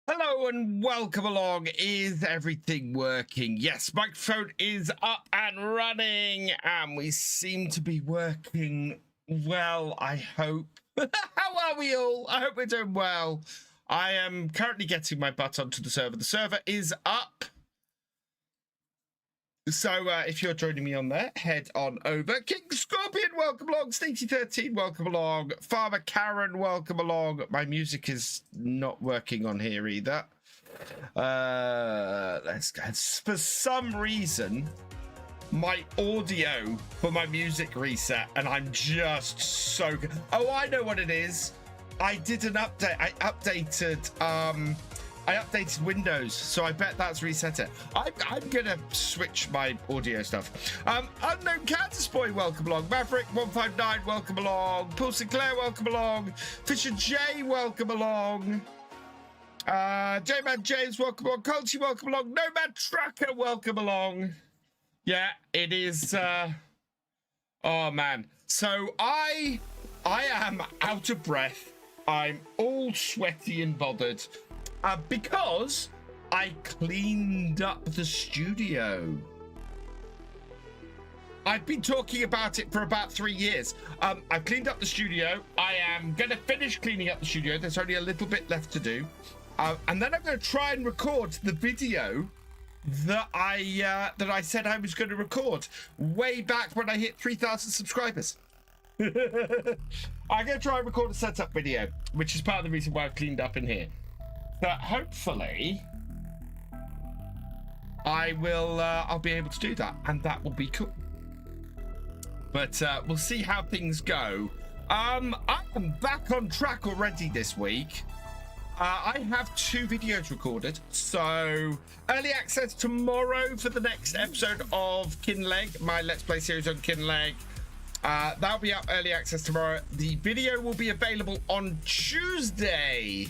Hello and welcome along. Is everything working? Yes, microphone is up and running and we seem to be working well, I hope. How are we all? I hope we're doing well. I am currently getting my butt onto the server. The server is up. So if you're joining me on there, head on over. King Scorpion, welcome along. Sneaky13, welcome along. Farmer Karen, welcome along. My music is not working on here either. Let's go. For some reason, my audio for my music reset, and I'm just so good. Oh, I know what it is. I did an update. I updated Windows, so I bet that's reset it. I'm gonna switch my audio stuff. Unknown Kansas Boy, welcome along. Maverick159, welcome along. Paul Sinclair, welcome along. Fisher J, welcome along. J-Man James, welcome along. Colty, welcome along. Nomad Tracker, welcome along. Yeah, it is. Oh man. So I am out of breath. I'm all sweaty and bothered. Because I cleaned up the studio. I've been talking about it for about 3 years. I've cleaned up the studio. I am going to finish cleaning up the studio. There's only a little bit left to do. And then I'm going to try and record the video that I said I was going to record way back when I hit 3,000 subscribers. I'm going to try and record a setup video, which is part of the reason why I've cleaned up in here. But hopefully I'll be able to do that, and that will be cool. But we'll see how things go. I am back on track already this week. I have 2 videos recorded, so early access tomorrow for the next episode of Kinlaig, my Let's Play series on Kinlaig. That'll be up early access tomorrow. The video will be available on Tuesday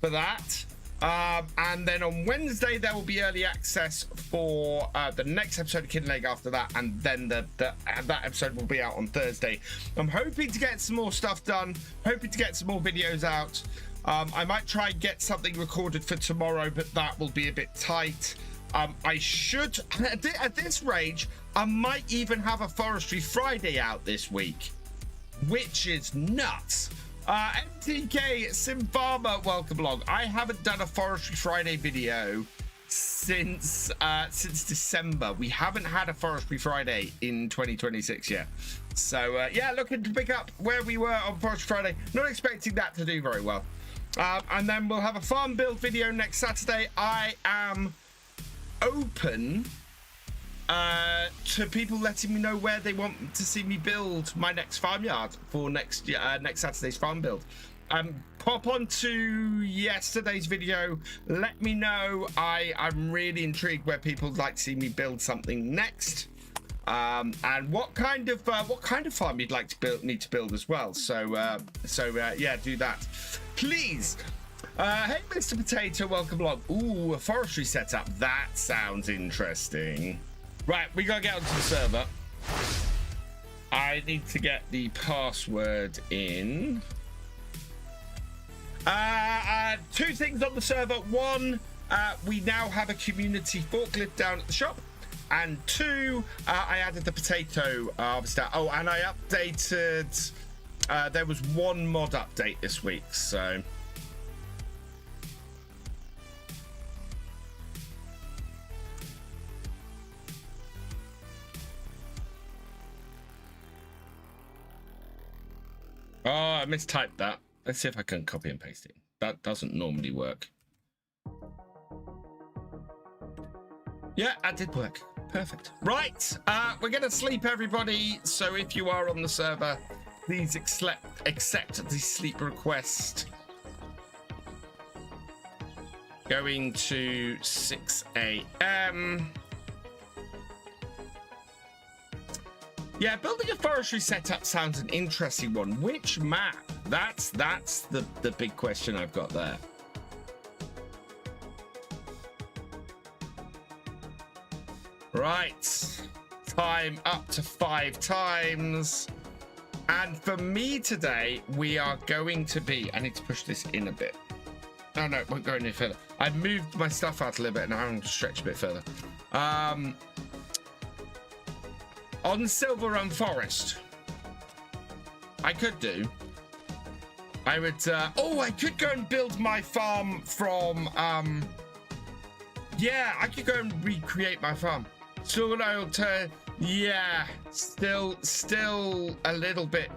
for that, and then on Wednesday there will be early access for the next episode of Kinlaig after that, and then that episode will be out on Thursday. I'm hoping to get some more stuff done, hoping to get some more videos out. I might try and get something recorded for tomorrow, but that will be a bit tight. I should, at this range, I might even have a Forestry Friday out this week, which is nuts. MTK Sim Farmer, welcome along. I haven't done a Forestry Friday video since December. We haven't had a Forestry Friday in 2026 yet. So yeah, looking to pick up where we were on Forestry Friday. Not expecting that to do very well. And then we'll have a farm build video next Saturday. I am open to people letting me know where they want to see me build my next farmyard for next Saturday's farm build. Pop onto yesterday's video, let me know. I'm really intrigued where people would like to see me build something next, and what kind of farm you'd like to need to build as well. So yeah, do that please. Hey Mr. Potato, welcome along. Ooh, a forestry setup, that sounds interesting. Right, we gotta get onto the server. I need to get the password in. 2 things on the server. 1, we now have a community forklift down at the shop. And 2, I added the potato harvester. Oh, and I updated, there was 1 mod update this week, so. Oh, I mistyped that. Let's see if I can copy and paste it. That doesn't normally work. Yeah, that did work. Perfect. Right, we're going to sleep, everybody. So if you are on the server, please accept the sleep request. Going to 6 a.m. Yeah, building a forestry setup sounds an interesting one. Which map? That's the big question I've got there. Right. Time up to 5 times. And for me today, we are going to be... I need to push this in a bit. Oh, no, it won't go any further. I've moved my stuff out a little bit, and I'm going to stretch a bit further. On Silver Run Forest, I could do. I would... oh, I could go and build my farm from... yeah, I could go and recreate my farm. Silver oil turn... Yeah, still a little bit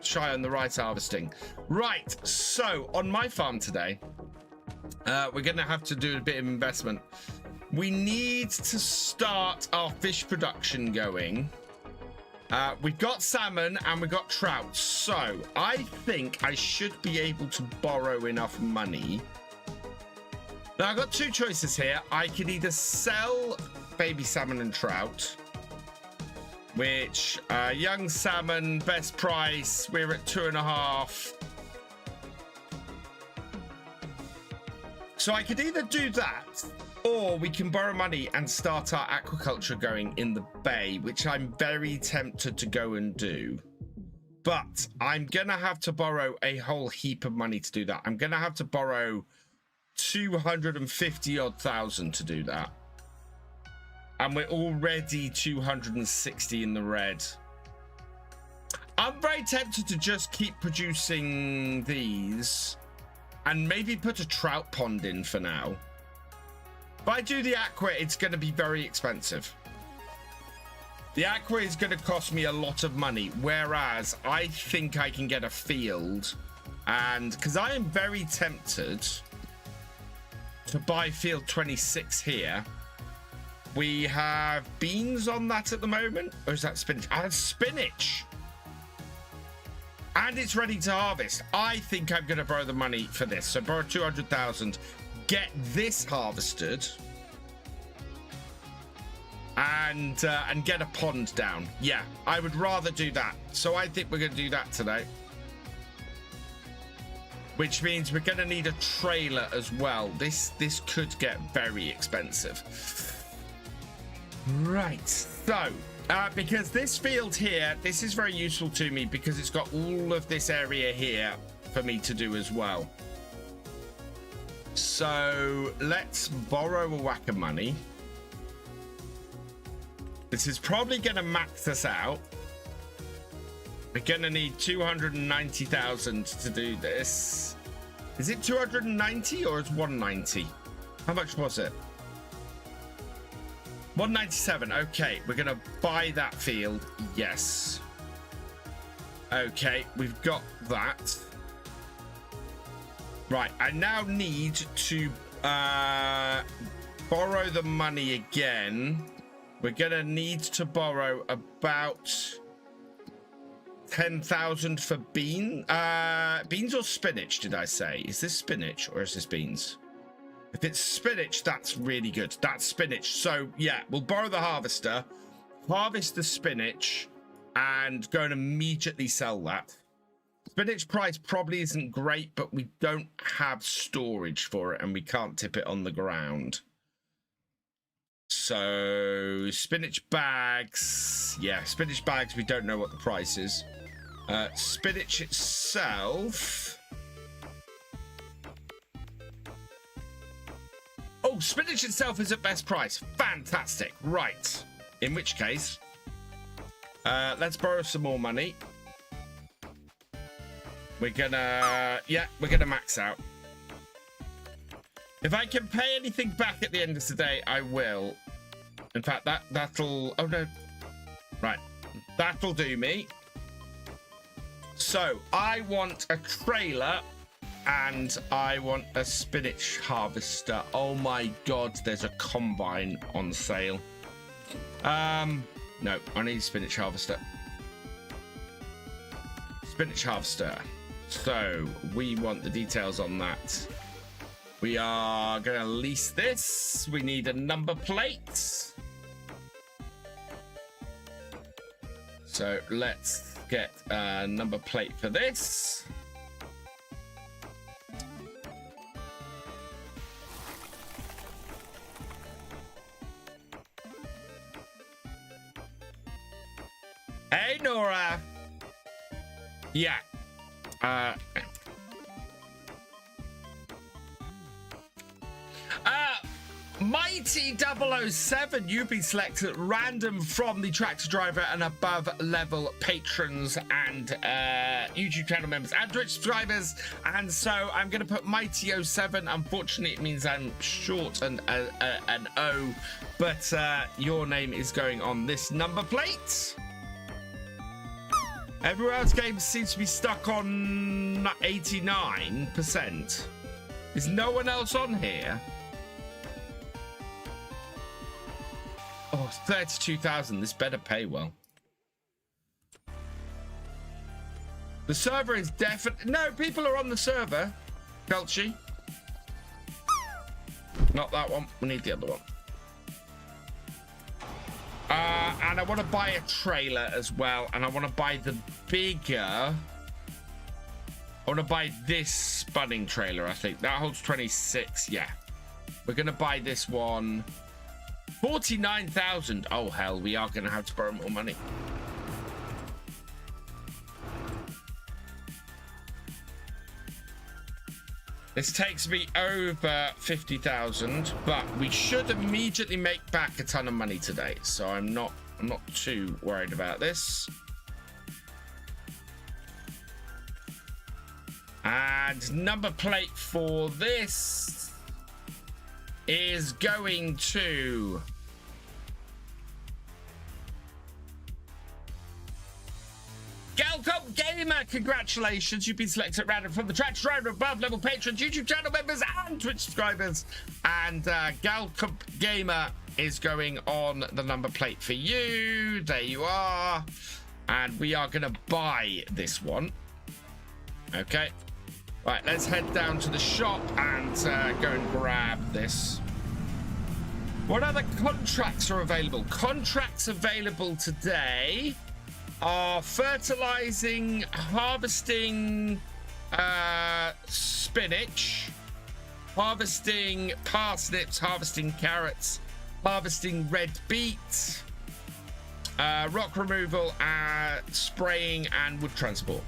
shy on the right harvesting. Right, so on my farm today, we're going to have to do a bit of investment. We need to start our fish production going. We've got salmon and we've got trout. So I think I should be able to borrow enough money. Now I've got 2 choices here. I could either sell baby salmon and trout, which young salmon, best price, we're at 2.5. So I could either do that, or we can borrow money and start our aquaculture going in the bay, which I'm very tempted to go and do. But I'm gonna have to borrow a whole heap of money to do that. I'm gonna have to borrow 250 odd thousand to do that. And we're already 260 in the red. I'm very tempted to just keep producing these and maybe put a trout pond in for now. If I do the aqua, it's going to be very expensive. The aqua is going to cost me a lot of money, whereas I think I can get a field. And because I am very tempted to buy field 26 here. We have beans on that at the moment. Or is that spinach? I have spinach. And it's ready to harvest. I think I'm going to borrow the money for this. So borrow 200,000. Get this harvested. And get a pond down. Yeah, I would rather do that. So I think we're going to do that today. Which means we're going to need a trailer as well. This could get very expensive. Right, so because this field here, this is very useful to me because it's got all of this area here for me to do as well. So let's borrow a whack of money. This is probably going to max us out. We're going to need 290,000 to do this. Is it 290 or is 190? How much was it? 197. Okay, we're gonna buy that field. Yes. Okay, we've got that. Right, I now need to borrow the money again. We're gonna need to borrow about 10,000 for beans or spinach, did I say? Is this spinach or is this beans? If it's spinach, that's really good. That's spinach. So, yeah, we'll borrow the harvester, harvest the spinach, and go and immediately sell that. Spinach price probably isn't great, but we don't have storage for it, and we can't tip it on the ground. So, spinach bags. Yeah, spinach bags, we don't know what the price is. Spinach itself... Oh, spinach itself is at best price. Fantastic. Right. In which case, let's borrow some more money. We're gonna... Yeah, we're gonna max out. If I can pay anything back at the end of the day, I will. In fact, that'll... Oh, no. Right. That'll do me. So, I want a trailer... And I want a spinach harvester. Oh my god, there's a combine on sale. No, I need a spinach harvester. Spinach harvester. So we want the details on that. We are going to lease this. We need a number plate. So let's get a number plate for this. Hey, Nora. Yeah. Mighty 007, you've been selected at random from the tractor driver and above level patrons and YouTube channel members and Twitch subscribers. And so I'm going to put Mighty 07. Unfortunately, it means I'm short an O, but your name is going on this number plate. Everywhere else game seems to be stuck on 89%. Is no one else on here? Oh, 32,000. This better pay well. The server is definitely... No, people are on the server. Felchi. Not that one. We need the other one. And I want to buy a trailer as well. And I want to buy the bigger... I want to buy this spinning trailer, I think. That holds 26. Yeah. We're going to buy this one... 49,000. Oh, hell, we are going to have to borrow more money. This takes me over 50,000, but we should immediately make back a ton of money today. So I'm not too worried about this. And number plate for this is going to Galcom Gamer. Congratulations, you've been selected at random from the tractor driver above level patrons, YouTube channel members and Twitch subscribers. And Galcom Gamer is going on the number plate for you. There you are. And we are going to buy this one. Okay. Right, let's head down to the shop and go and grab this. What other contracts are available? Contracts available today are fertilizing, harvesting spinach, harvesting parsnips, harvesting carrots, harvesting red beet, rock removal, spraying, and wood transport.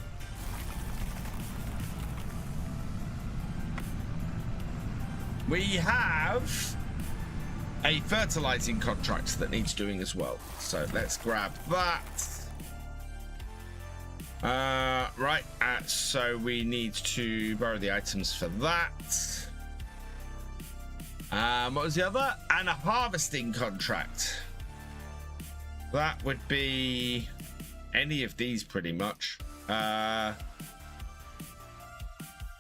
We have a fertilizing contract that needs doing as well. So let's grab that. Right, so we need to borrow the items for that. What was the other? And a harvesting contract. That would be any of these pretty much.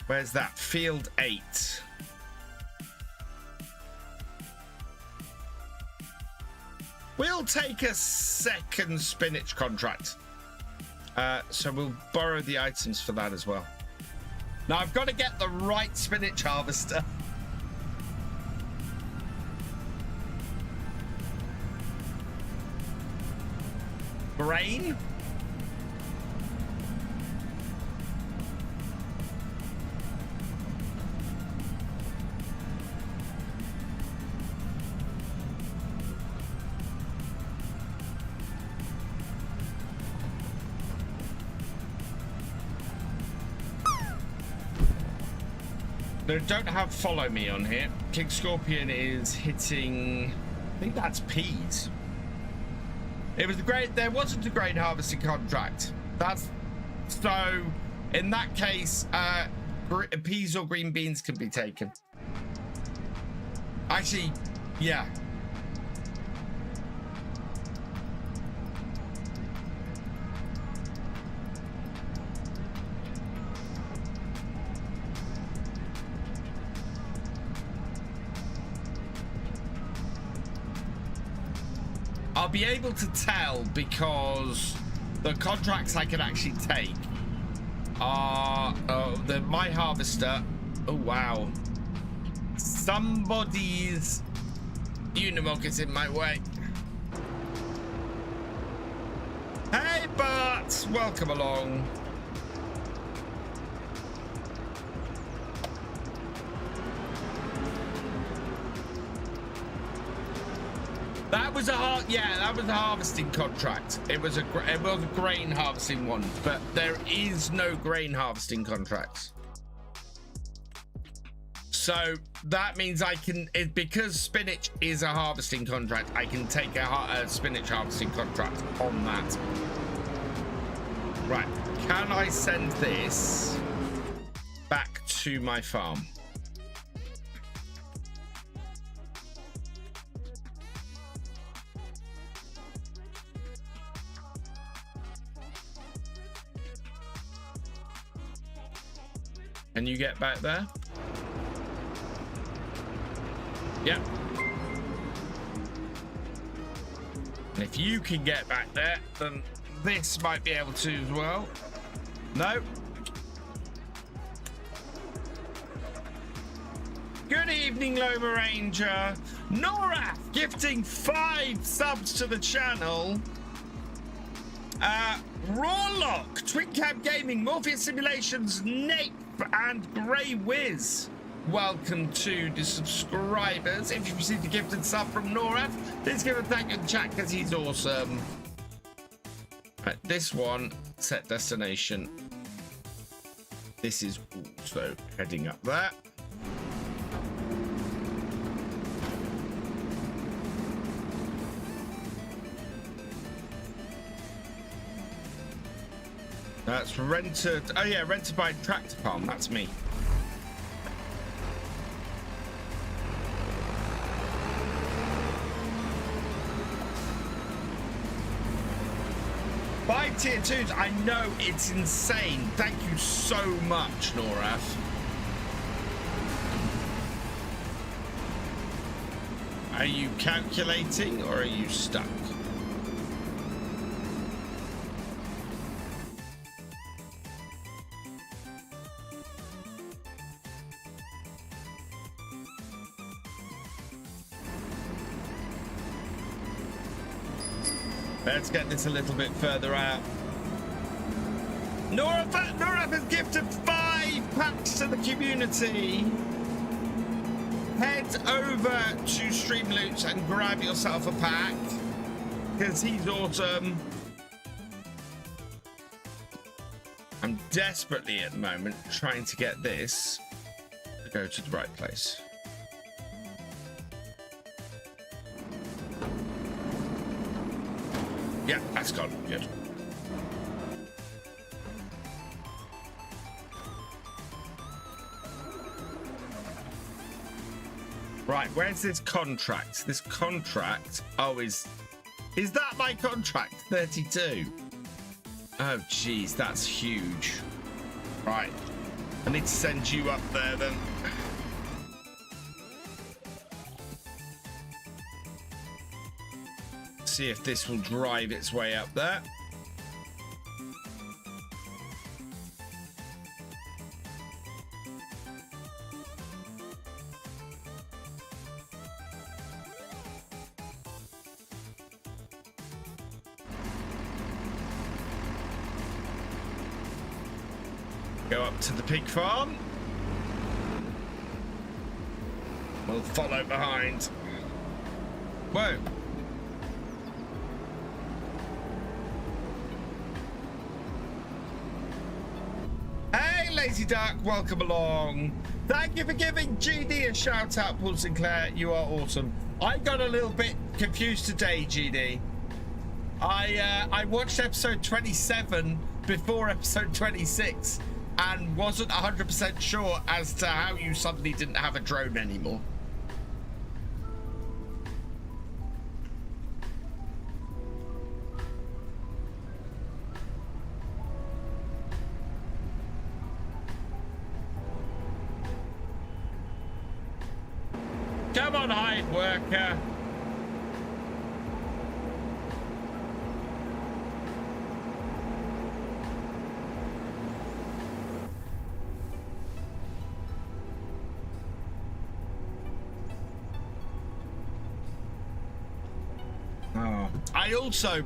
Where's that? Field 8. We'll take a second spinach contract. So we'll borrow the items for that as well. Now I've got to get the right spinach harvester. Grain? They don't have follow me on here. King Scorpion is hitting, I think that's peas. It was great. There wasn't a grain harvesting contract. That's so in that case, peas or green beans can be taken. Actually, yeah. I'll be able to tell because the contracts I can actually take are my harvester. Oh wow, Somebody's Unimog is in my way. Hey, Bart! Welcome along. That was a that was a harvesting contract. It was a grain harvesting one, but there is no grain harvesting contracts. So that means I can, because spinach is a harvesting contract, I can take a spinach harvesting contract on that. Right, can I send this back to my farm? Can you get back there? Yep. And if you can get back there, then this might be able to as well. No. Good evening, Loma Ranger. Nora gifting 5 subs to the channel. Rawlock, Twin Cab Gaming, Morpheus Simulations, Nate and Grey Wiz. Welcome to the subscribers. If you've received a gifted sub from Nora, please give a thank you in the chat because he's awesome. Right, this one, set destination. This is also heading up there. That's rented. Oh yeah, rented by Tractor Farm. That's me. Five tier 2s. I know, it's insane. Thank you so much, Norath. Are you calculating or are you stuck? Let's get this a little bit further out. Nora has gifted 5 packs to the community. Head over to Streamloots and grab yourself a pack because he's awesome. I'm desperately at the moment trying to get this to go to the right place. Yeah, that's gone. Good. Right, where's this contract? This contract, oh, is that my contract? 32. Oh, geez, that's huge. Right, I need to send you up there then. See if this will drive its way up there. Go up to the pig farm. We'll follow behind. Whoa. Lazy Duck, welcome along. Thank you for giving GD a shout out, Paul Sinclair. You are awesome. I got a little bit confused today, GD. I watched episode 27 before episode 26 and wasn't 100% sure as to how you suddenly didn't have a drone anymore. Come on, hive worker. I also,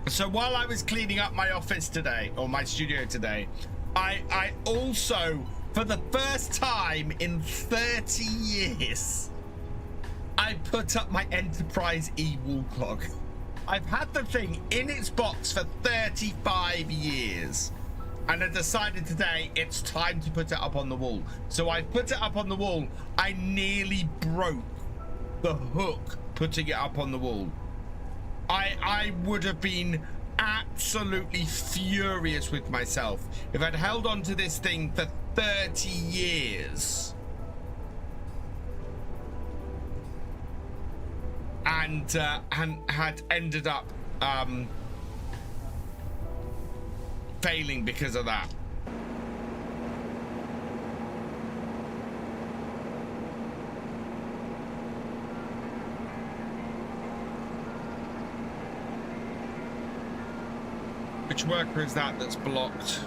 so while I was cleaning up my office today, or my studio today, I also, for the first time in 30 years, I put up my Enterprise E-wall clock. I've had the thing in its box for 35 years. And I decided today it's time to put it up on the wall. So I put it up on the wall. I nearly broke the hook putting it up on the wall. I would have been absolutely furious with myself if I'd held on to this thing for 30 years. And had ended up failing because of that. Which worker is that that's blocked?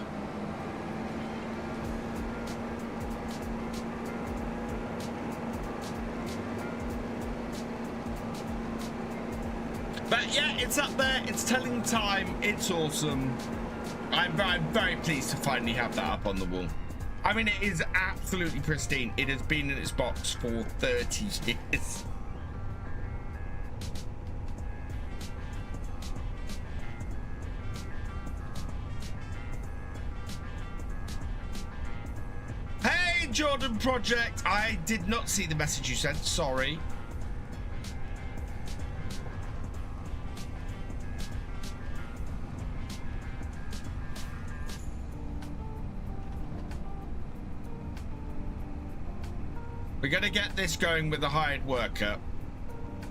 But yeah, it's up there. It's telling time. It's awesome. I'm very pleased to finally have that up on the wall. I mean, it is absolutely pristine. It has been in its box for 30 years. Hey, Jordan Project. I did not see the message you sent. Sorry. We're going to get this going with a hired worker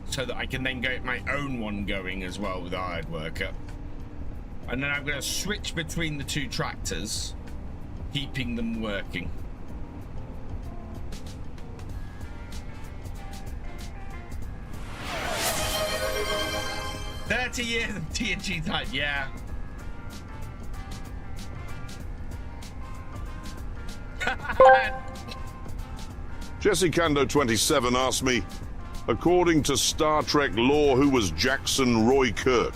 so that I can then get my own one going as well with a hired worker. And then I'm going to switch between the two tractors, keeping them working. "30 years of TNG time," yeah. Jesse Kando 27 asked me, according to Star Trek lore, who was Jackson Roy Kirk?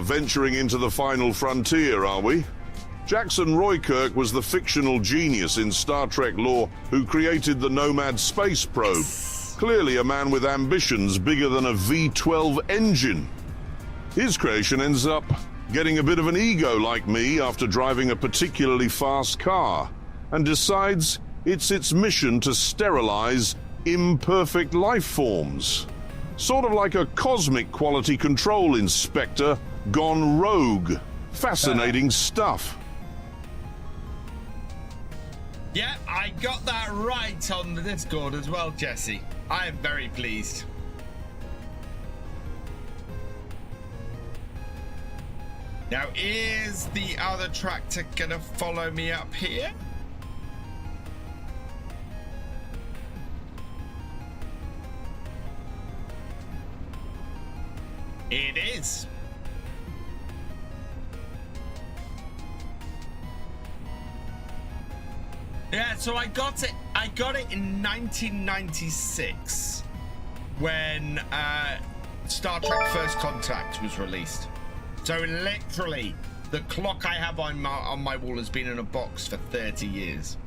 Venturing into the final frontier, are we? Jackson Roy Kirk was the fictional genius in Star Trek lore who created the Nomad space probe. Clearly a man with ambitions bigger than a V-12 engine. His creation ends up getting a bit of an ego like me after driving a particularly fast car, and decides it's its mission to sterilize imperfect life forms. Sort of like a cosmic quality control inspector gone rogue. Fascinating stuff. Yeah, I got that right on the Discord as well, Jesse. I am very pleased. Now, is the other tractor gonna follow me up here? It is. Yeah, so I got it in 1996 when Star Trek First Contact was released. So literally, the clock I have on my wall has been in a box for 30 years.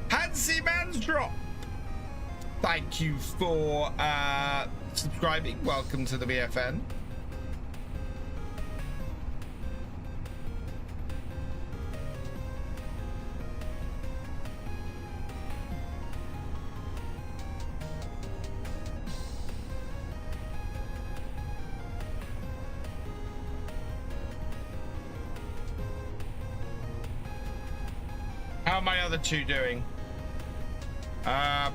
Hansi Man's Drop. Thank you for subscribing. Welcome to the BFN. How are my other two doing?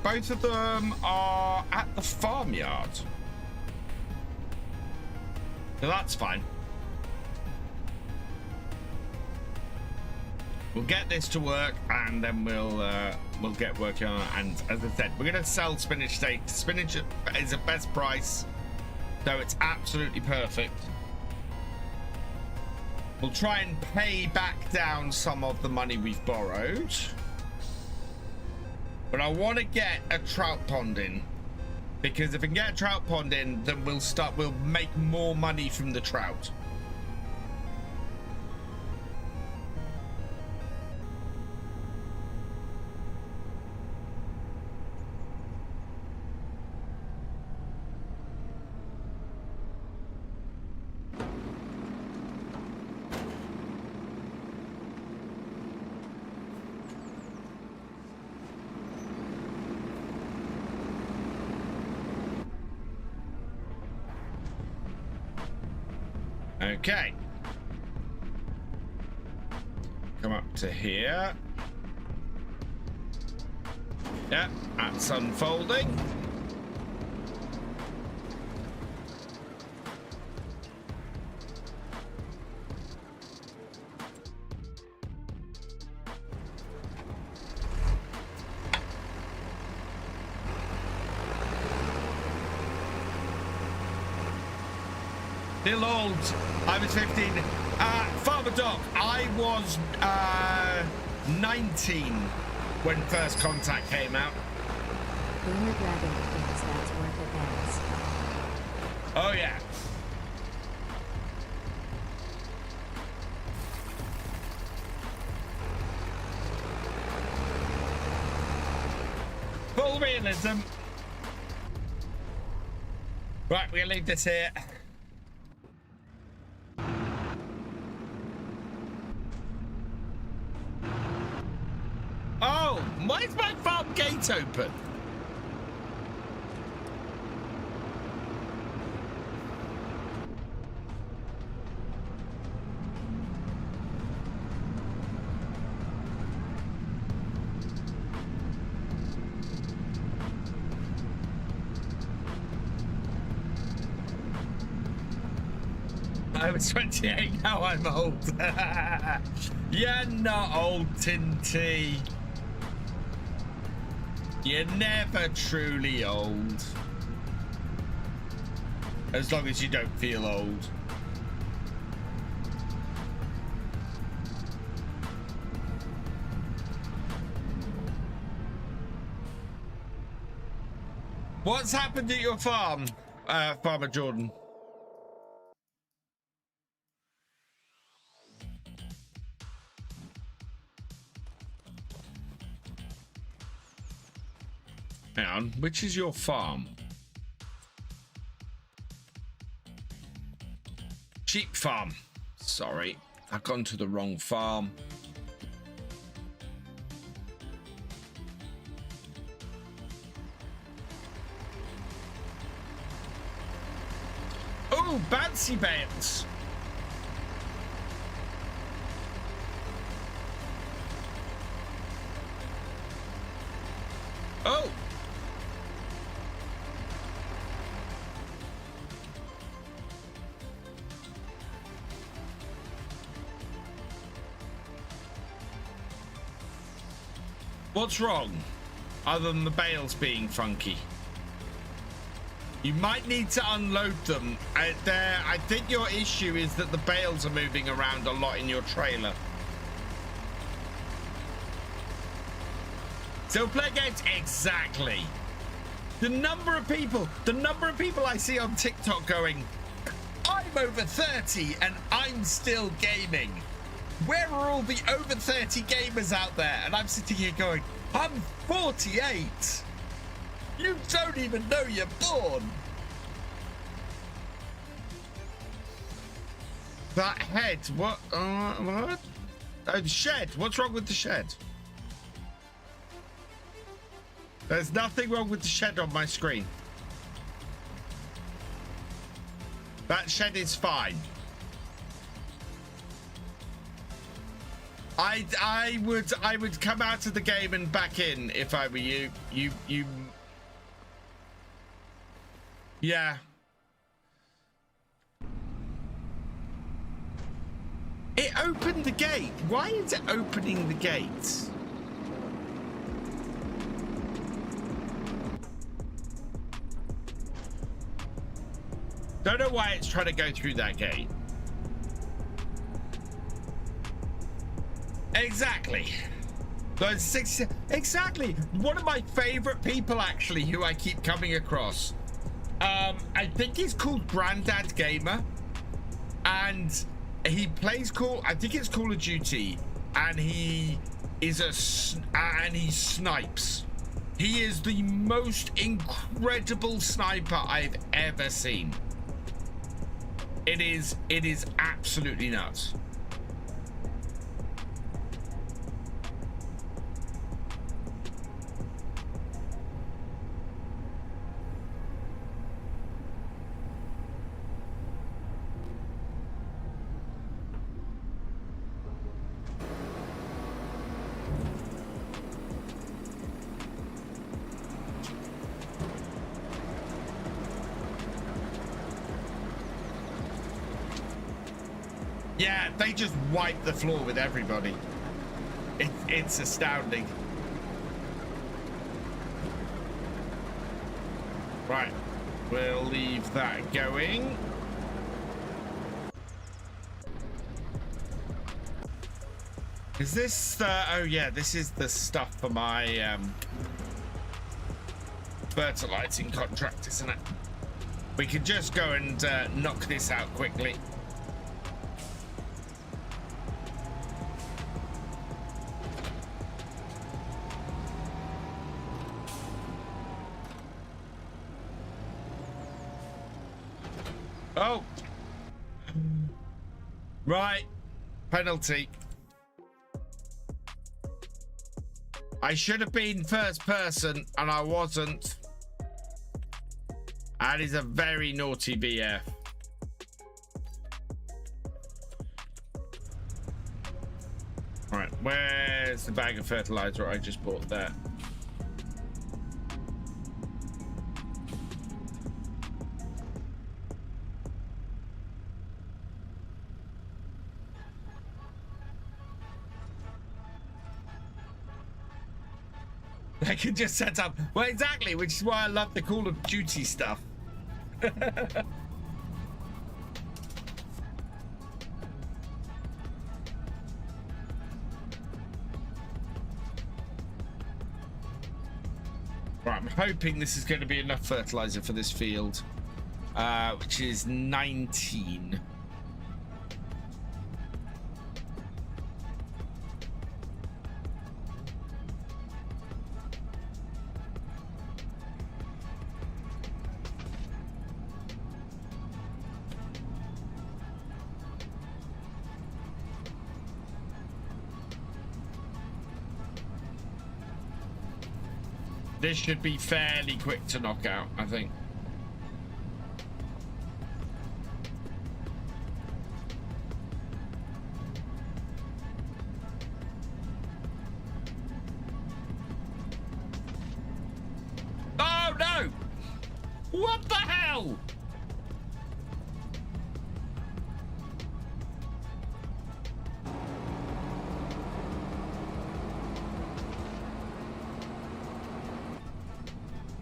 Both of them are at the farmyard. So that's fine. We'll get this to work and then we'll get working on it. And as I said, we're gonna sell spinach today. Spinach is the best price, so it's absolutely perfect. We'll try and pay back down some of the money we've borrowed. But I want to get a trout pond in Because if we can get a trout pond in, then we'll make more money from the trout. Okay. Come up to here. Yeah, that's unfolding. Still old. I was 15. Farmer Doc, I was 19 when First Contact came out. Boomer Dragon thinks that's worth it. Oh yeah. Full realism. Right, we're gonna leave this here. Oh, why is my farm gate open? I was 28, now I'm old. You're not old, Tinty. You're never truly old. As long as you don't feel old. What's happened at your farm, Farmer Jordan? Hang on, which is your farm? Sheep farm. Sorry, I've gone to the wrong farm. Oh, bouncy bales. Oh. What's wrong, other than the bales being funky? You might need to unload them. I think your issue is that the bales are moving around a lot in your trailer. So play games, exactly. The number of people I see on TikTok going, I'm over 30 and I'm still gaming. Where are all the over 30 gamers out there? And I'm sitting here going, I'm 48. You don't even know you're born. That head, what? What? Oh, the shed. What's wrong with the shed? There's nothing wrong with the shed on my screen. That shed is fine. I would come out of the game and back in if I were you. Yeah. It opened the gate. Why is it opening the gates? Don't know why it's trying to go through that gate. Exactly. Those 6 exactly. One of my favorite people actually who I keep coming across. I think he's called Grandad Gamer, and he plays I think it's Call of Duty, and he is and he snipes. He is the most incredible sniper I've ever seen. It is absolutely nuts. Yeah, they just wipe the floor with everybody. It's astounding. Right, we'll leave that going. Is this oh yeah, this is the stuff for my fertilizing contract, isn't it? We can just go and knock this out quickly. Oh, right, penalty. I should have been first person and I wasn't. That is a very naughty BF. Right, where's the bag of fertilizer I just bought there? They can just set up. Well, exactly, which is why I love the Call of Duty stuff. Right, I'm hoping this is going to be enough fertilizer for this field, which is 19. This should be fairly quick to knock out, I think. Oh no! What the hell?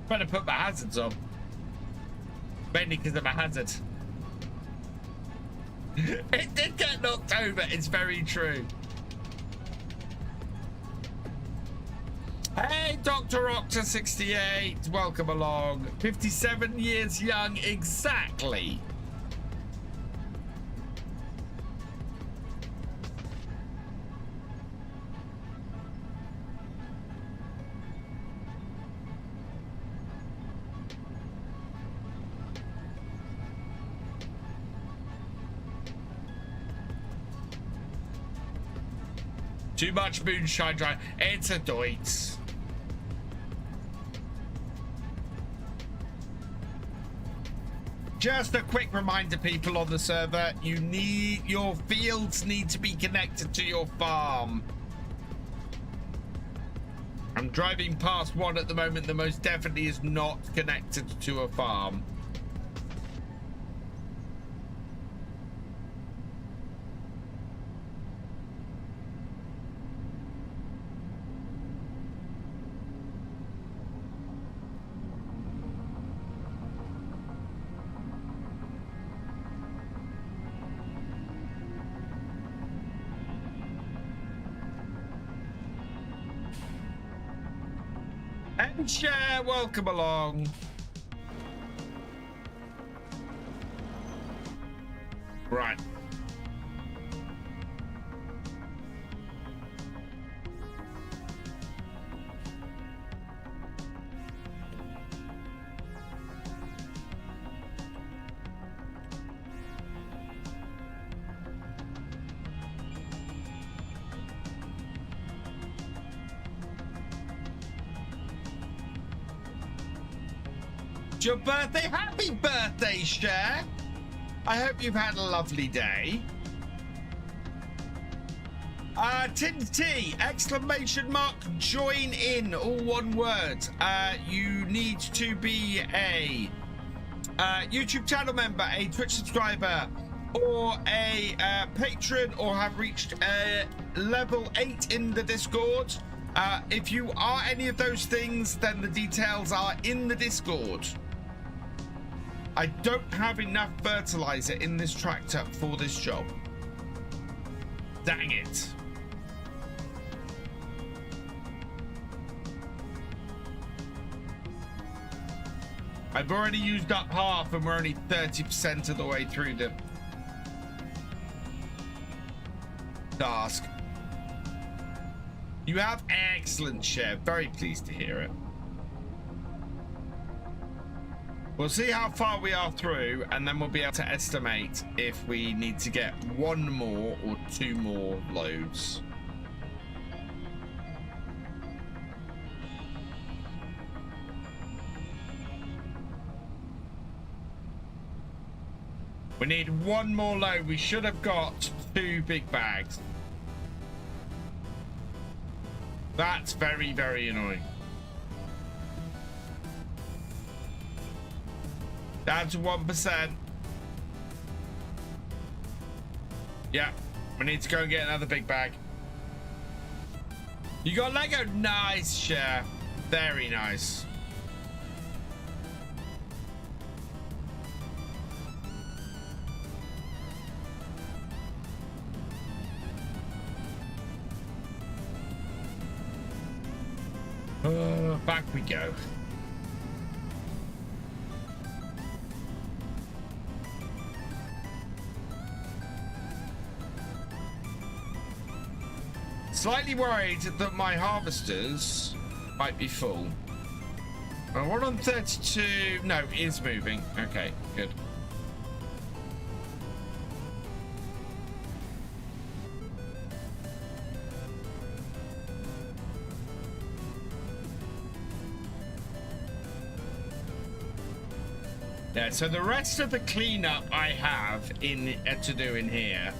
Better put my hazards on. Mainly because I'm a hazard. It did get knocked over, it's very true. Hey, Dr. Octa 68, welcome along. 57 years young, exactly. Too much moonshine dry. It's a doit. Just a quick reminder, people on the server, your fields need to be connected to your farm. I'm driving past one at the moment that most definitely is not connected to a farm. Share, welcome along. Right. It's your birthday. Happy birthday, Cher. I hope you've had a lovely day. Tin T, exclamation mark, join in, all one word. You need to be a YouTube channel member, a Twitch subscriber, or a patron, or have reached level 8 in the Discord. If you are any of those things, then the details are in the Discord. I don't have enough fertilizer in this tractor for this job. Dang it. I've already used up half and we're only 30% of the way through the task. You have excellent share. Very pleased to hear it. We'll see how far we are through, and then we'll be able to estimate if we need to get 1 more or 2 more loads. We need 1 more load. We should have got 2 big bags. That's very, very annoying. Down to 1%. Yeah, we need to go and get another big bag. You got Lego? Nice, Cher. Very nice. Back we go. Slightly worried that my harvesters might be full. We're on 32. No, it is moving. Okay, good. Yeah, so the rest of the cleanup I have to do in here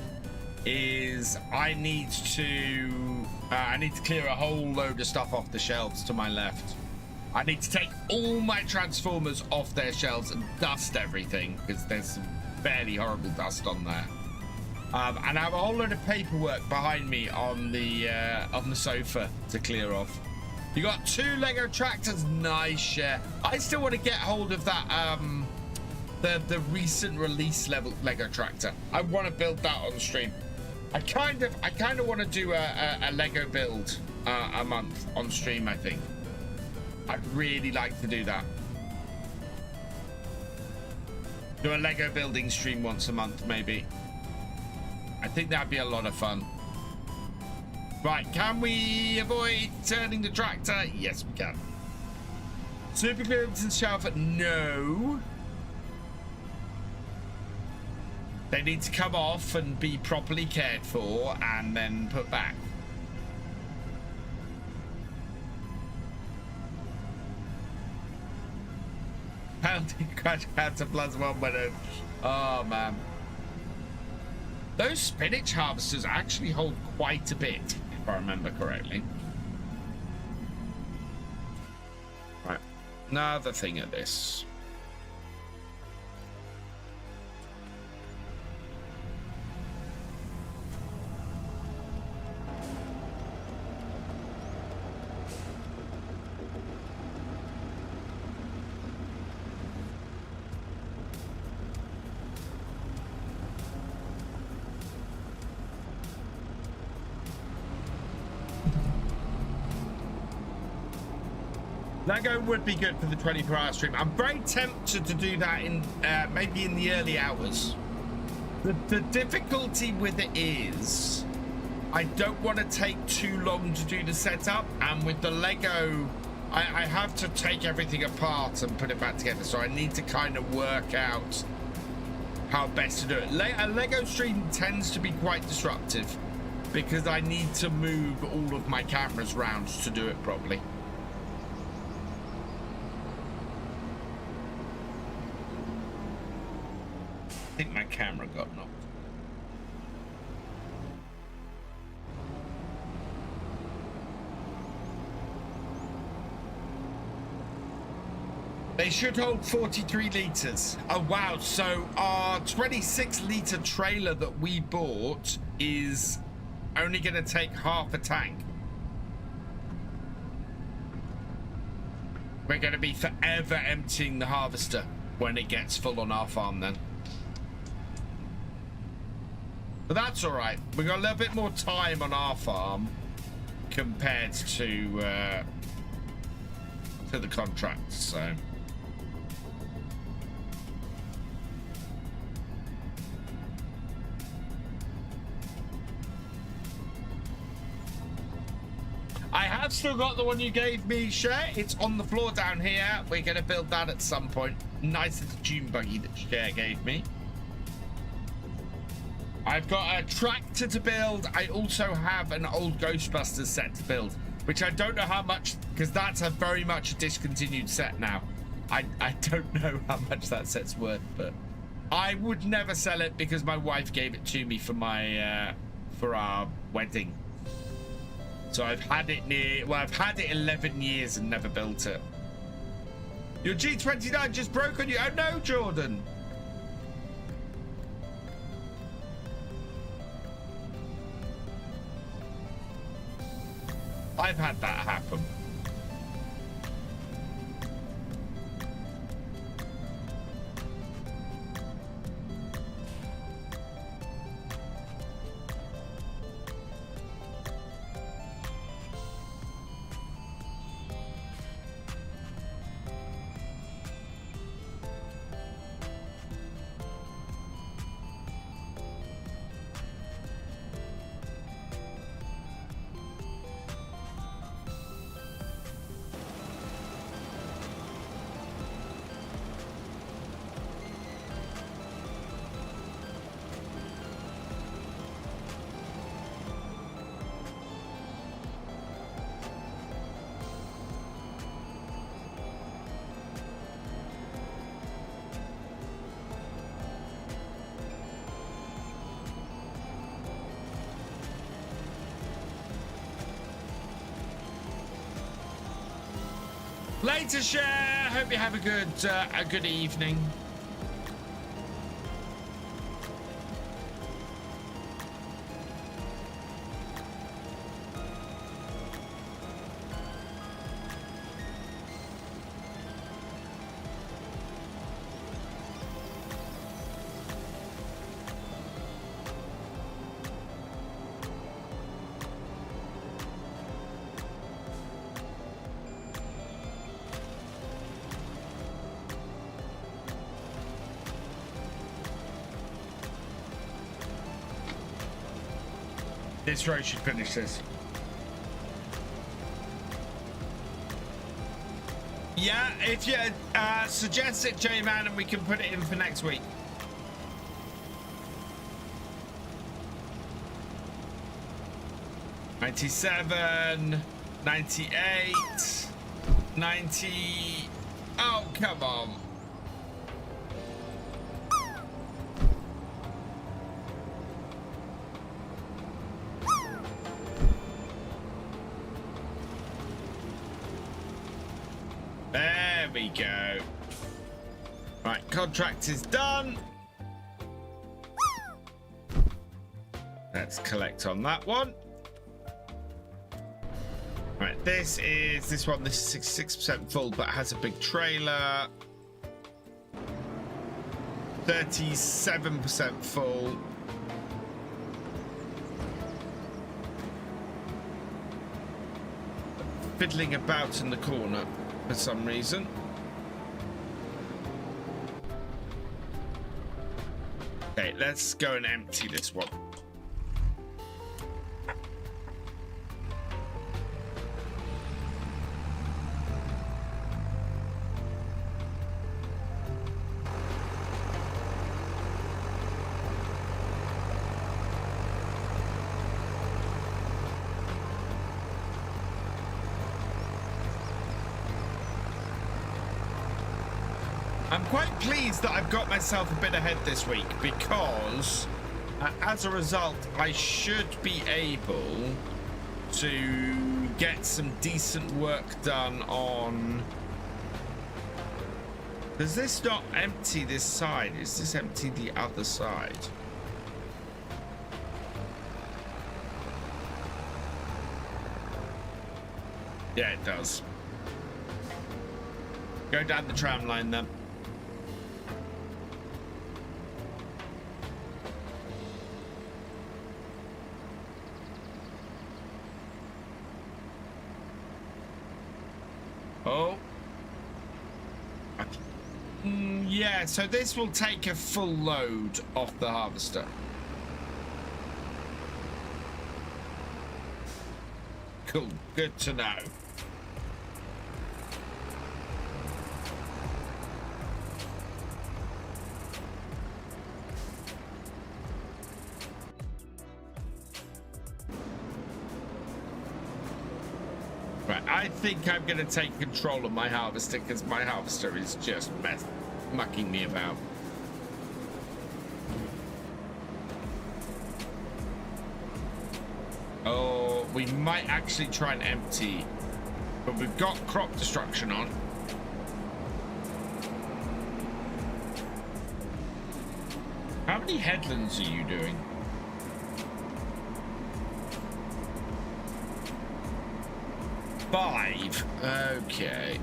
is I need to clear a whole load of stuff off the shelves to my left. I need to take all my transformers off their shelves and dust everything because there's some fairly horrible dust on there. And I have a whole load of paperwork behind me on the sofa to clear off. You got 2 Lego tractors. Nice, Share. I still want to get hold of that the recent release level Lego tractor. I want to build that on stream. I kind of want to do a Lego build a month on stream. I think I'd really like to do that. Do a Lego building stream once a month, maybe. I think that'd be a lot of fun. Right, can we avoid turning the tractor? Yes, we can. Super clearance and shelf, no. They need to come off and be properly cared for and then put back. Penalty crash counter +1 when it. Oh man. Those spinach harvesters actually hold quite a bit, if I remember correctly. Right. Another thing of this. Lego would be good for the 24-hour stream. I'm very tempted to do that in maybe in the early hours. The difficulty with it is I don't want to take too long to do the setup, and with the Lego I have to take everything apart and put it back together, so I need to kind of work out how best to do it. A Lego stream tends to be quite disruptive because I need to move all of my cameras around to do it properly. I think my camera got knocked. They should hold 43 litres. Oh, wow. So our 26-litre trailer that we bought is only going to take half a tank. We're going to be forever emptying the harvester when it gets full on our farm then. But that's all right. We've got a little bit more time on our farm compared to the contract, so... I have still got the one you gave me, Cher. It's on the floor down here. We're going to build that at some point. Nice little dune buggy that Cher gave me. I've got a tractor to build. I also have an old Ghostbusters set to build, which I don't know how much, because that's a very much a discontinued set now. I don't know how much that set's worth, but I would never sell it because my wife gave it to me for my for our wedding. So I've had it I've had it 11 years and never built it. Your G29 just broke on you. Oh no, Jordan. I've had that happen. Later, Cher. Hope you have a good evening. This row should finish this. Yeah, if you suggest it, J-Man, and we can put it in for next week. $97, $98, $90. Oh, come on. There we go. Right, contract is done. Let's collect on that one. Right, this is 66% full, but has a big trailer. 37% full. Fiddling about in the corner. for some reason. Okay, let's go and empty this one. I'm quite pleased that I've got myself a bit ahead this week because as a result, I should be able to get some decent work done on... Does this not empty this side? Is this empty the other side? Yeah, it does. Go down the tram line then. Oh. Yeah, so this will take a full load off the harvester. Cool, good to know. Right, I think I'm going to take control of my harvester because my harvester is just mucking me about. Oh, we might actually try and empty, but we've got crop destruction on. How many headlands are you doing? 5. Okay.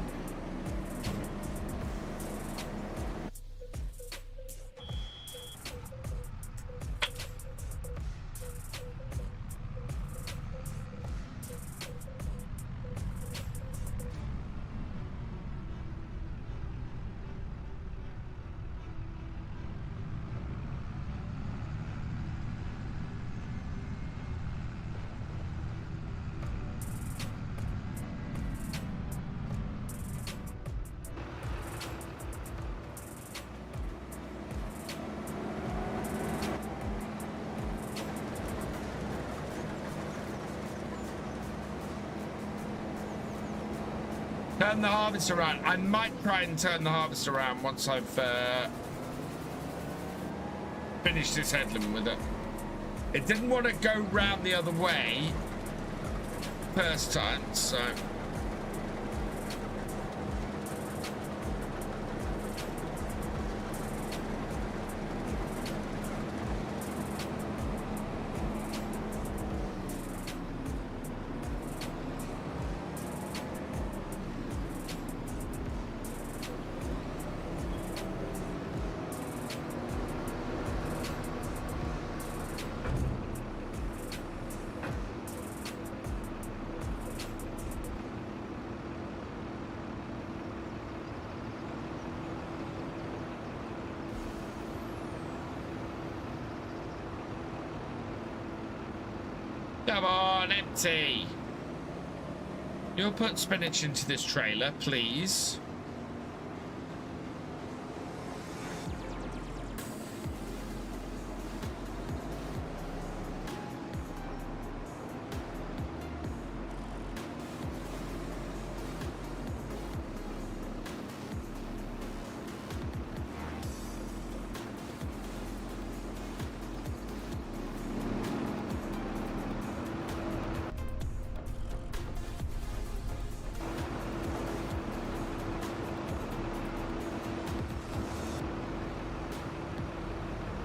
Turn the harvest around. I might try and turn the harvest around once I've finished this headland with it. It didn't want to go round the other way first time, so... Come on, empty. You'll put spinach into this trailer, please.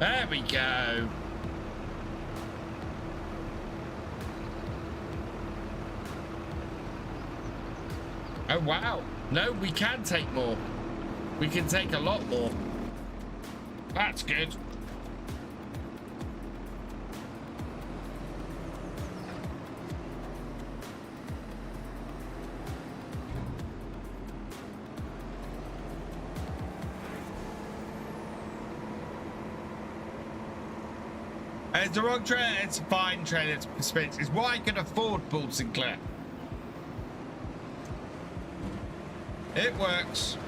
There we go. Oh, wow. No, we can take more. We can take a lot more. That's good. It's the wrong trailer. It's a fine trailer. It's Spinach. It's what I can afford, Paul Sinclair. It works.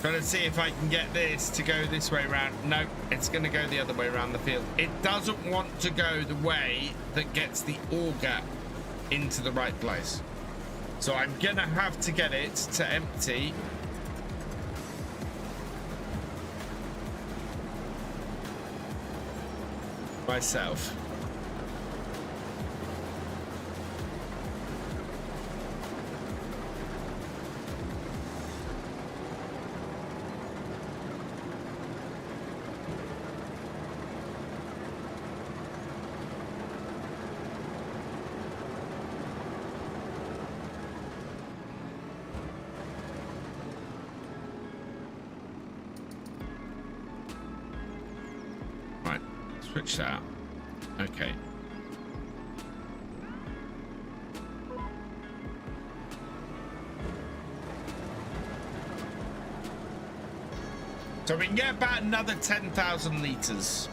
Trying to see if I can get this to go this way around. No, it's going to go the other way around the field. It doesn't want to go the way that gets the auger into the right place. So I'm going to have to get it to empty. Myself. Switch that. Okay. So we can get about another 10,000 litres.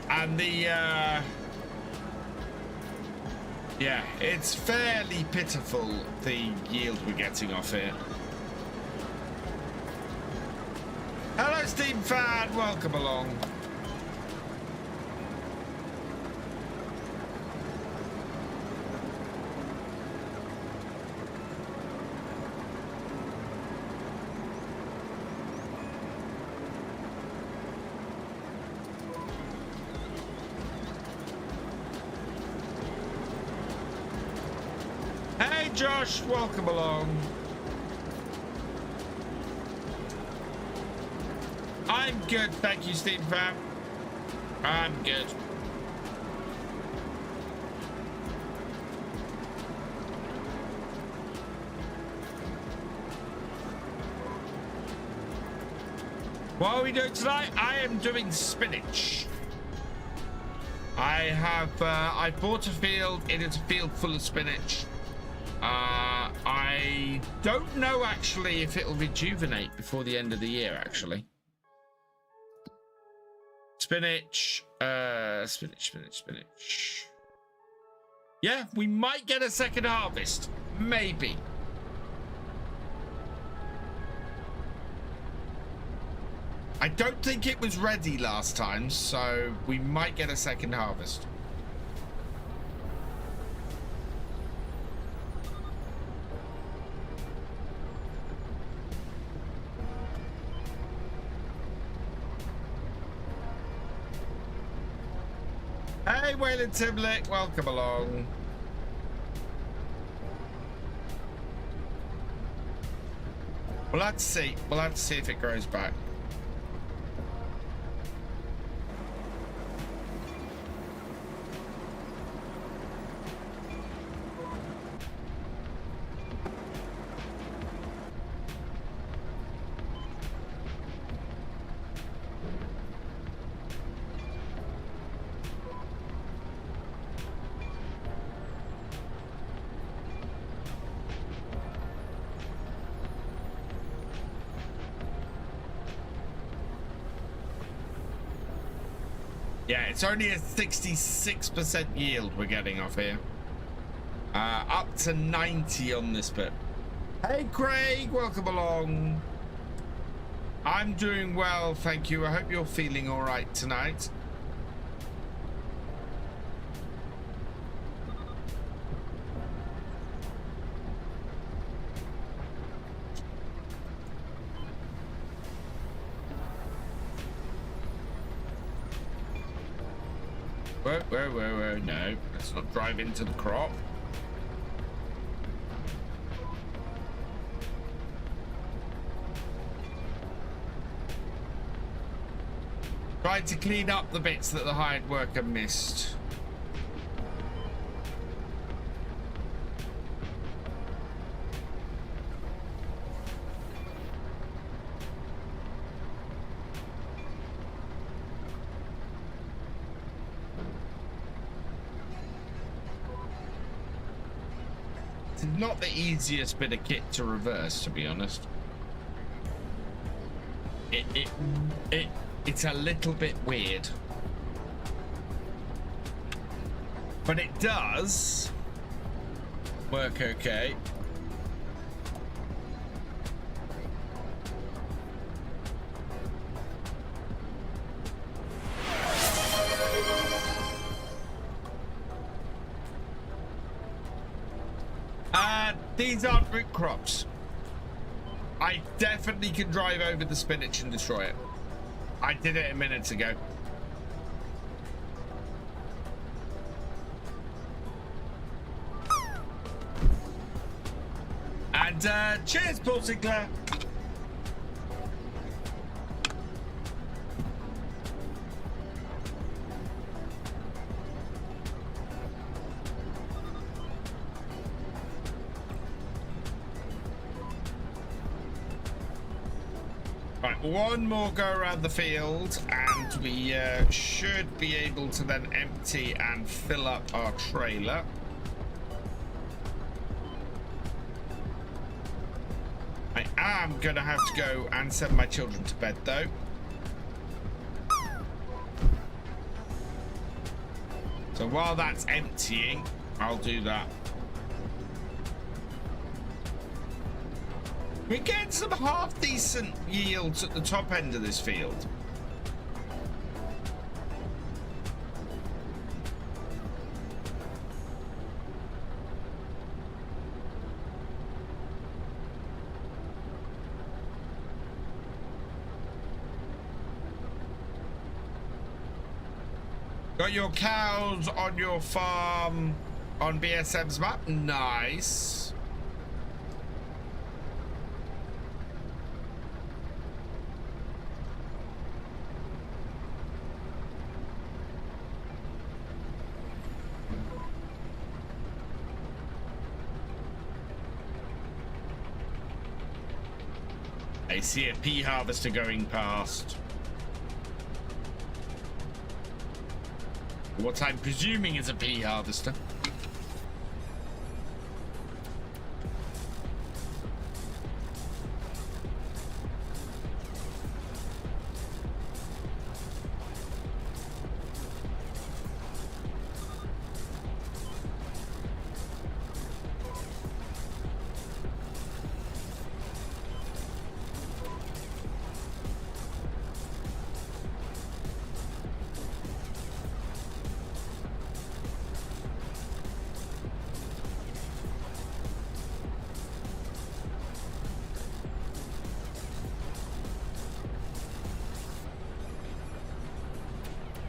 And the yeah, it's fairly pitiful, the yield we're getting off here. Hello, Steam Fan. Welcome along. Josh, welcome along. I'm good, thank you, Steam Fam. I'm good. What are we doing tonight? I am doing spinach. I bought a field. It is a field full of spinach. I don't know actually if it'll rejuvenate before the end of the year, actually. Spinach, spinach. Yeah, we might get a second harvest. Maybe. I don't think it was ready last time, so we might get a second harvest. Hey, Waylon Timlick, welcome along. We'll have to see. We'll have to see if it grows back. Yeah, it's only a 66% yield we're getting off here. Up to 90 on this bit. Hey, Craig, welcome along. I'm doing well, thank you. I hope you're feeling all right tonight. Whoa, no, let's not drive into the crop. Trying to clean up the bits that the hired worker missed. not the easiest bit of kit to reverse, to be honest. It's a little bit weird. But it does work okay. These aren't root crops. I definitely can drive over the spinach and destroy it. I did it a minute ago. And cheers, Paul Sinclair. Right, one more go around the field and we should be able to then empty and fill up our trailer. I am going to have to go and send my children to bed though. So while that's emptying, I'll do that. We're getting some half-decent yields at the top end of this field. Got your cows on your farm on BSM's map? Nice. I see a pea harvester going past. What I'm presuming is a pea harvester.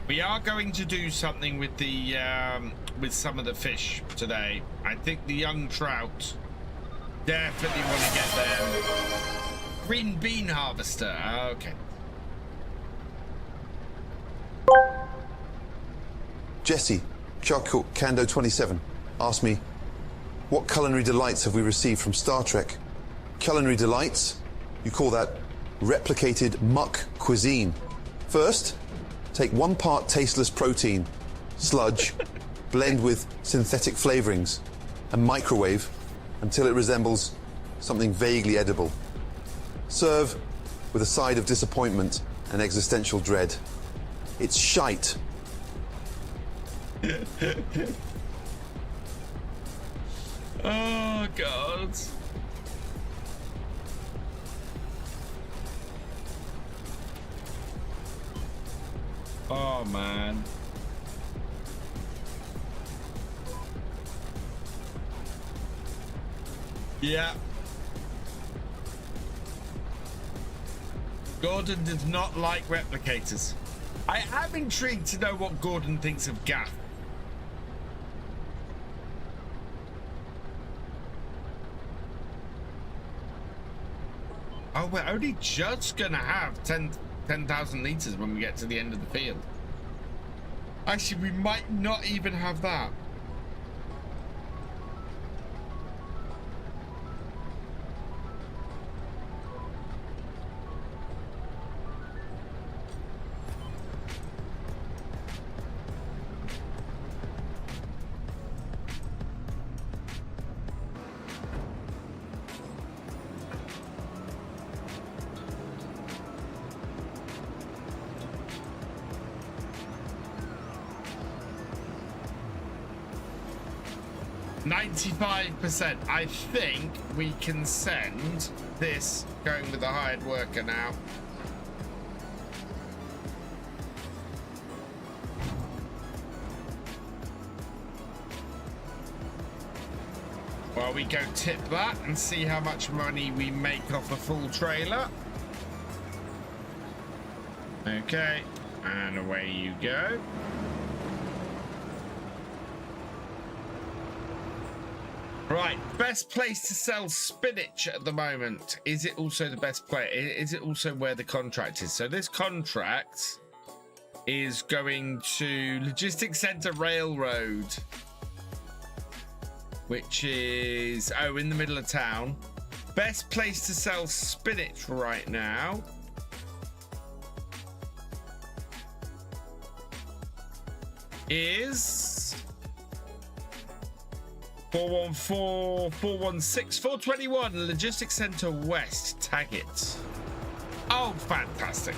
We are going to do something with the with some of the fish today. I think the young trout definitely want to get them. Green bean harvester. Okay. Jesse, Charcoal Kando 27, asked me, what culinary delights have we received from Star Trek? Culinary delights? You call that replicated muck cuisine. First, take 1 part tasteless protein, sludge, blend with synthetic flavorings, and microwave until it resembles something vaguely edible. Serve with a side of disappointment and existential dread. It's shite. Oh, God. Oh, man. Yeah. Gordon does not like replicators. I am intrigued to know what Gordon thinks of Gaff. Oh, we're only just gonna have 10,000 litres when we get to the end of the field. Actually, we might not even have that. 95%. I think we can send this going with the hired worker now. Well, we go tip that and see how much money we make off a full trailer. Okay, and away you go. Right, best place to sell spinach at the moment. Is it also the best place? Is it also where the contract is? So this contract is going to Logistics Center Railroad, which is, oh, in the middle of town. Best place to sell spinach right now is 414, 416, 421 Logistics Center West. Tag it. Oh, fantastic.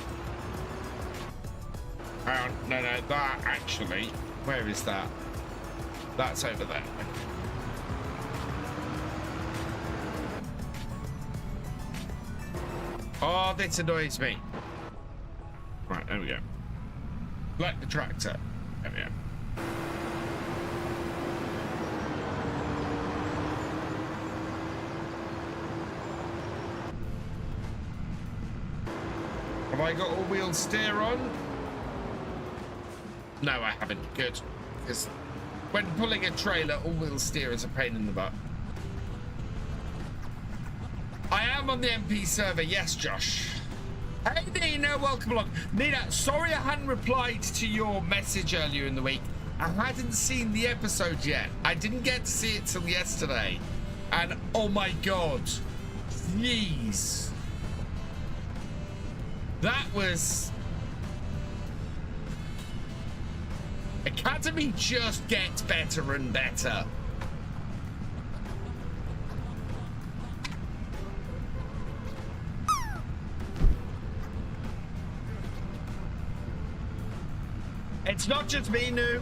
No, that actually, where is that? That's over there. Oh, this annoys me. Right, there we go. Like the tractor. There we go. Have I got all-wheel steer on? No, I haven't. Good. Because when pulling a trailer, all-wheel steer is a pain in the butt. I am on the MP server. Yes, Josh. Hey, Nina. Welcome along. Nina, sorry I hadn't replied to your message earlier in the week. I hadn't seen the episode yet. I didn't get to see it till yesterday. And, oh my God. Jeez. That was... Academy just gets better and better. It's not just me, New.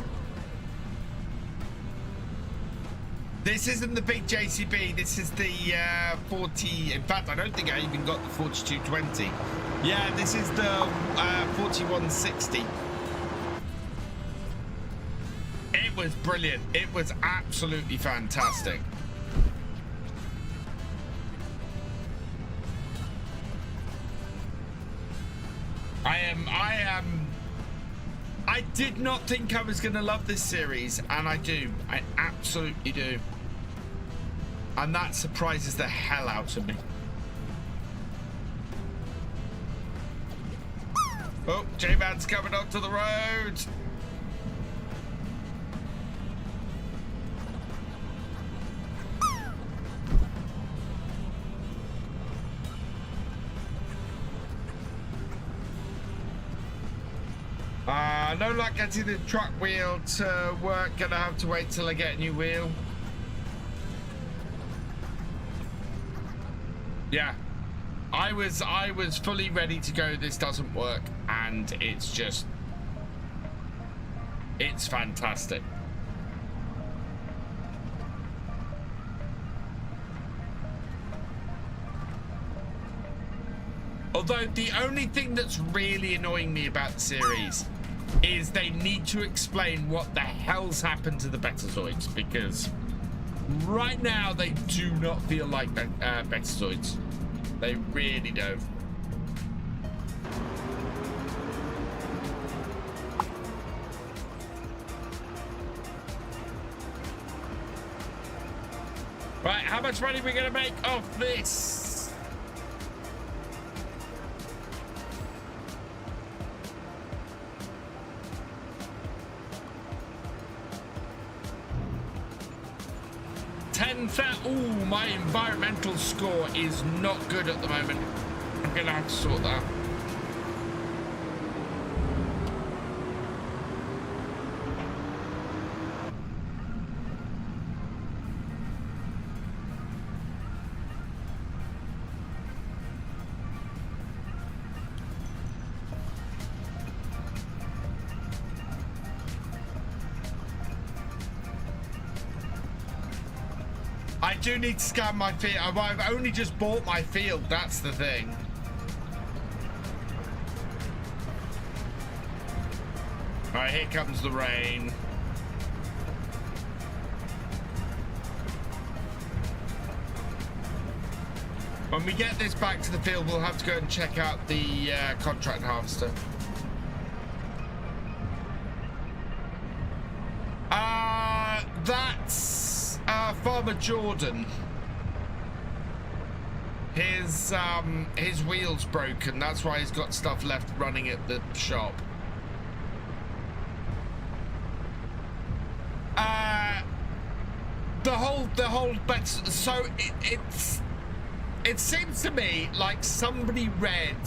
This isn't the big JCB. This is the 40. In fact, I don't think I even got the 4220. Yeah, this is the 4160. It was brilliant. It was absolutely fantastic. I did not think I was going to love this series, and I do. I absolutely do. And that surprises the hell out of me. Oh, J-Man's coming onto the road. No luck getting the truck wheel to work. Gonna have to wait till I get a new wheel. Yeah, I was fully ready to go. This doesn't work, and it's fantastic. Although the only thing that's really annoying me about the series is they need to explain what the hell's happened to the Betazoids, because right now they do not feel like Betazoids. They really don't. Right, how much money are we gonna make off this? Ooh, my environmental score is not good at the moment. I'm gonna have to sort that. I do need to scan my field. I've only just bought my field. That's the thing. All right, here comes the rain. When we get this back to the field, we'll have to go and check out the contract harvester. That's Farmer Jordan. His wheel's broken. That's why he's got stuff left running at the shop. The whole bet. So it seems to me like somebody read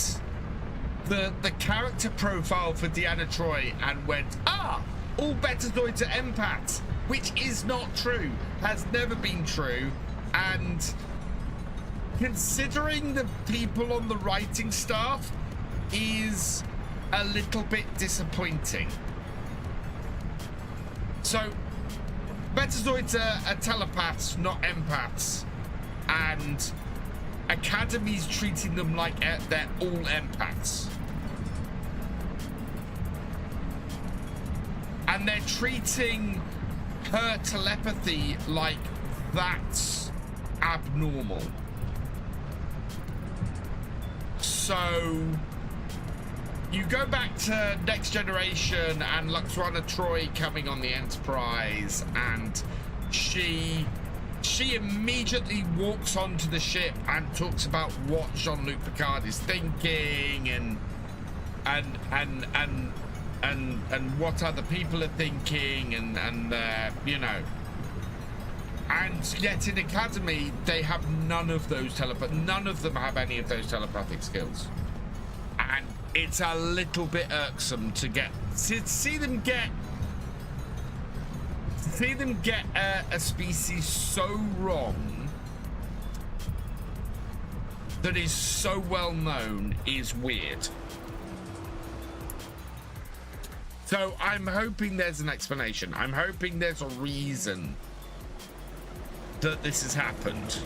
the character profile for Deanna Troy and went, all Betazoids are empaths, which is not true, has never been true. And considering the people on the writing staff is a little bit disappointing. So Betazoids are telepaths, not empaths, and Academy's treating them like they're all empaths. And they're treating her telepathy like that's abnormal. So you go back to Next Generation and Luxrana Troy coming on the Enterprise, and she immediately walks onto the ship and talks about what Jean-Luc Picard is thinking and what other people are thinking and you know. And yet in Academy they have none of those none of them have any of those telepathic skills. And it's a little bit irksome to see them get a species so wrong that is so well known is weird. So I'm hoping there's an explanation. I'm hoping there's a reason that this has happened.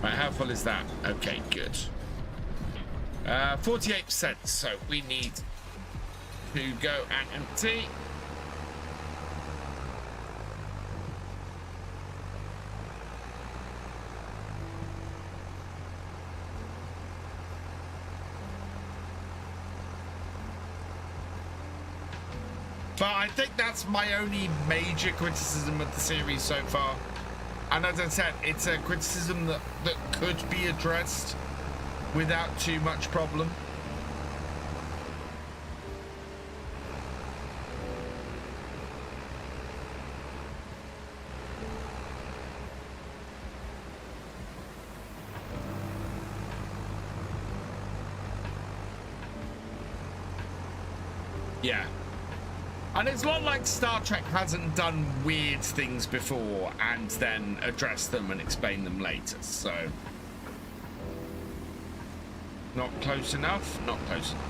Right, how full is that? Okay, good. 48%, so we need to go and empty. But I think that's my only major criticism of the series so far. And as I said, it's a criticism that could be addressed without too much problem. Yeah. And it's not like Star Trek hasn't done weird things before and then addressed them and explained them later, so... Not close enough? Not close enough.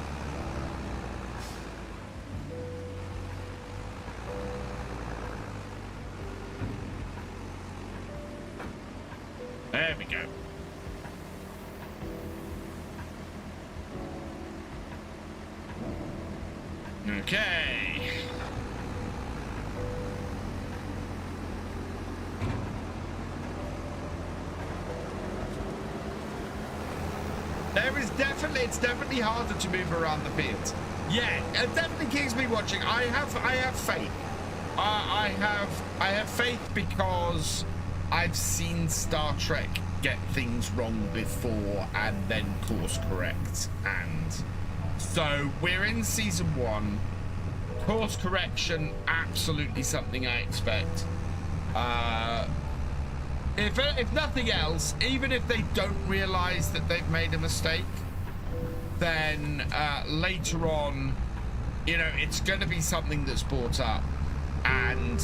There we go. Okay. It's definitely harder to move around the field. Yeah, it definitely keeps me watching. I have faith. I have faith because I've seen Star Trek get things wrong before and then course correct. And so we're in season 1. Course correction, absolutely something I expect. If nothing else, even if they don't realize that they've made a mistake, then later on, you know, it's going to be something that's brought up, and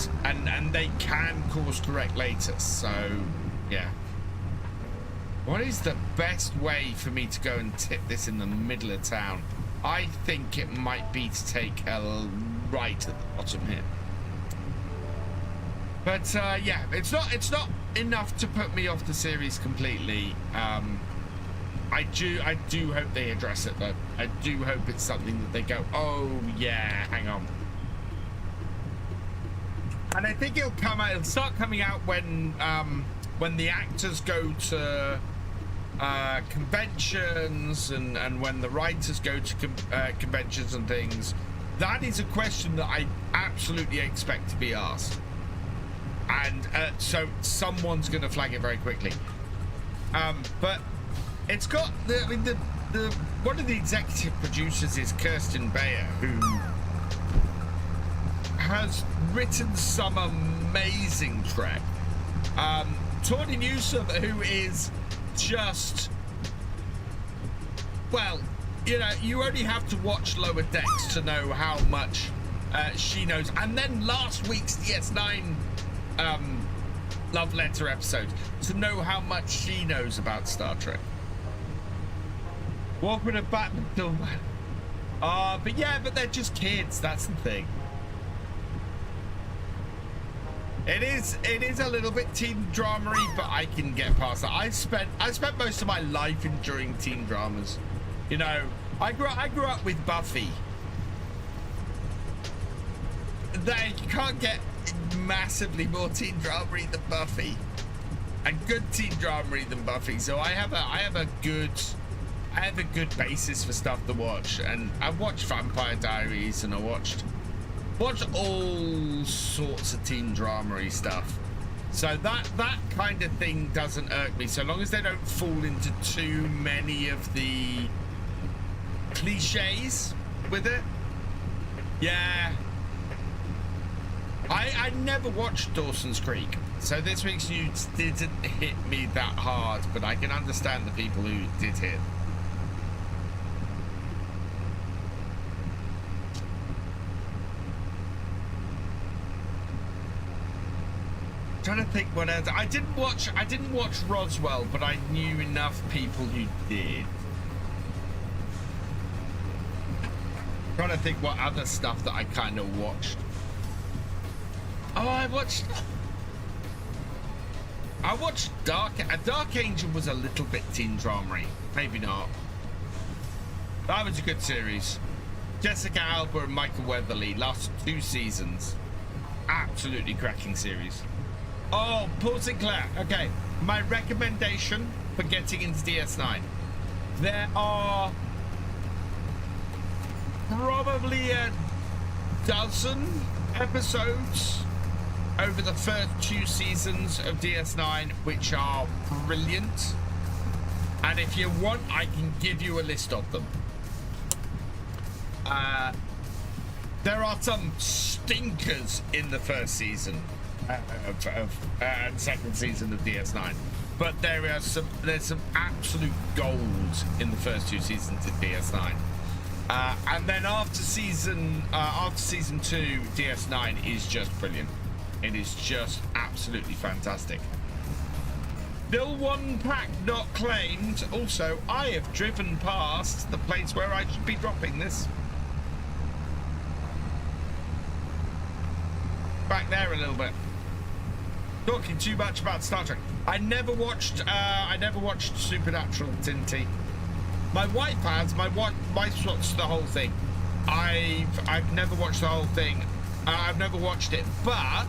they can course correct later. So yeah. What is the best way for me to go and tip this in the middle of town? I think it might be to take a right at the bottom here. But yeah, it's not enough to put me off the series completely. I do hope they address it though. I do hope it's something that they go, oh yeah, hang on. And I think it'll start coming out when the actors go to conventions and when the writers go to conventions and things. That is a question that I absolutely expect to be asked. And so someone's going to flag it very quickly. But it's got the one of the executive producers is Kirsten Bayer, who has written some amazing Trek. Tawny Newsom, who is just, well, you know, you only have to watch Lower Decks to know how much she knows. And then last week's DS9 love letter episode to know how much she knows about Star Trek. What would a Batman do? But yeah, but they're just kids. That's the thing. It is a little bit teen drama-y, but I can get past that. I spent most of my life enjoying teen dramas. You know, I grew up with Buffy. You can't get massively more teen drama-y than Buffy, and good teen drama-y than Buffy. So I have a good basis for stuff to watch, and I've watched Vampire Diaries, and I watched all sorts of teen drama-y stuff. So that kind of thing doesn't irk me, so long as they don't fall into too many of the cliches with it. Yeah. I never watched Dawson's Creek, so this week's news didn't hit me that hard, but I can understand the people who did hit. Trying to think what else. I didn't watch Roswell, but I knew enough people who did. Trying to think what other stuff that I kind of watched. Oh, I watched Dark Angel was a little bit teen drama-y. Maybe not. That was a good series. Jessica Alba and Michael Weatherly lasted 2 seasons. Absolutely cracking series. Oh, Paul Sinclair. Okay, my recommendation for getting into DS9. There are probably a dozen episodes over the first 2 seasons of DS9 which are brilliant, and if you want I can give you a list of them. There are some stinkers in the first season and second season of DS9, but there's some absolute gold in the first 2 seasons of DS9. And then after season 2, DS9 is just brilliant. It is just absolutely fantastic. Still 1 pack not claimed. Also, I have driven past the place where I should be dropping this. Back there a little bit. Talking too much about Star Trek. I never watched Supernatural, Tinty. My wife has. My wife watched the whole thing. I've never watched the whole thing. I've never watched it, but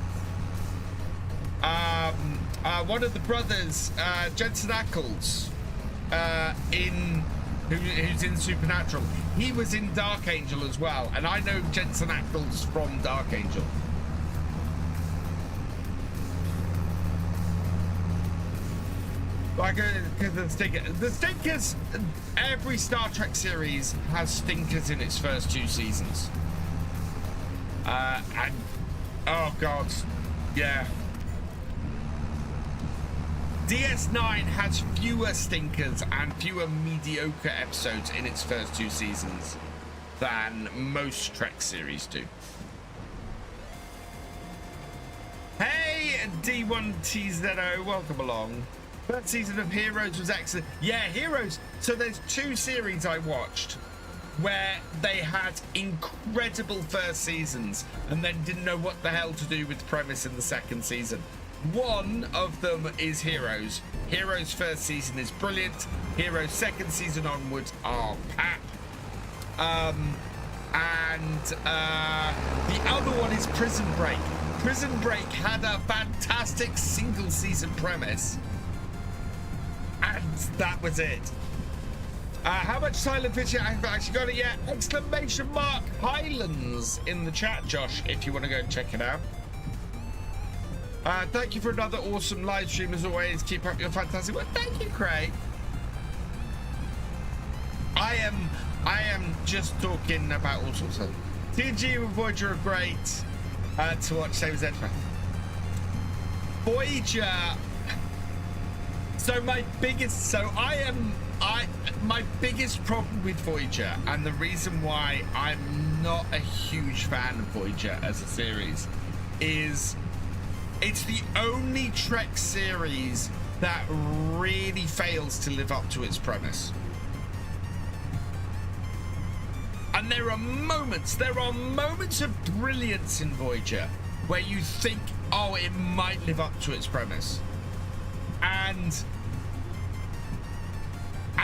one of the brothers, Jensen Ackles, who's in Supernatural, he was in Dark Angel as well, and I know Jensen Ackles from Dark Angel. Like the stinkers, every Star Trek series has stinkers in its first 2 seasons. And oh god, yeah. DS9 has fewer stinkers and fewer mediocre episodes in its first 2 seasons than most Trek series do. Hey, D1TZO, welcome along. First season of Heroes was excellent. Yeah, Heroes. So there's 2 series I watched. where they had incredible first seasons and then didn't know what the hell to do with the premise in the second season. One of them is Heroes. Heroes' first season is brilliant. Heroes' second season onwards are pap. The other one is Prison Break. Prison Break had a fantastic single season premise, and that was it. How much silent video? I haven't actually got it yet. Exclamation mark Highlands in the chat, Josh, if you want to go and check it out. Thank you for another awesome live stream as always. Keep up your fantastic work. Thank you, Craig. I am just talking about all sorts of TNG and Voyager are great to watch, same as Edinburgh. Voyager. So my biggest problem with Voyager, and the reason why I'm not a huge fan of Voyager as a series, is it's the only Trek series that really fails to live up to its premise. And there are moments of brilliance in Voyager where you think, oh, it might live up to its premise. And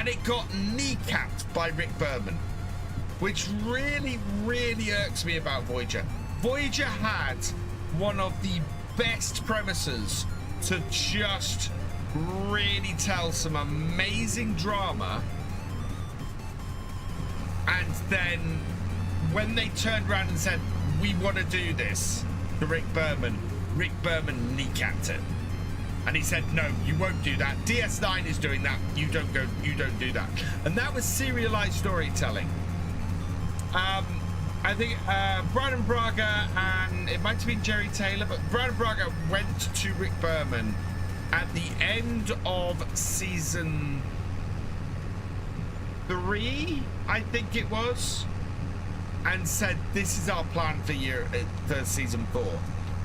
it got kneecapped by Rick Berman, which really, really irks me about Voyager. Voyager had one of the best premises to just really tell some amazing drama, and then when they turned around and said, we want to do this to Rick Berman kneecapped it. And he said, no, you won't do that. DS9 is doing that. You don't do that. And that was serialized storytelling. I think Brandon Braga, and it might have been Jerry Taylor, but Brandon Braga went to Rick Berman at the end of season 3, I think it was, and said, this is our plan for season 4.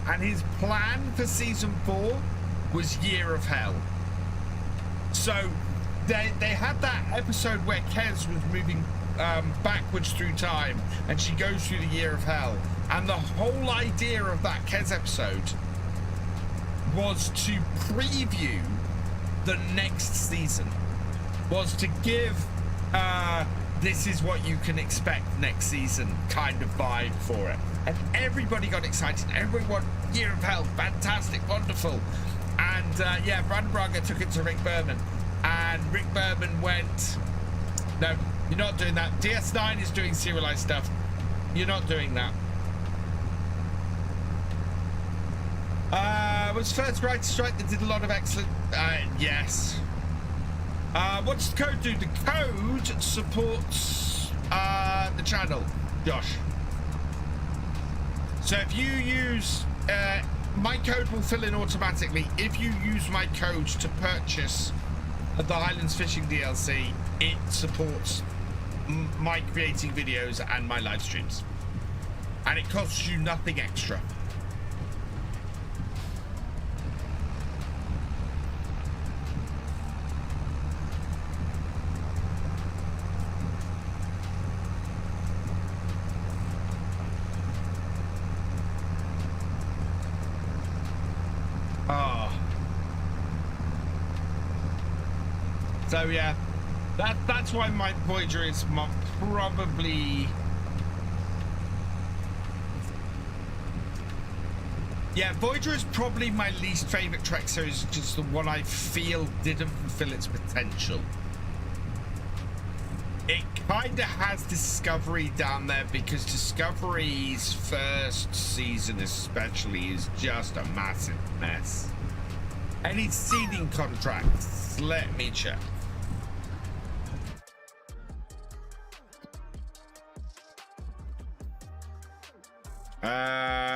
And his plan for season 4 was Year of Hell. So they had that episode where Kez was moving backwards through time, and she goes through the Year of Hell, and the whole idea of that Kez episode was to preview the next season, was to give this is what you can expect next season kind of vibe for it. And everybody got excited. Everyone, Year of Hell, fantastic, wonderful. And yeah, Brandon Braga took it to Rick Berman, and Rick Berman went, no, you're not doing that. DS9 is doing serialized stuff. You're not doing that. Was first Right Strike that did a lot of excellent, yes. What does the code do? The code supports the channel, Josh. So if you use, my code will fill in automatically. If you use my code to purchase the Highlands Fishing DLC, it supports my creating videos and my live streams. And it costs you nothing extra. So yeah, that's why my Voyager is probably, yeah, Voyager is probably my least favorite Trek series, just the one I feel didn't fulfill its potential. It kind of has Discovery down there, because Discovery's first season especially is just a massive mess. Any seeding contracts, let me check.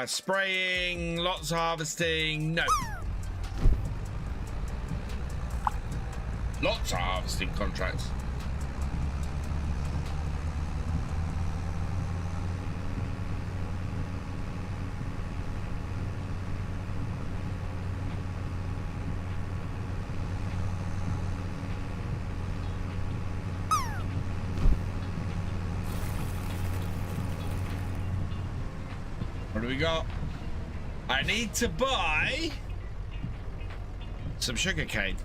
Spraying, lots of harvesting, no. Lots of harvesting contracts. do we got? I need to buy some sugar cane.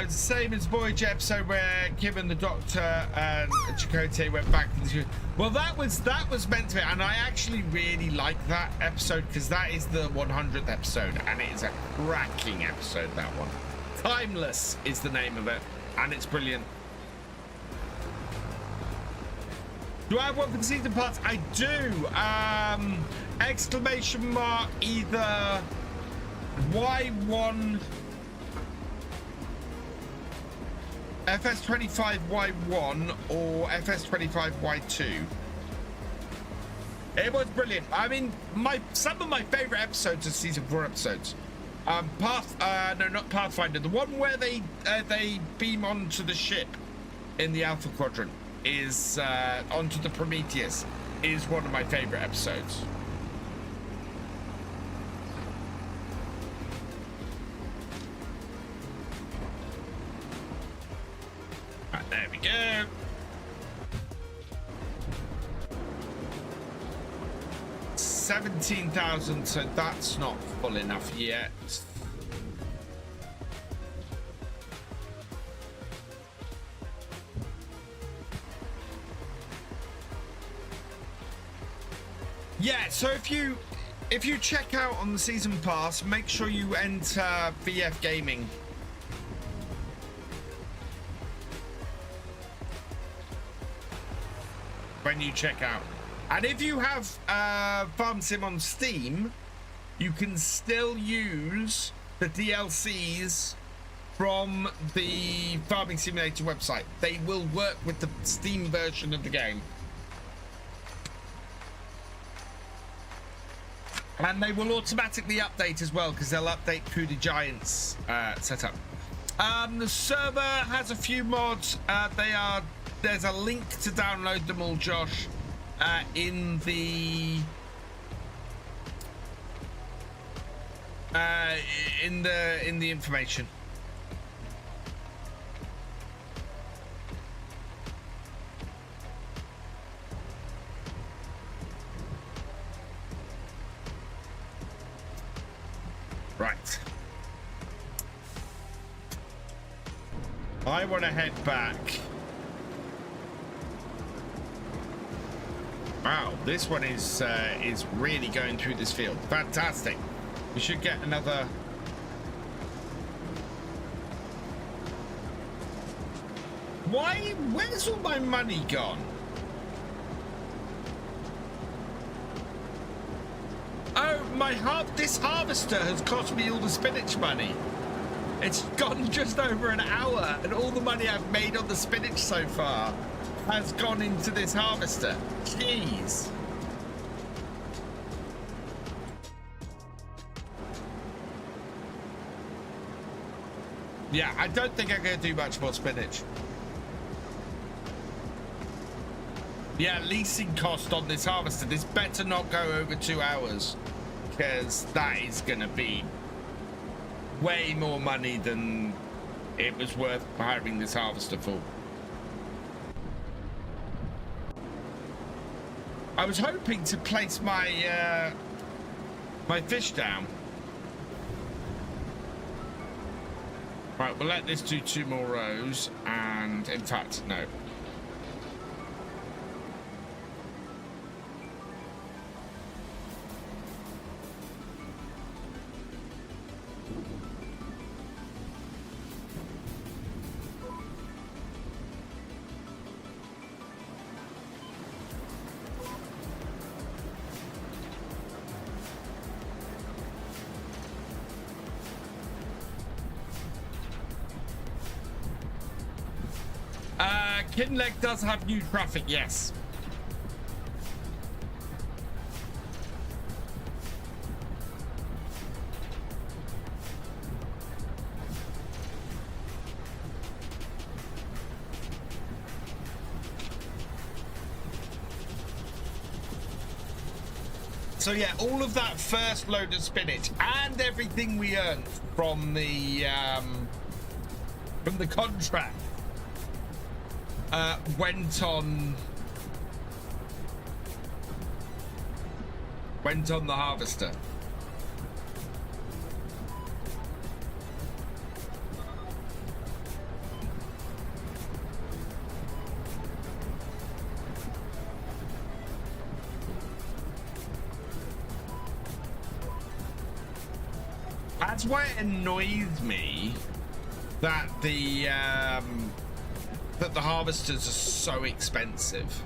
Same as Voyage episode where Kim and the Doctor and Chakotay went back to the... Well, that was meant to be, and I actually really like that episode because that is the 100th episode, and it is a cracking episode, that one. Timeless is the name of it, and it's brilliant. Do I have one for the season pass? I do. Exclamation mark either Y1 FS25 Y1 or FS25 Y2. It was brilliant. I mean, some of my favorite episodes are season 4 episodes. No, not Pathfinder. The one where they beam onto the ship in the Alpha Quadrant is onto the Prometheus is one of my favorite episodes. Right, there we go. $17,000, so that's not full enough yet. Yeah, so if you check out on the season pass, make sure you enter VF Gaming. When you check out. And if you have Farm Sim on Steam, you can still use the DLCs from the Farming Simulator website. They will work with the Steam version of the game. And they will automatically update as well, because they'll update through the Giants setup. The server has a few mods. There's a link to download them all, Josh, in the information. Right. I want to head back. Wow, this one is really going through this field. Fantastic. We should get another. Where's all my money gone? Oh, this harvester has cost me all the spinach money. It's gone just over an hour, and all the money I've made on the spinach so far has gone into this harvester. Jeez. Yeah, I don't think I'm going to do much more spinach. Yeah, leasing cost on this harvester. This better not go over 2 hours, because that is going to be way more money than it was worth hiring this harvester for. I was hoping to place my my fish down. Right, we'll let this do 2 more rows, and in fact, no. Kinlaig does have new traffic, yes. So yeah, all of that first load of spinach and everything we earned from the contract went on the harvester. That's why it annoys me that the harvesters are so expensive.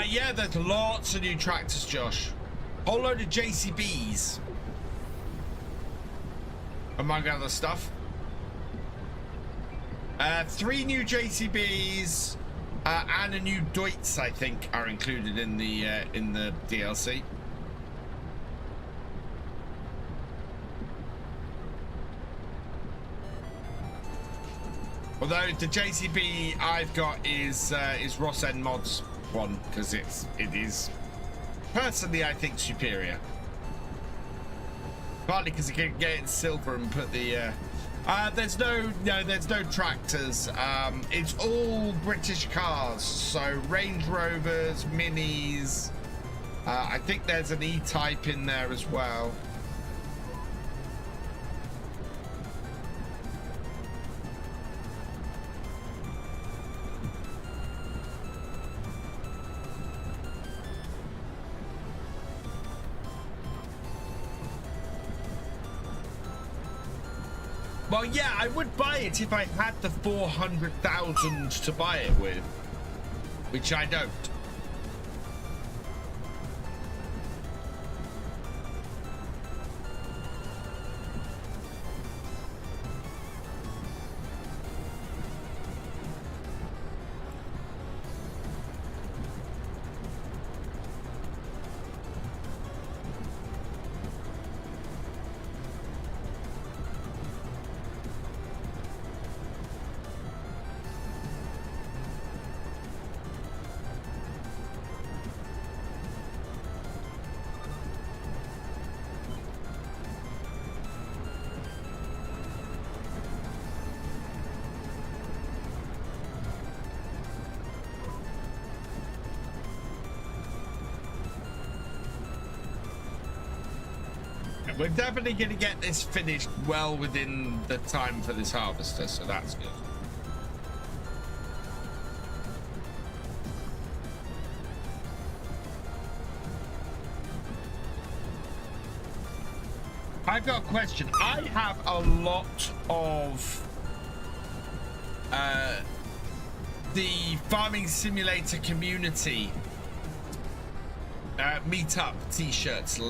Yeah, there's lots of new tractors, Josh. Whole load of JCBs, among other stuff. 3 new JCBs and a new Deutz, I think, are included in the DLC. Although the JCB I've got is Ross End Mods one, because it is personally, I think, superior. Partly because you can get it in silver and put the there's no tractors. It's all British cars, so Range Rovers, Minis. I think there's an E-Type in there as well. Well, yeah, I would buy it if I had the 400,000 to buy it with, which I don't. We're definitely going to get this finished well within the time for this harvester, so that's good. I've got a question. I have a lot of the Farming Simulator community meetup t-shirts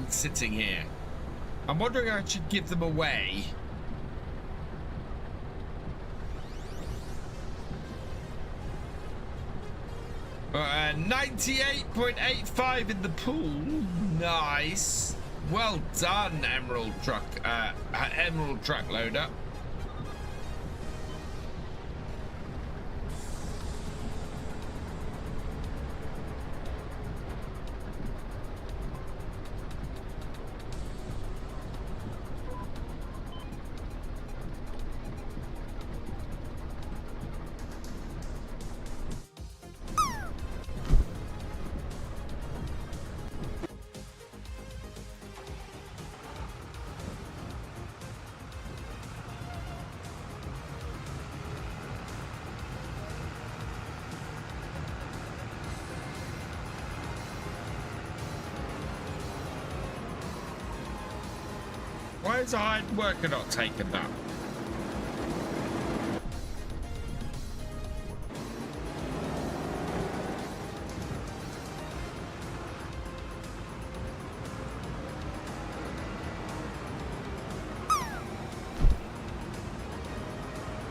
sitting here. I'm wondering if I should give them away. Uh, 98.85 in the pool. Nice. Well done, Emerald Truck Loader. Why is a hard worker not taking that?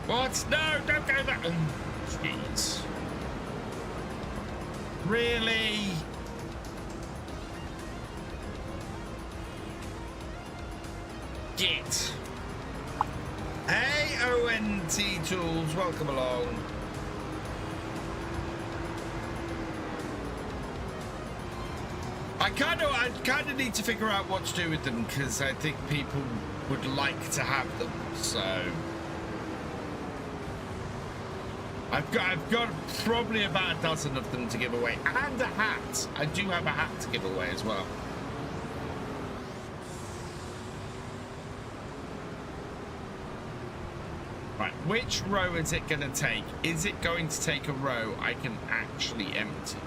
What? No, don't go that. Oh, jeez. Really? Get. Hey, ONT Tools, welcome along. kind of need to figure out what to do with them because I think people would like to have them. So I've got probably about a dozen of them to give away, and a hat. I do have a hat to give away as well. Right, which row is it going to take? Is it going to take a row I can actually empty?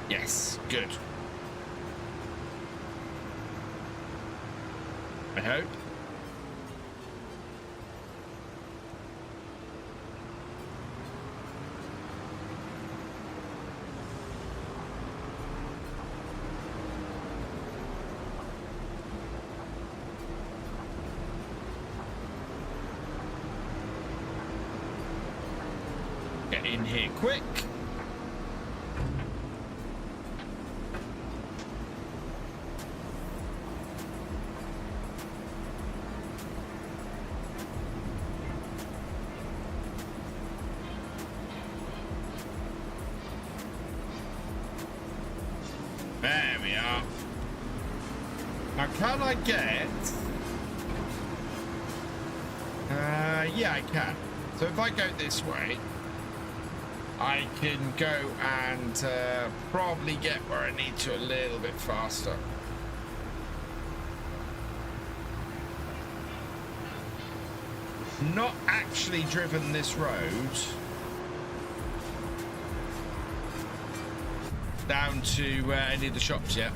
Yes, good. I hope. Get in here quick. There we are. Now, can I get... yeah, I can. So if I go this way, I can go and probably get where I need to a little bit faster. Not actually driven this road down to any of the shops yet.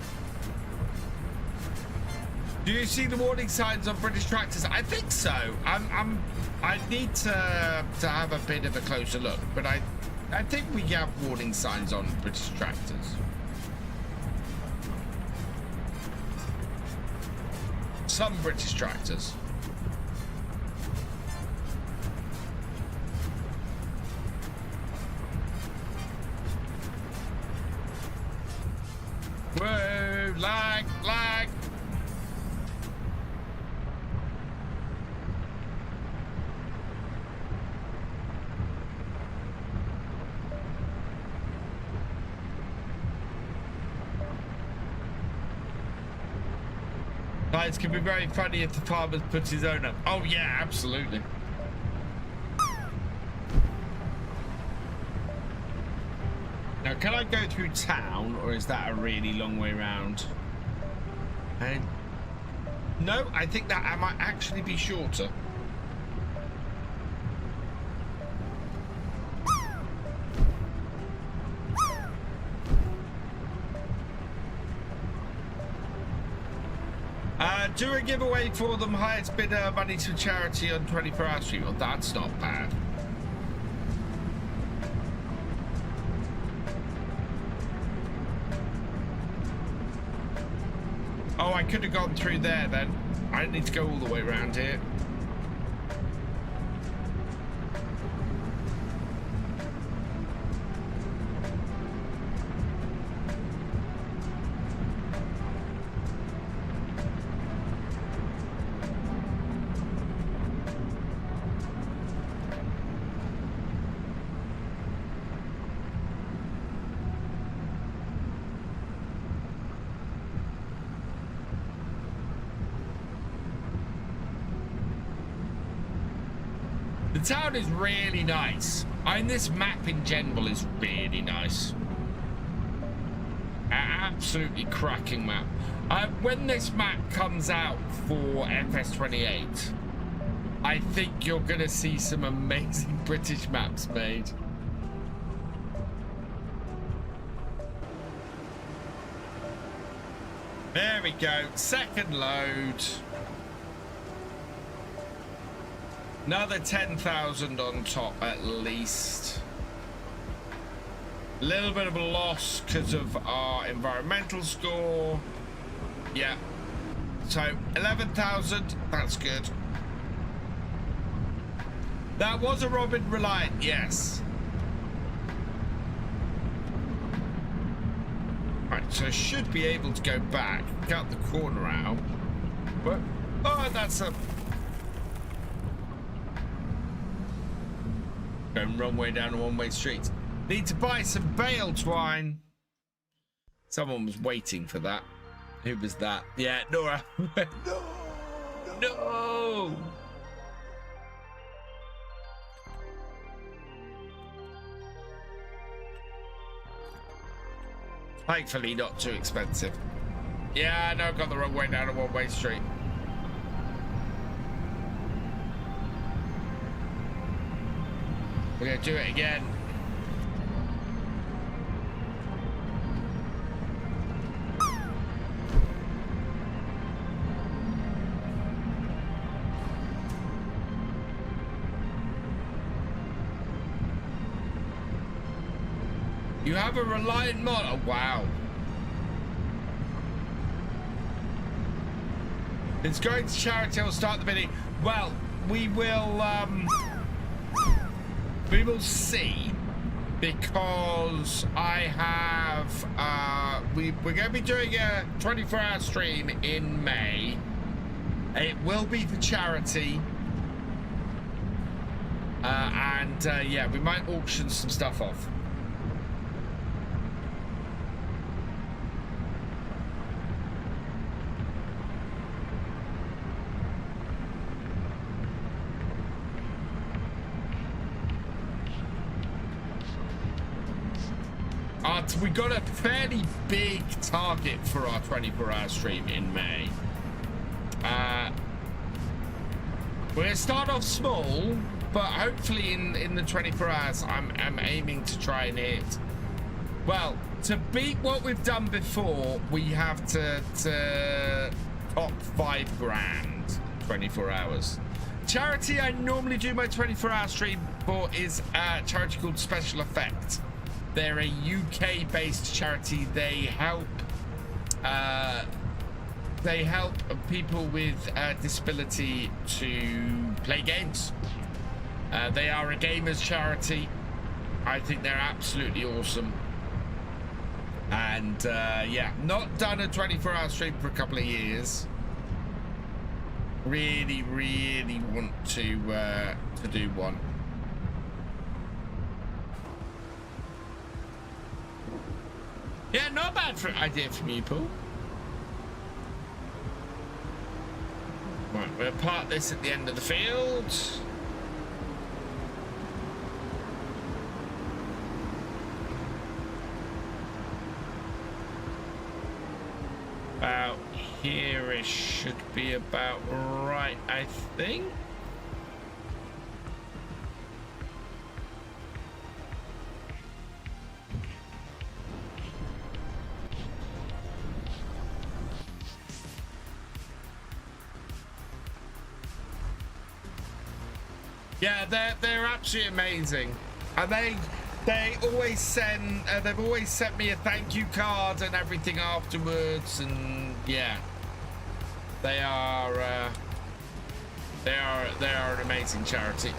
Do you see the warning signs on British tractors? I think so. I need to have a bit of a closer look, but I think we have warning signs on British tractors. Some British tractors. Whoa, lag, lag. Guys, can be very funny if the farmer puts his own up. Oh yeah, absolutely. Now, can I go through town, or is that a really long way round? And no, I think that might actually be shorter. Do a giveaway for them, highest bidder, money to charity on 24-hour stream. Well, that's not bad. Oh, I could have gone through there then. I didn't need to go all the way around here. The town is really nice. And this map in general is really nice. Absolutely cracking map. When this map comes out for FS28, I think you're going to see some amazing British maps made. There we go. Second load. Another 10,000 on top at least. A little bit of a loss because of our environmental score. Yeah. So 11,000. That's good. That was a Robin Reliant, yes. Right, so I should be able to go back, cut the corner out. But, oh, that's a... Going wrong way down a one-way street. Need to buy some bale twine. Someone was waiting for that. Who was that? Yeah, Nora. No. No. Thankfully, not too expensive. Yeah, I know, got the wrong way down a one-way street. We're gonna do it again. You have a Reliant mod. Oh, wow. It's going to charity. I'll start the video. Well, we will see, because I have we're going to be doing a 24-hour stream in May. It will be for charity, and yeah, we might auction some stuff off. We got a fairly big target for our 24-hour stream in May. We're gonna start off small, but hopefully in the 24 hours, I'm aiming to try and hit. Well, to beat what we've done before, we have to top $5,000 24 hours. Charity I normally do my 24-hour stream for is a charity called Special Effect. They're a UK-based charity. They help people with disability to play games. They are a gamers charity. I think they're absolutely awesome. And yeah, not done a 24-hour stream for a couple of years. Really want to do one. Yeah, not bad for an idea from you, Paul. Right, we'll park this at the end of the field. About here it should be about right, I think. Yeah, they're absolutely amazing, and they always send they've always sent me a thank you card and everything afterwards, and yeah, they are an amazing charity.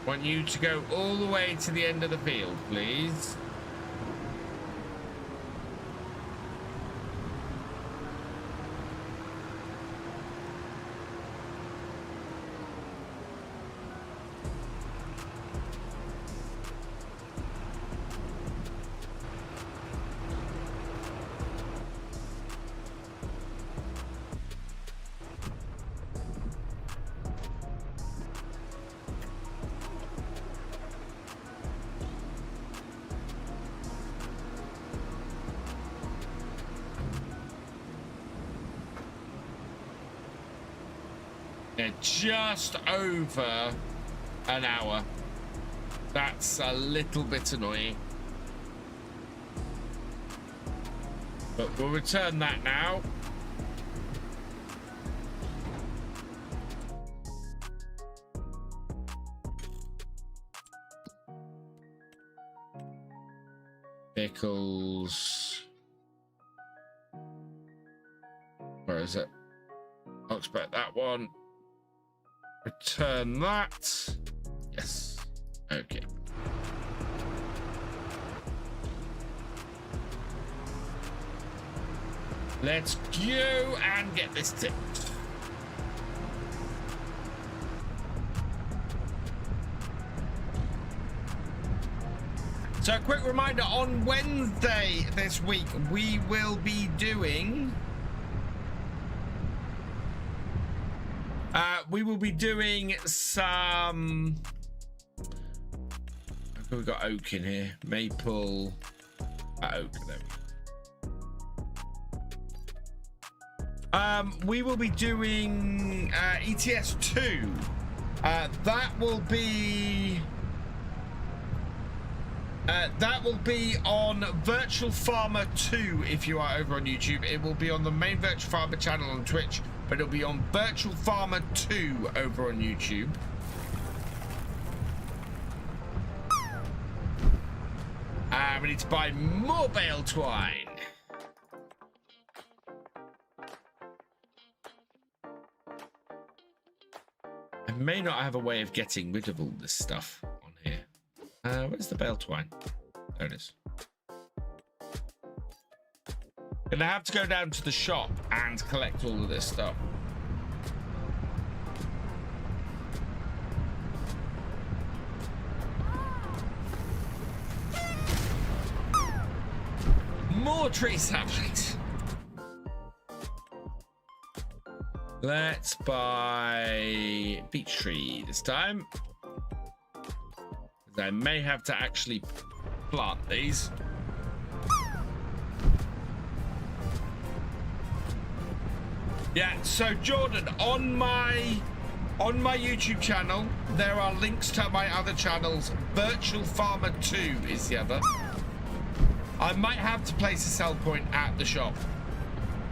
Want you to go all the way to the end of the field, please. Yeah, just over an hour. That's a little bit annoying. But we'll return that now. Vehicles. Where is it? I'll expect that one. Return that. Yes. Okay. Let's go and get this tipped. So a quick reminder, on Wednesday this week, we will be doing... some... We've got oak in here. Maple... oak, there we will be doing ETS 2. That will be on Virtual Farmer 2 if you are over on YouTube. It will be on the main Virtual Farmer channel on Twitch, but it'll be on Virtual Farmer 2 over on YouTube. We need to buy more bale twine. I may not have a way of getting rid of all this stuff on here. Where's the bale twine? There it is. Gonna have to go down to the shop and collect all of this stuff. More tree saplings. Let's buy beech tree this time. I may have to actually plant these. Yeah, so Jordan, on my YouTube channel, there are links to my other channels. Virtual Farmer 2 is the other. I might have to place a sell point at the shop,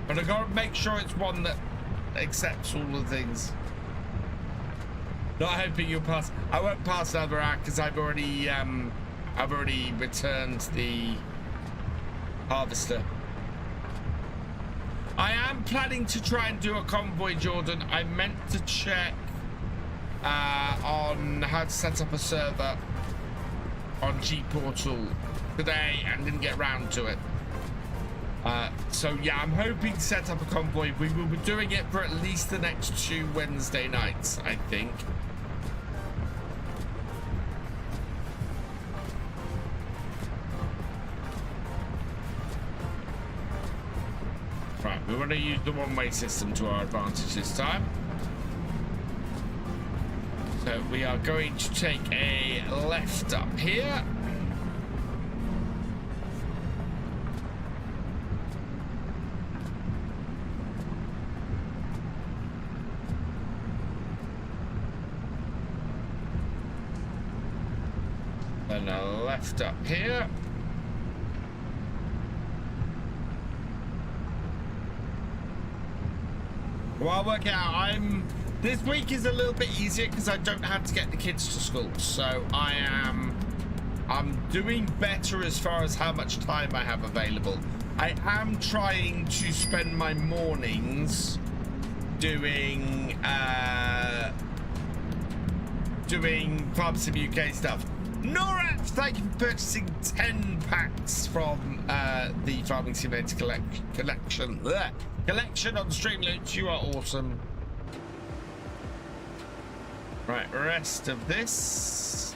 but I gotta make sure it's one that accepts all the things. Not hoping you'll pass. I won't pass another hour because I've already returned the harvester. I am planning to try and do a convoy, Jordan. I meant to check on how to set up a server on G Portal today and didn't get round to it. So yeah, I'm hoping to set up a convoy. We will be doing it for at least the next 2 Wednesday nights, I think. Right, we want to use the one-way system to our advantage this time. So we are going to take a left up here. And a left up here. Well, work out. This week is a little bit easier because I don't have to get the kids to school, so I'm doing better as far as how much time I have available. I am trying to spend my mornings doing Farm Sim UK stuff. Norat, thank you for purchasing 10 packs from the Farming Simulator collection on Streamloots. You are awesome. Right, rest of this.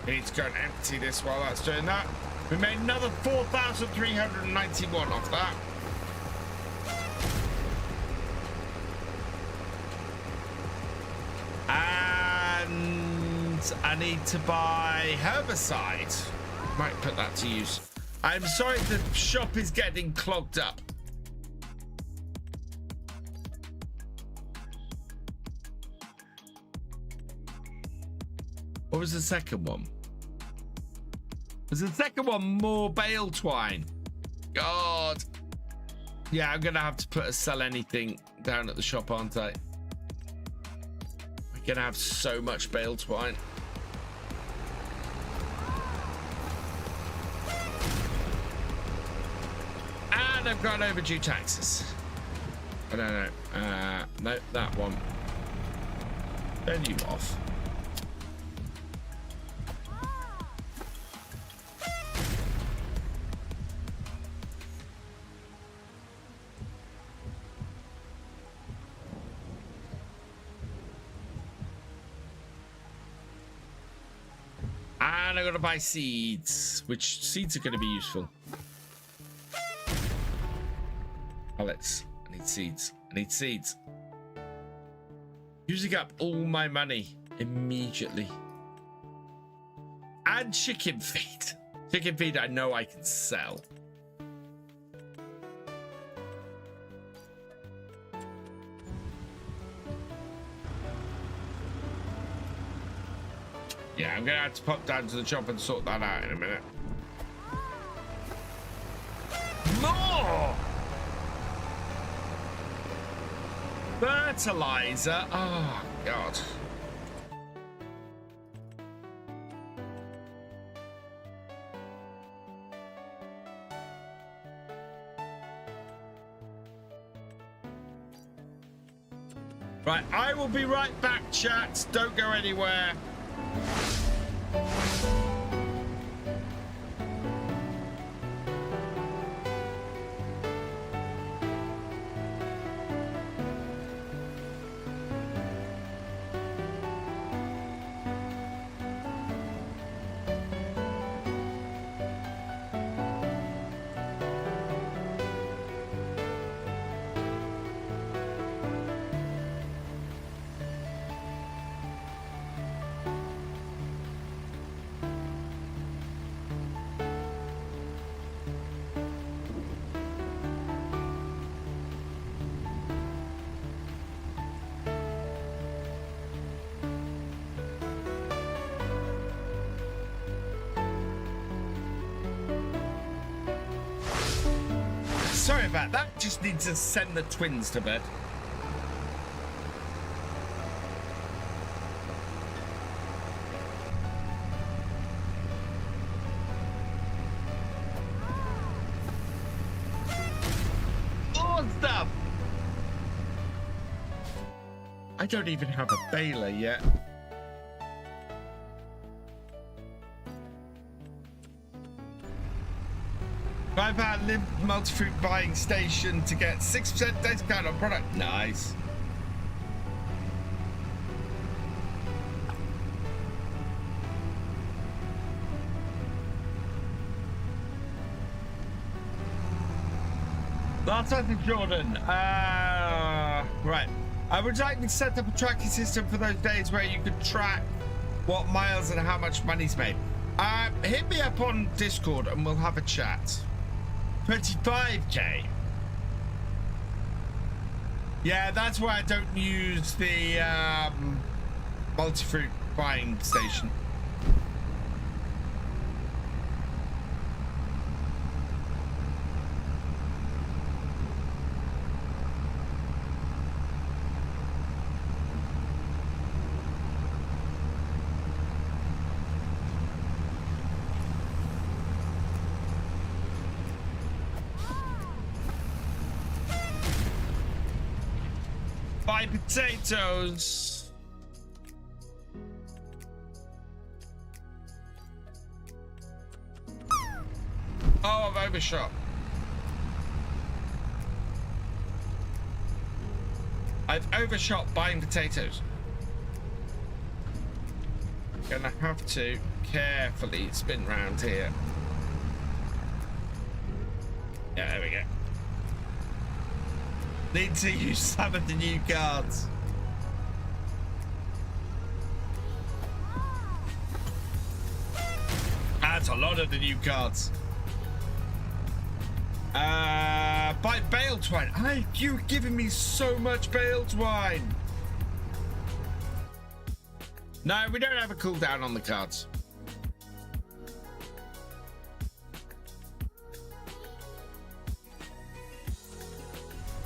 Need to go and empty this while that's doing that. We made another 4,391 off that. And I need to buy herbicide. Might put that to use. I'm sorry, the shop is getting clogged up. What was the second one? Was the second one more bale twine? God. Yeah, I'm gonna have to put a sell anything down at the shop, aren't I? Gonna have so much bale twine. And I've got overdue taxes. I don't know. No, that one. Turn you off. And I gotta buy seeds, which seeds are gonna be useful. Pellets. I need seeds. I need seeds. Using up all my money immediately. And chicken feed. Chicken feed I know I can sell. Yeah, I'm gonna have to pop down to the shop and sort that out in a minute. More! Fertilizer. Oh, God. Right, I will be right back, chat. Don't go anywhere. Sorry about that. Just need to send the twins to bed. Oh, stuff! I don't even have a baler yet. £5 live multi-fruit buying station to get 6% discount on product. Nice. That's I think Jordan. Right. I would like to set up a tracking system for those days where you could track what miles and how much money's made. Hit me up on Discord and we'll have a chat. 25k. Yeah, that's why I don't use the multi-fruit buying station. Buy potatoes. Oh, I've overshot. I've overshot buying potatoes. Gonna have to carefully spin round here. Yeah, there we go. Need to use some of the new cards. That's a lot of the new cards. Buy bale twine. You're giving me so much bale twine. No, we don't have a cooldown on the cards.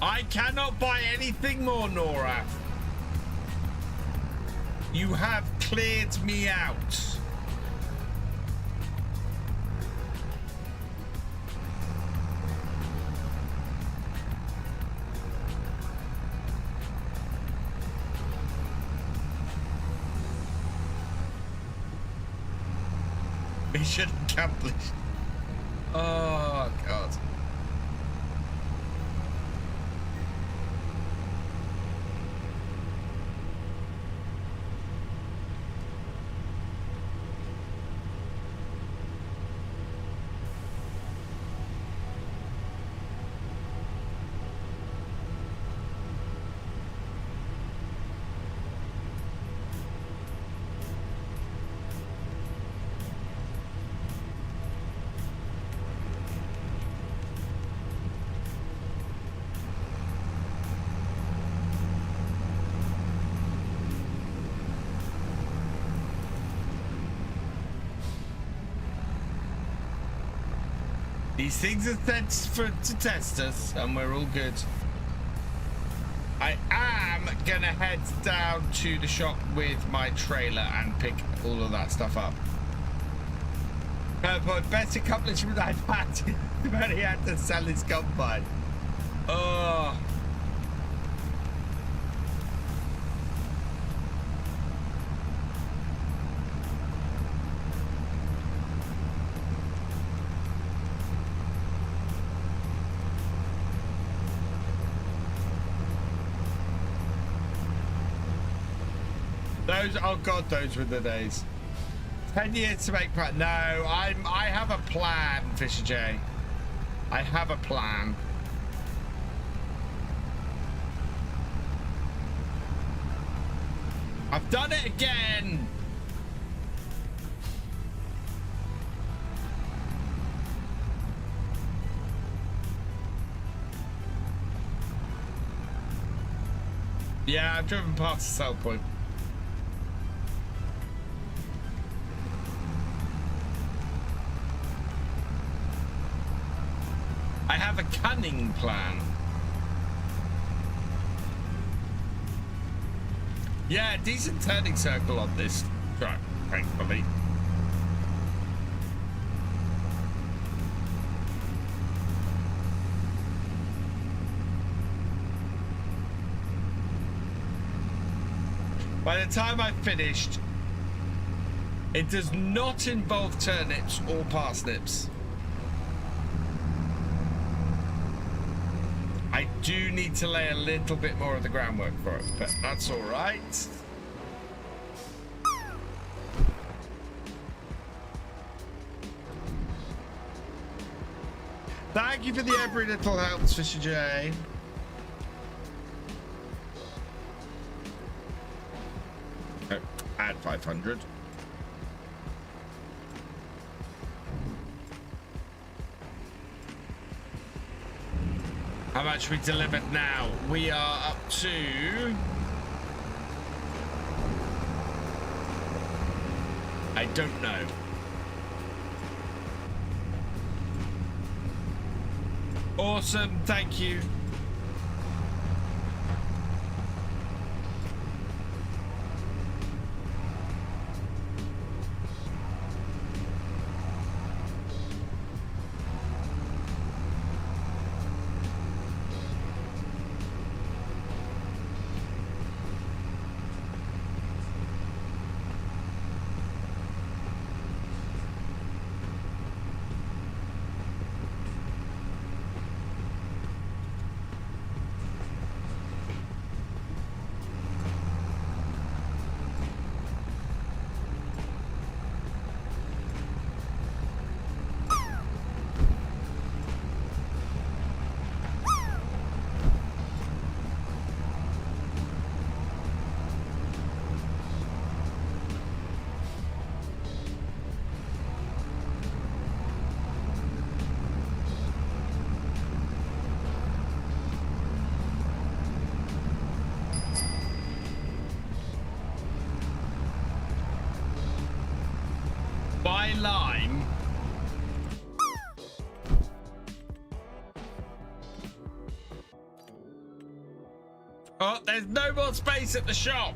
I cannot buy anything more, Nora. You have cleared me out. Mission accomplished. Oh, God. These things are sent to test us, and we're all good. I am gonna head down to the shop with my trailer and pick all of that stuff up. But best accomplishment I've had, when he had to sell his combine. Oh. Those, oh God, those were the days. 10 years to make plan. No, I have a plan, Fisher J. I have a plan. I've done it again. Yeah, I've driven past the sell point. I have a cunning plan. Yeah, decent turning circle on this track, thankfully. By the time I've finished, it does not involve turnips or parsnips. I do need to lay a little bit more of the groundwork for it, but that's all right. Thank you for the every little helps, Fisher J. Oh, add 500. How much we delivered now? We are up to... I don't know. Awesome, thank you. Buy lime. Oh, there's no more space at the shop.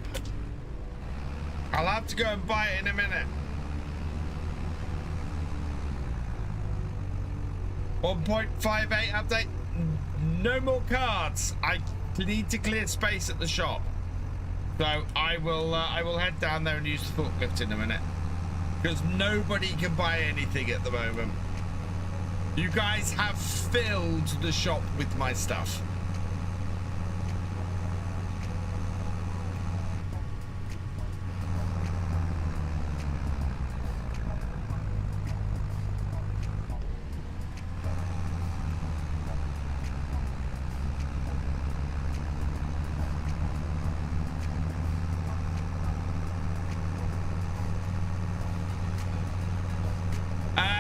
I'll have to go and buy it in a minute. 1.58 update. No more cards. I need to clear space at the shop. So I will head down there and use the forklift in a minute. Because nobody can buy anything at the moment. You guys have filled the shop with my stuff.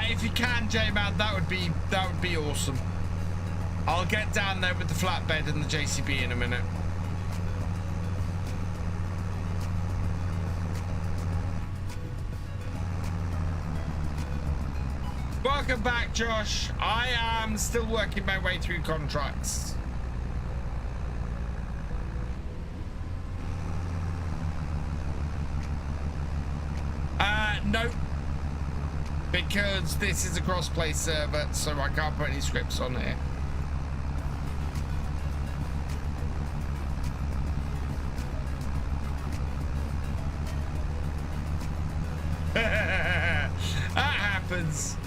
If you can, J-Man, that would be awesome. I'll get down there with the flatbed and the JCB in a minute. Welcome back, Josh. I am still working my way through contracts. No. Because this is a cross-play server, so I can't put any scripts on here. That happens.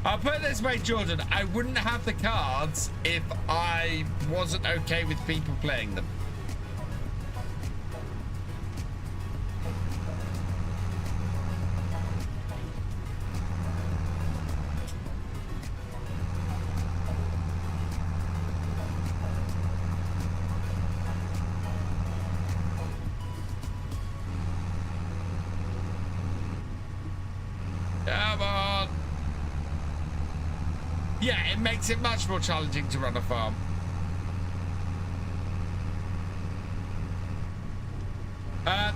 I'll put it this way, Jordan. I wouldn't have the cards if I wasn't okay with people playing them. Come on. Yeah, it makes it much more challenging to run a farm.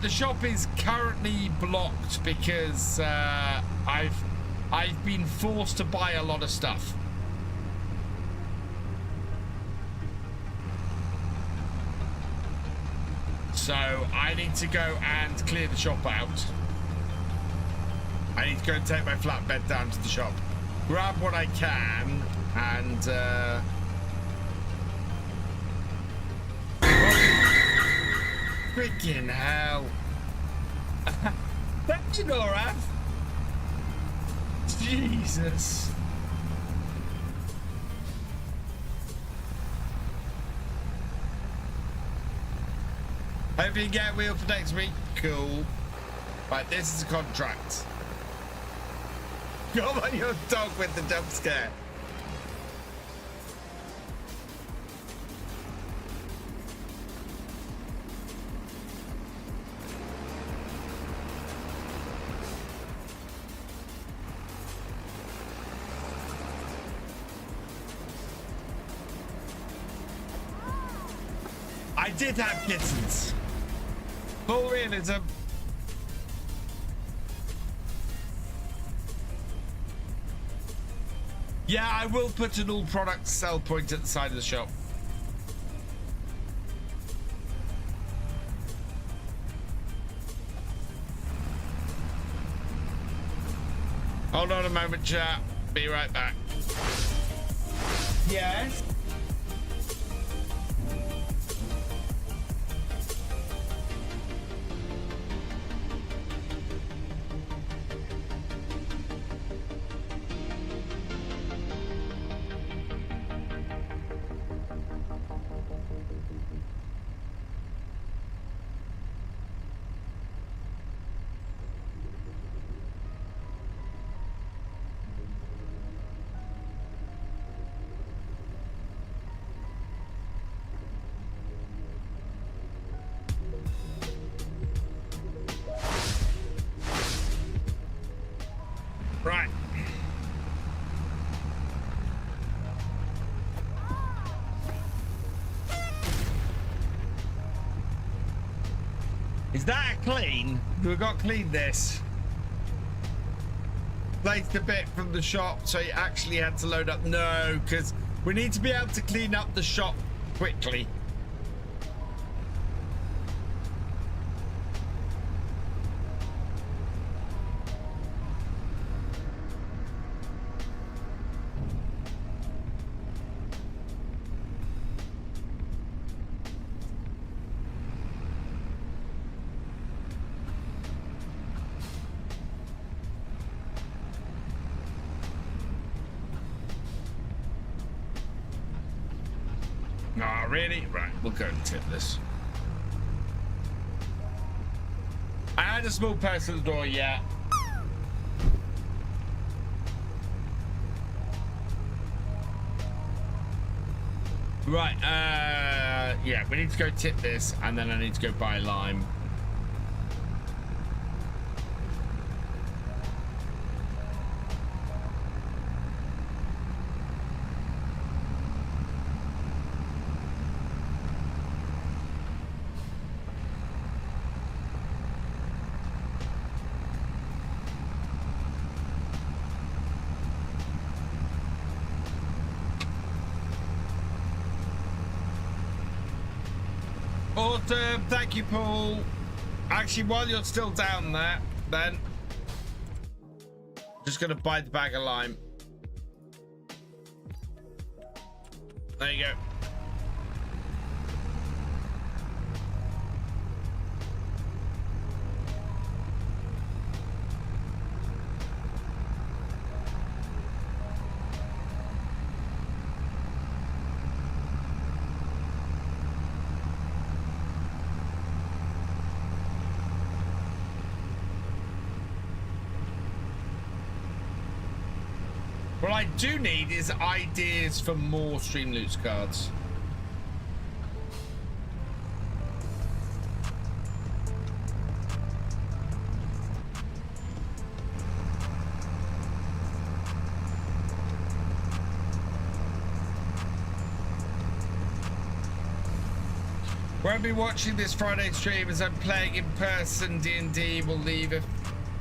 The shop is currently blocked because I've been forced to buy a lot of stuff. So I need to go and clear the shop out. I need to go and take my flatbed down to the shop, grab what I can, and freaking hell. Thank you, Nora. Jesus. Hope you get a wheel for next week. Cool. Right, this is a contract. Come on, your dog with the jump scare. I did have kittens. Full realism. Yeah, I will put an all product sell point at the side of the shop. Hold on a moment, chat. Be right back. Yes. Right. Is that clean? We've got to clean this. Placed a bit from the shop, so you actually had to load up. No, because we need to be able to clean up the shop quickly. really? Right, we'll go and tip this. I had a small person at the door, yeah. Right, yeah, we need to go tip this, and then I need to go buy lime. Awesome, thank you, Paul. Actually, while you're still down there, then I'm just gonna buy the bag of lime. There you go. What I do need is ideas for more Stream Loots cards. Won't be watching this Friday stream as I'm playing in person. D&D will leave a...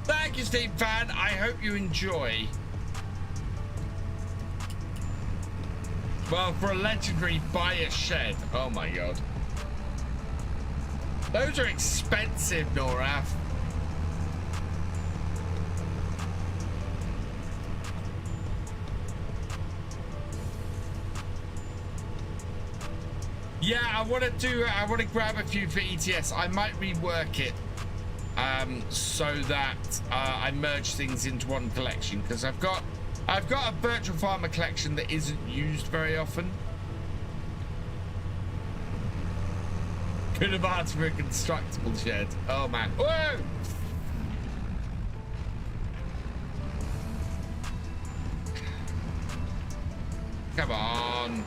Thank you, Steve Fan. I hope you enjoy. Well, for a legendary, buy a shed. Oh my god. Those are expensive, Noraf. Yeah, I want to grab a few for ETS. I might rework it so that I merge things into one collection, because I've got a virtual farmer collection that isn't used very often. Could have asked for a constructible shed. Oh man. Whoa! Come on.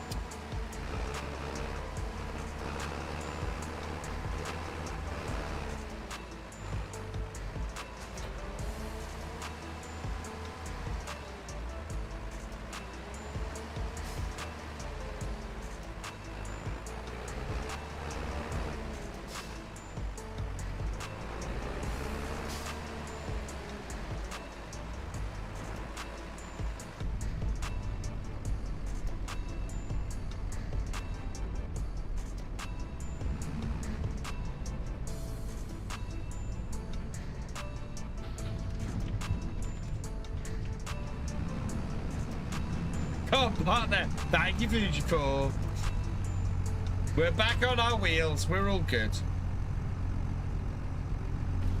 Partner, thank you, Fuji4. We're back on our wheels. We're all good.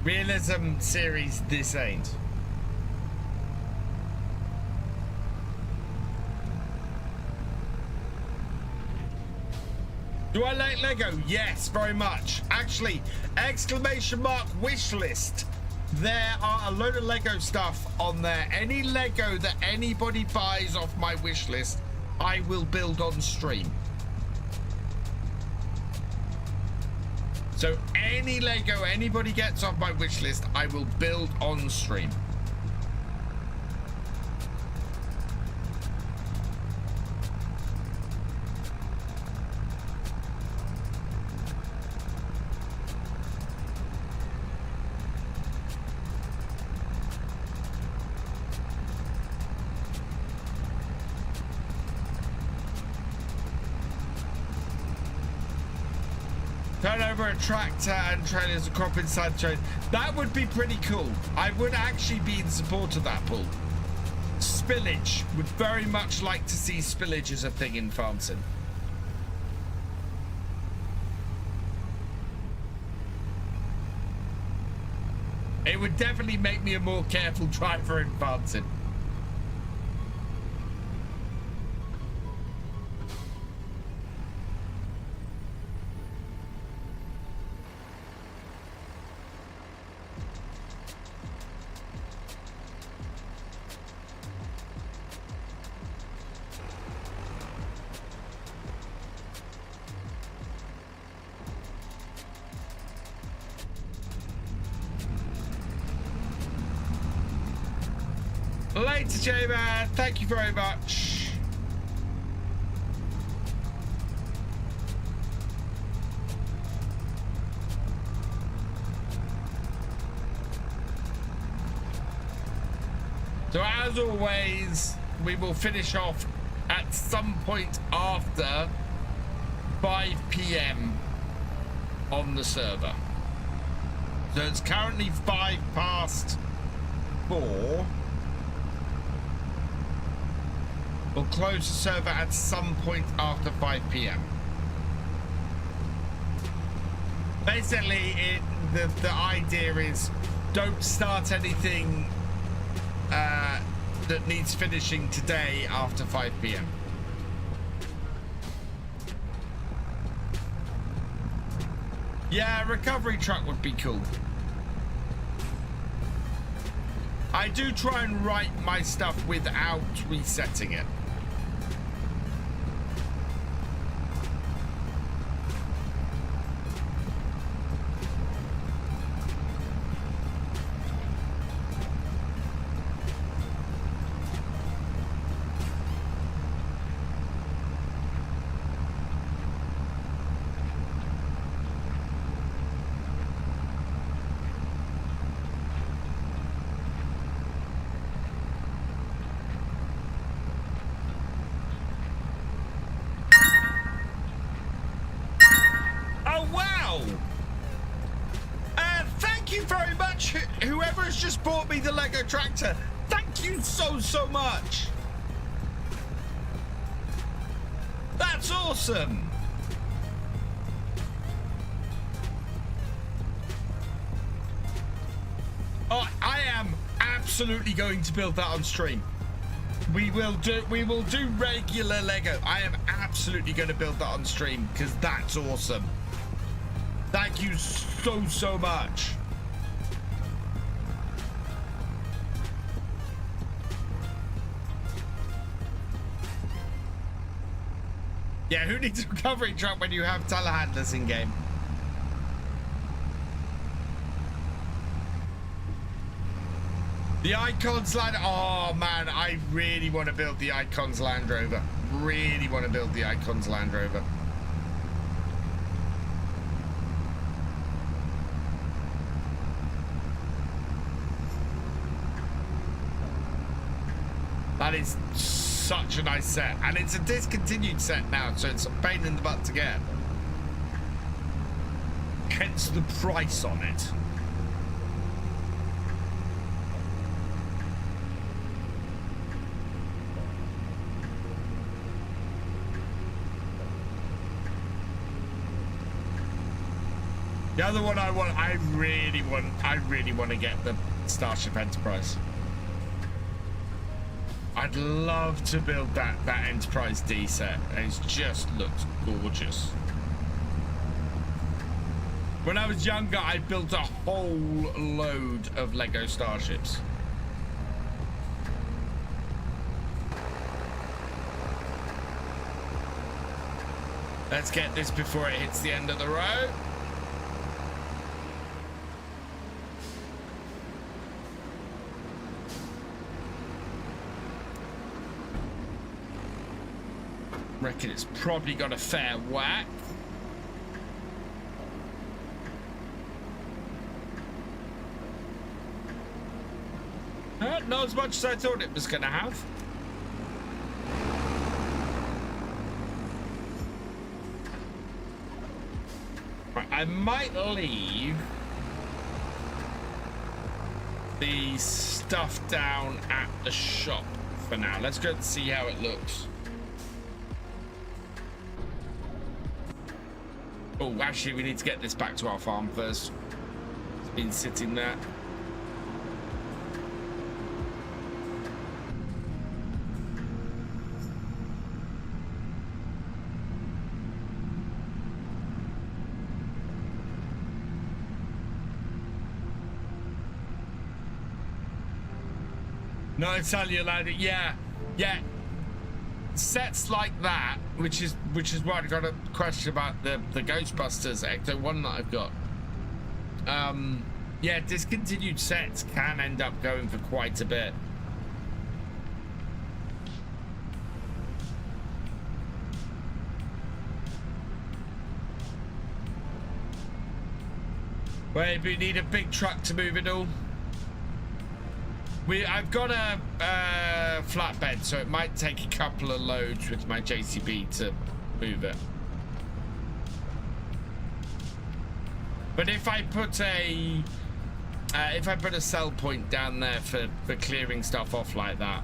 Realism series, this ain't. Do I like Lego? Yes, very much. Actually, exclamation mark wish list. There are a load of Lego stuff on there. Any Lego that anybody buys off my wish list, I will build on stream. So any Lego anybody gets off my wish list, I will build on stream. Turn over a tractor and trailers a crop inside the train. That would be pretty cool. I would actually be in support of that, Paul. Spillage. Would very much like to see spillage as a thing in Farmson. It would definitely make me a more careful driver in Farmson. Later, J-Man. Thank you very much. So as always, we will finish off at some point after 5 p.m. on the server. So it's currently 5 past 4. We'll close the server at some point after 5 p.m. Basically, the idea is don't start anything that needs finishing today after 5 p.m. Yeah, a recovery truck would be cool. I do try and write my stuff without resetting it. Whoever has just bought me the Lego tractor, thank you so much. That's awesome. Oh, I am absolutely going to build that on stream. We will do regular Lego. I am absolutely going to build that on stream because that's awesome. Thank you so much. Yeah, who needs a recovery truck when you have telehandlers in game? The Icons Land... Oh, man, I really want to build the Icons Land Rover. Really want to build the Icons Land Rover. That is such a nice set, and it's a discontinued set now, so it's a pain in the butt to get. Hence the price on it. The other one I really want to get the Starship Enterprise. I'd love to build that Enterprise D set. It just looks gorgeous. When I was younger, I built a whole load of Lego Starships. Let's get this before it hits the end of the road. Reckon it's probably got a fair whack. Not as much as I thought it was going to have. Right, I might leave the stuff down at the shop for now. Let's go and see how it looks. Oh, actually, we need to get this back to our farm first. It's been sitting there. No, I tell you, lad. Yeah. Sets like that, which is why I got a question about the Ghostbusters Ecto 1 that I've got. Yeah, discontinued sets can end up going for quite a bit. Wait, we need a big truck to move it all. I've got a flatbed, so it might take a couple of loads with my JCB to move it. But if I put a sell point down there for clearing stuff off like that.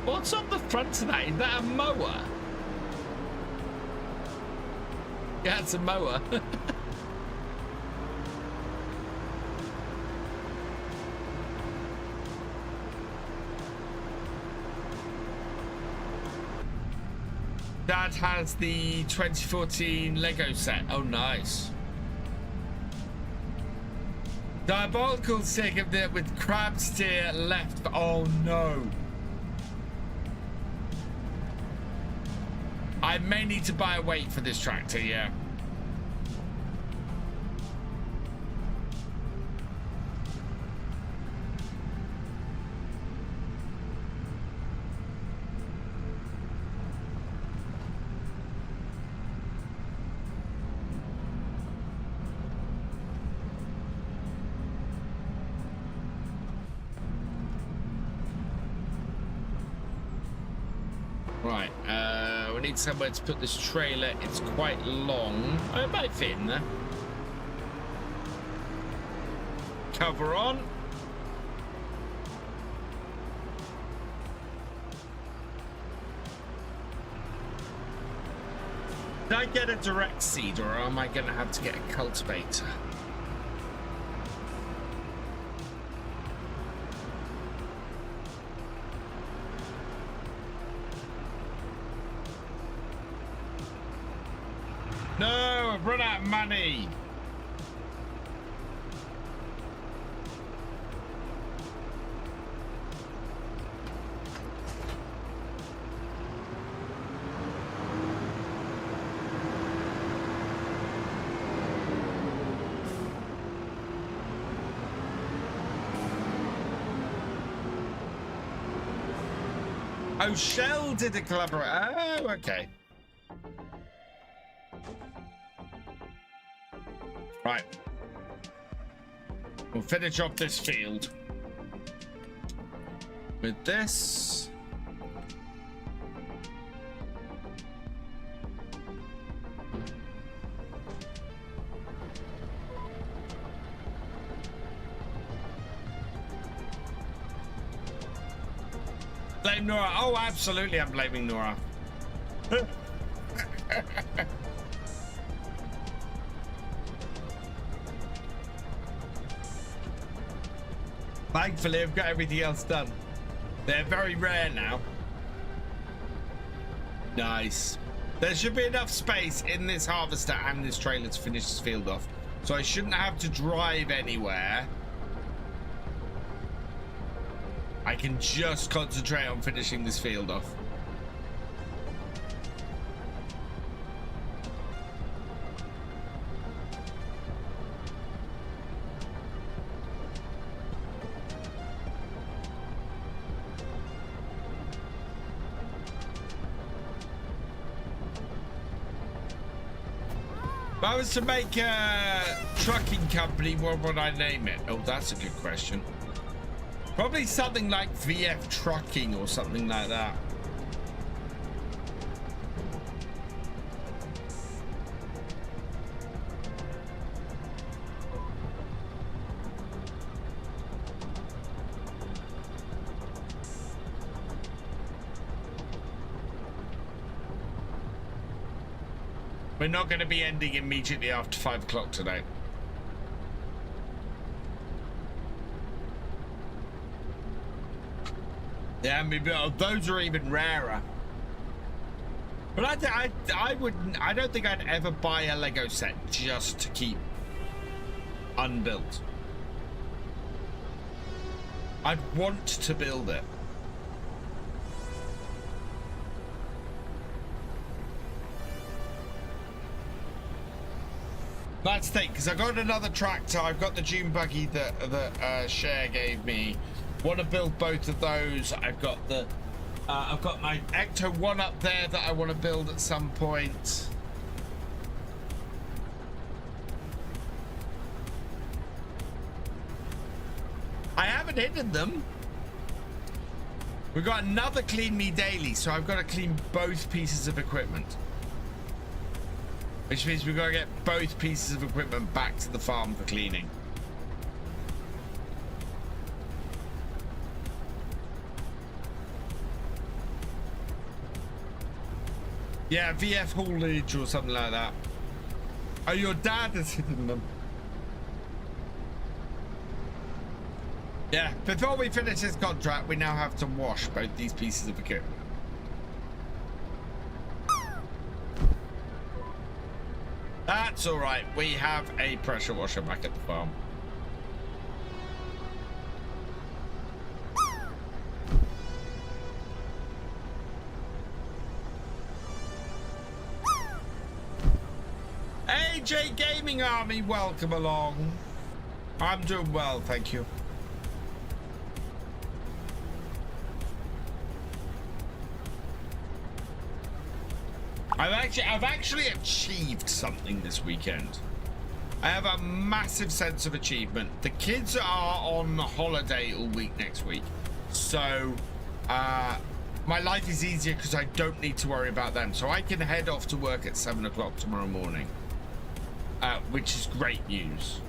What's on the front of that? Is that a mower? Yeah, it's a mower. Dad has the 2014 Lego set. Oh, nice. Diabolical stick of it with crab steer left. Oh, no. I may need to buy a weight for this tractor, yeah. Right, we need somewhere to put this trailer. It's quite long. Oh, it might fit in there. Cover on. Did I get a direct seed, or am I going to have to get a cultivator? No, I've run out of money. Oh, Shell did a collaborate. Oh, okay. Right. We'll finish off this field with this. Blame Nora. Oh, absolutely, I'm blaming Nora. Thankfully, I've got everything else done. They're very rare now. Nice. There should be enough space in this harvester and this trailer to finish this field off. So I shouldn't have to drive anywhere. I can just concentrate on finishing this field off. If I was to make a trucking company, what would I name it? Oh, that's a good question. Probably something like VF Trucking or something like that. We're not going to be ending immediately after 5 o'clock today. Yeah, maybe those are even rarer. But I wouldn't. I don't think I'd ever buy a Lego set just to keep unbuilt. I'd want to build it. That's the thing, because I got another tractor. I've got the dune buggy that Cher gave me. Want to build both of those. I've got my Ecto 1 up there that I want to build at some point. I haven't hidden them. We've got another clean me daily, so I've got to clean both pieces of equipment. Which means we've got to get both pieces of equipment back to the farm for cleaning. Yeah, VF haulage or something like that. Oh, your dad has hidden them. Yeah, before we finish this contract, we now have to wash both these pieces of equipment. That's all right. We have a pressure washer back at the farm. AJ Gaming Army, welcome along. I'm doing well, thank you. I've actually achieved something this weekend. I have a massive sense of achievement. The kids are on holiday all week next week, so my life is easier because I don't need to worry about them. So I can head off to work at 7 o'clock tomorrow morning, which is great news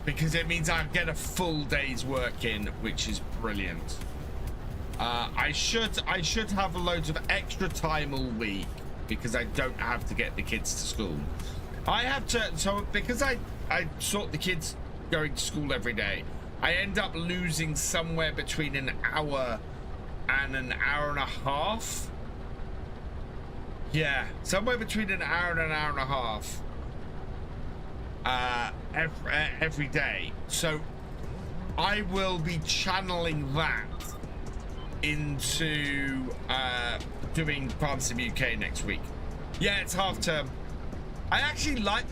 because it means I get a full day's work in, which is brilliant. I should have loads of extra time all week because I don't have to get the kids to school. I have to, so because I sort the kids going to school every day, I end up losing somewhere between an hour and an hour and a half. Yeah, somewhere between an hour and an hour and a half every day. So I will be channeling that into doing Farm Sim UK next week. Yeah, it's half term. I actually like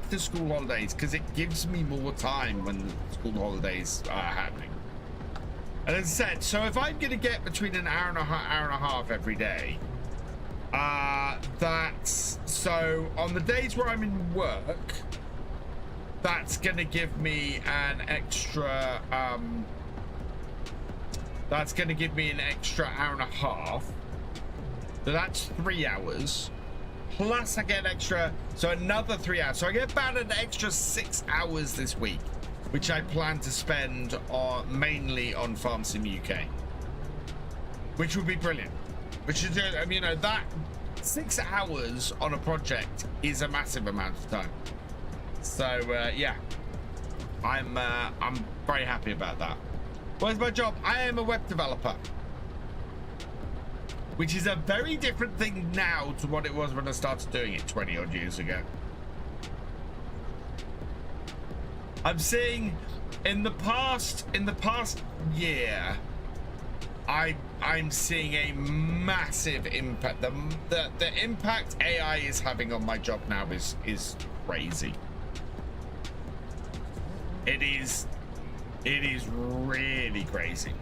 the school holidays because it gives me more time when the school holidays are happening. And as I said, so if I'm going to get between an hour and a half every day, that's so on the days where I'm in work, that's going to give me an extra that's going to give me an extra hour and a half. So that's 3 hours. Plus I get extra, so another 3 hours. So I get about an extra 6 hours this week, which I plan to spend mainly on Farm Sim UK. Which would be brilliant. Which is, I mean, you know, that 6 hours on a project is a massive amount of time. So yeah, I'm very happy about that. What's my job? I am a web developer, which is a very different thing now to what it was when I started doing it 20 odd years ago. I'm seeing in the past year, I'm seeing a massive impact. The impact AI is having on my job now is crazy. It is really crazy.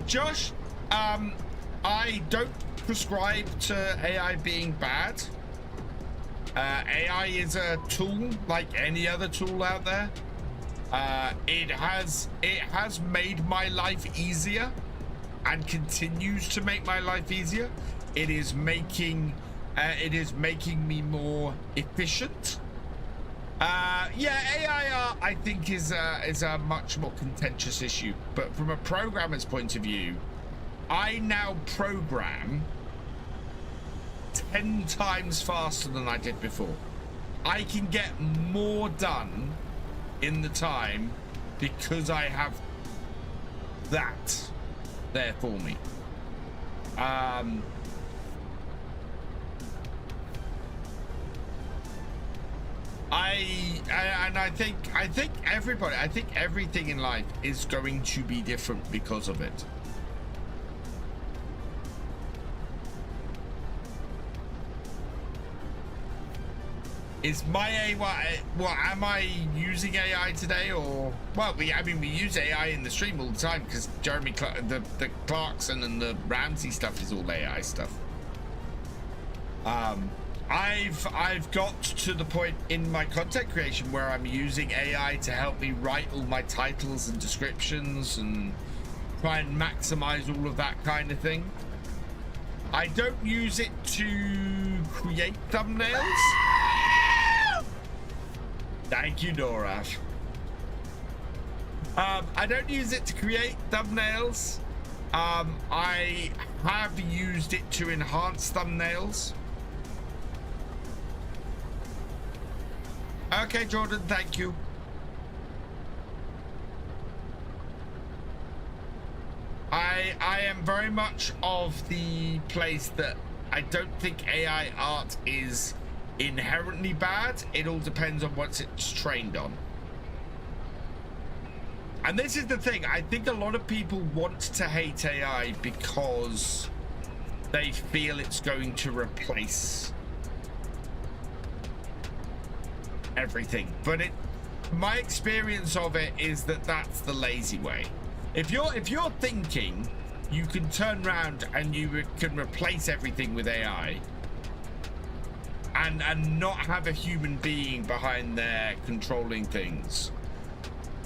Josh, I don't prescribe to AI being bad. AI is a tool like any other tool out there. It has made my life easier and continues to make my life easier. It is making me more efficient. Yeah, AI I think is a much more contentious issue, but from a programmer's point of view, I now program 10 times faster than I did before. I can get more done in the time because I have that there for me. I think everything in life is going to be different because of it. Is my AI, what, am I using AI today, or, well, I mean, we use AI in the stream all the time, because Jeremy, the Clarkson and the Ramsey stuff is all AI stuff. I've got to the point in my content creation where I'm using AI to help me write all my titles and descriptions and try and maximize all of that kind of thing. I don't use it to create thumbnails. Thank you, Noraf. I don't use it to create thumbnails. I have used it to enhance thumbnails. Okay, Jordan, thank you. I am very much of the place that I don't think AI art is inherently bad. It all depends on what it's trained on. And this is the thing. I think a lot of people want to hate AI because they feel it's going to replace everything. But my experience of it is that that's the lazy way. If you're thinking you can turn around and you can replace everything with AI and not have a human being behind there controlling things,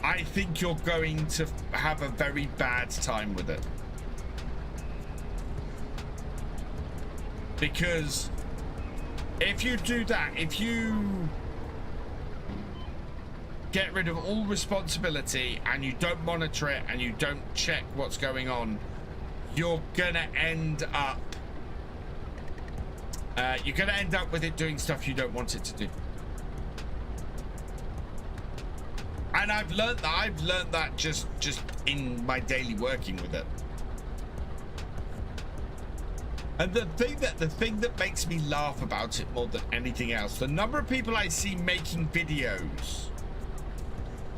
I think you're going to have a very bad time with it. Because if you do that, if you get rid of all responsibility and you don't monitor it and you don't check what's going on, you're gonna end up with it doing stuff you don't want it to do. And I've learned that just in my daily working with it. And the thing that makes me laugh about it more than anything else, the number of people I see making videos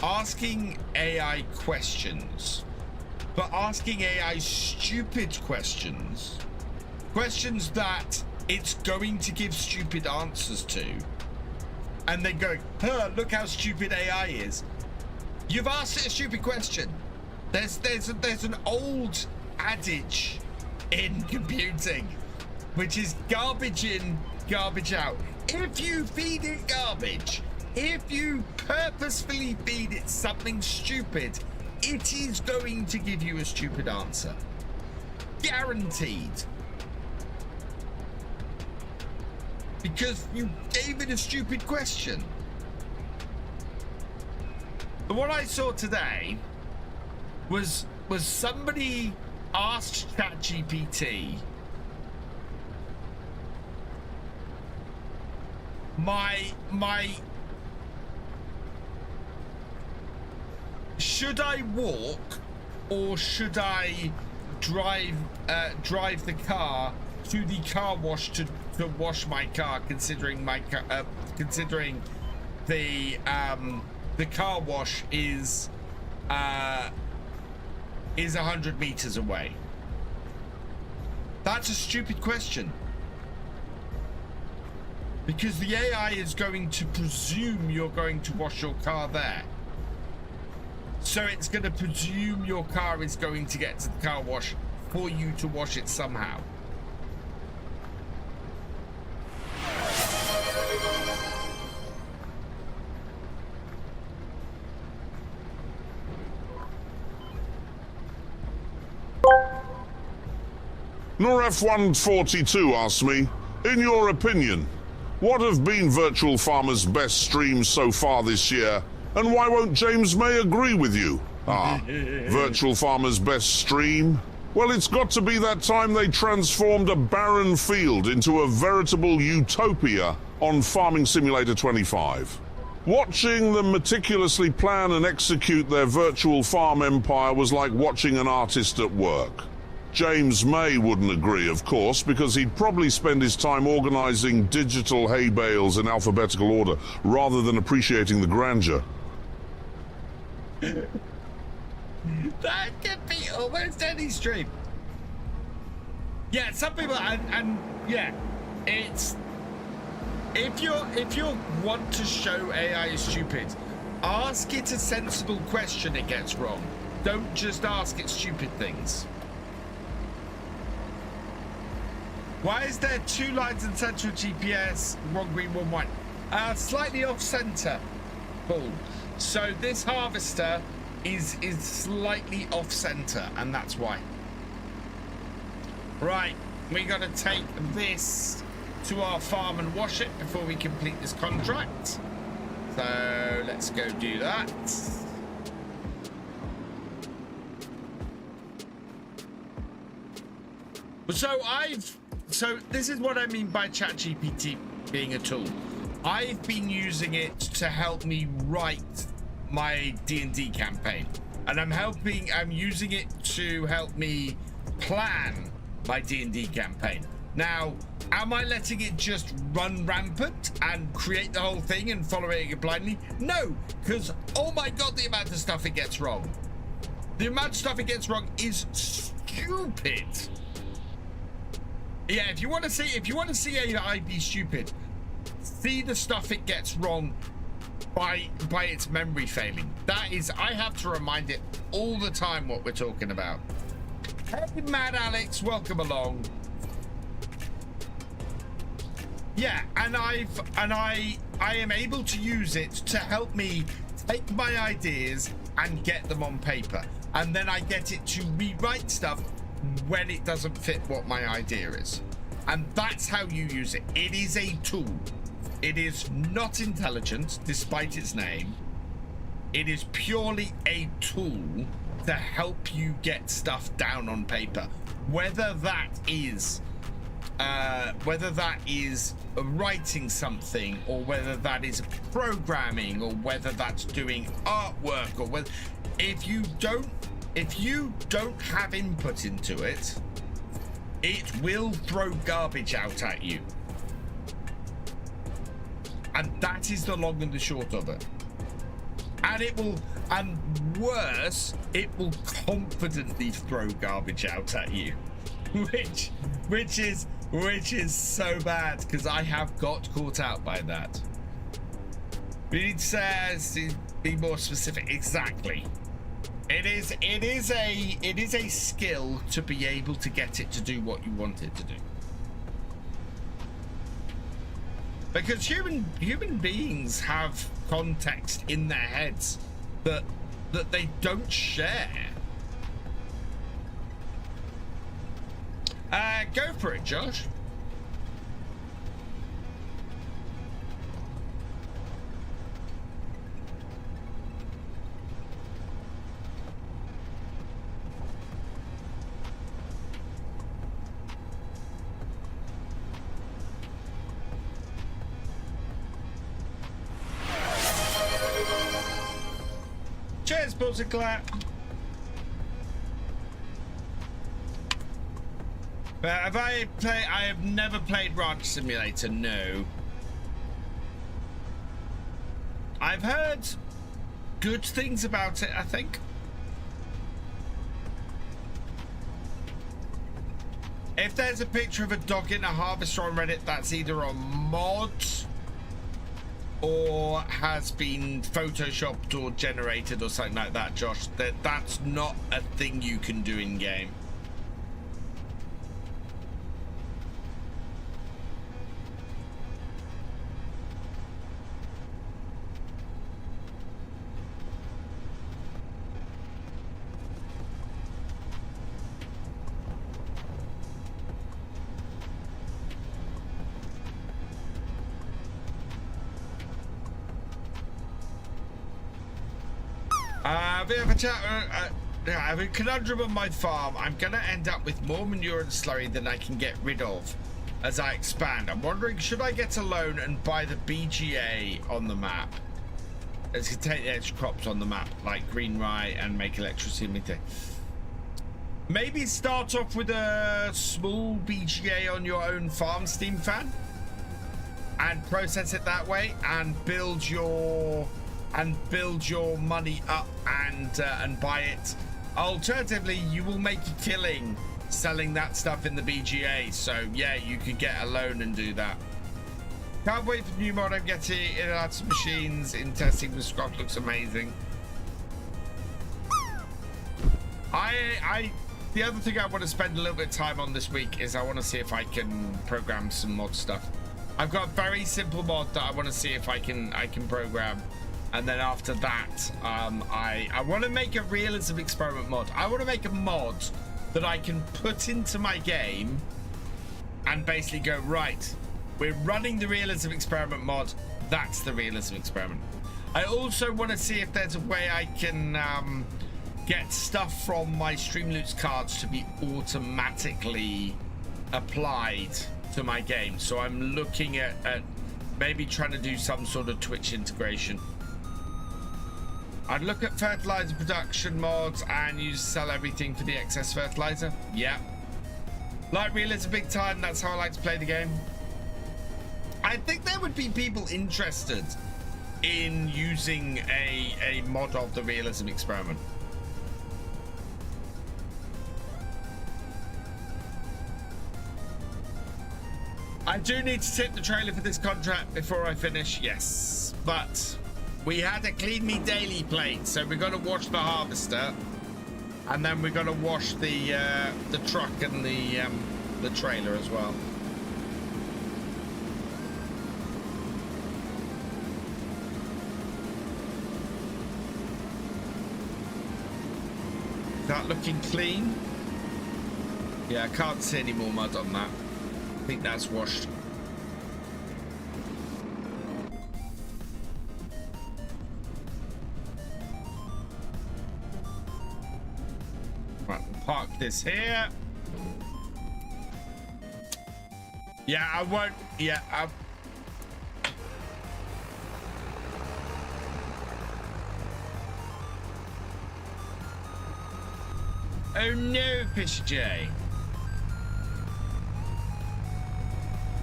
asking AI questions, but asking AI stupid questions that it's going to give stupid answers to, and then going, huh, look how stupid AI is. You've asked it a stupid question. There's an old adage in computing, which is garbage in, garbage out. If you feed it garbage, if you purposefully feed it something stupid, it is going to give you a stupid answer. Guaranteed. Because you gave it a stupid question. But what I saw today was somebody asked ChatGPT my should I walk or should I drive the car to the car wash to wash my car, considering the car wash is 100 meters away. That's a stupid question, because the AI is going to presume you're going to wash your car there. So it's going to presume your car is going to get to the car wash for you to wash it somehow. NorF142 asks me, in your opinion, what have been Virtual Farmer's best streams so far this year, and why won't James May agree with you? Virtual Farmer's best stream? Well, it's got to be that time they transformed a barren field into a veritable utopia on Farming Simulator 25. Watching them meticulously plan and execute their virtual farm empire was like watching an artist at work. James May wouldn't agree, of course, because he'd probably spend his time organizing digital hay bales in alphabetical order rather than appreciating the grandeur. That could be almost any stream. Yeah, some people, and yeah, it's if you want to show AI is stupid, ask it a sensible question it gets wrong. Don't just ask it stupid things. Why is there 2 lines in central GPS, 1 green, 1 white? Slightly off center, Paul. So this harvester is slightly off center, and that's why. Right, we got to take this to our farm and wash it before we complete this contract. So let's go do that. So this is what I mean by ChatGPT being a tool. I've been using it to help me write my D&D campaign, and I'm using it to help me plan my D&D campaign. Now, am I letting it just run rampant and create the whole thing and following it blindly? No, because oh my god, the amount of stuff it gets wrong. The amount of stuff it gets wrong is stupid. Yeah, if you want to see AI be stupid, see the stuff it gets wrong by its memory failing. That is, I have to remind it all the time what we're talking about. Hey, Mad Alex, welcome along. Yeah, and I am able to use it to help me take my ideas and get them on paper, and then I get it to rewrite stuff when it doesn't fit what my idea is. And that's how you use it. It is a tool. It is not intelligent, despite its name. It is purely a tool to help you get stuff down on paper. Whether that is writing something, or whether that is programming, or whether that's doing artwork, or whether if you don't have input into it, it will throw garbage out at you. And that is the long and the short of it. And it will, and worse, it will confidently throw garbage out at you, which is so bad, because I have got caught out by that. We need to be more specific. Exactly. It is a skill to be able to get it to do what you want it to do. Because human beings have context in their heads that they don't share. Go for it, Josh. Cheers, Balls and Clap. I have never played Ranch Simulator, no. I've heard good things about it, I think. If there's a picture of a dog in a harvester on Reddit, that's either a mod or has been photoshopped or generated or something like that, Josh. That's not a thing you can do in game. We have a chat. I have a conundrum on my farm. I'm gonna end up with more manure and slurry than I can get rid of as I expand. I'm wondering, should I get a loan and buy the BGA on the map? Let's take the extra crops on the map, like green rye, and make electricity. Maybe start off with a small BGA on your own farm, Steam Fan, and process it that way, and build your money up and buy it. Alternatively, you will make a killing selling that stuff in the BGA. So yeah, you could get a loan and do that. Can't wait for the new mod I'm getting. It adds some machines in testing with Scott. Looks amazing. The other thing I want to spend a little bit of time on this week is I want to see if I can program some mod stuff. I've got a very simple mod that I want to see if I can program, and then after that, I want to make a realism experiment mod. I want to make a mod that I can put into my game and basically go, right, we're running the realism experiment mod. That's the realism experiment. I also want to see if there's a way I can get stuff from my Streamloots cards to be automatically applied to my game. So I'm looking at maybe trying to do some sort of Twitch integration. I'd look at fertilizer production mods and you sell everything for the excess fertilizer. Yeah. Like realism big time, that's how I like to play the game. I think there would be people interested in using a mod of the realism experiment. I do need to tip the trailer for this contract before I finish, yes. But we had a clean me daily plate, so we've got to wash the harvester, and then we've got to wash the truck and the trailer as well. Is that looking clean? Yeah, I can't see any more mud on that. I think that's washed. Right, we'll park this here. Yeah, I won't. Yeah, oh no, Fish J.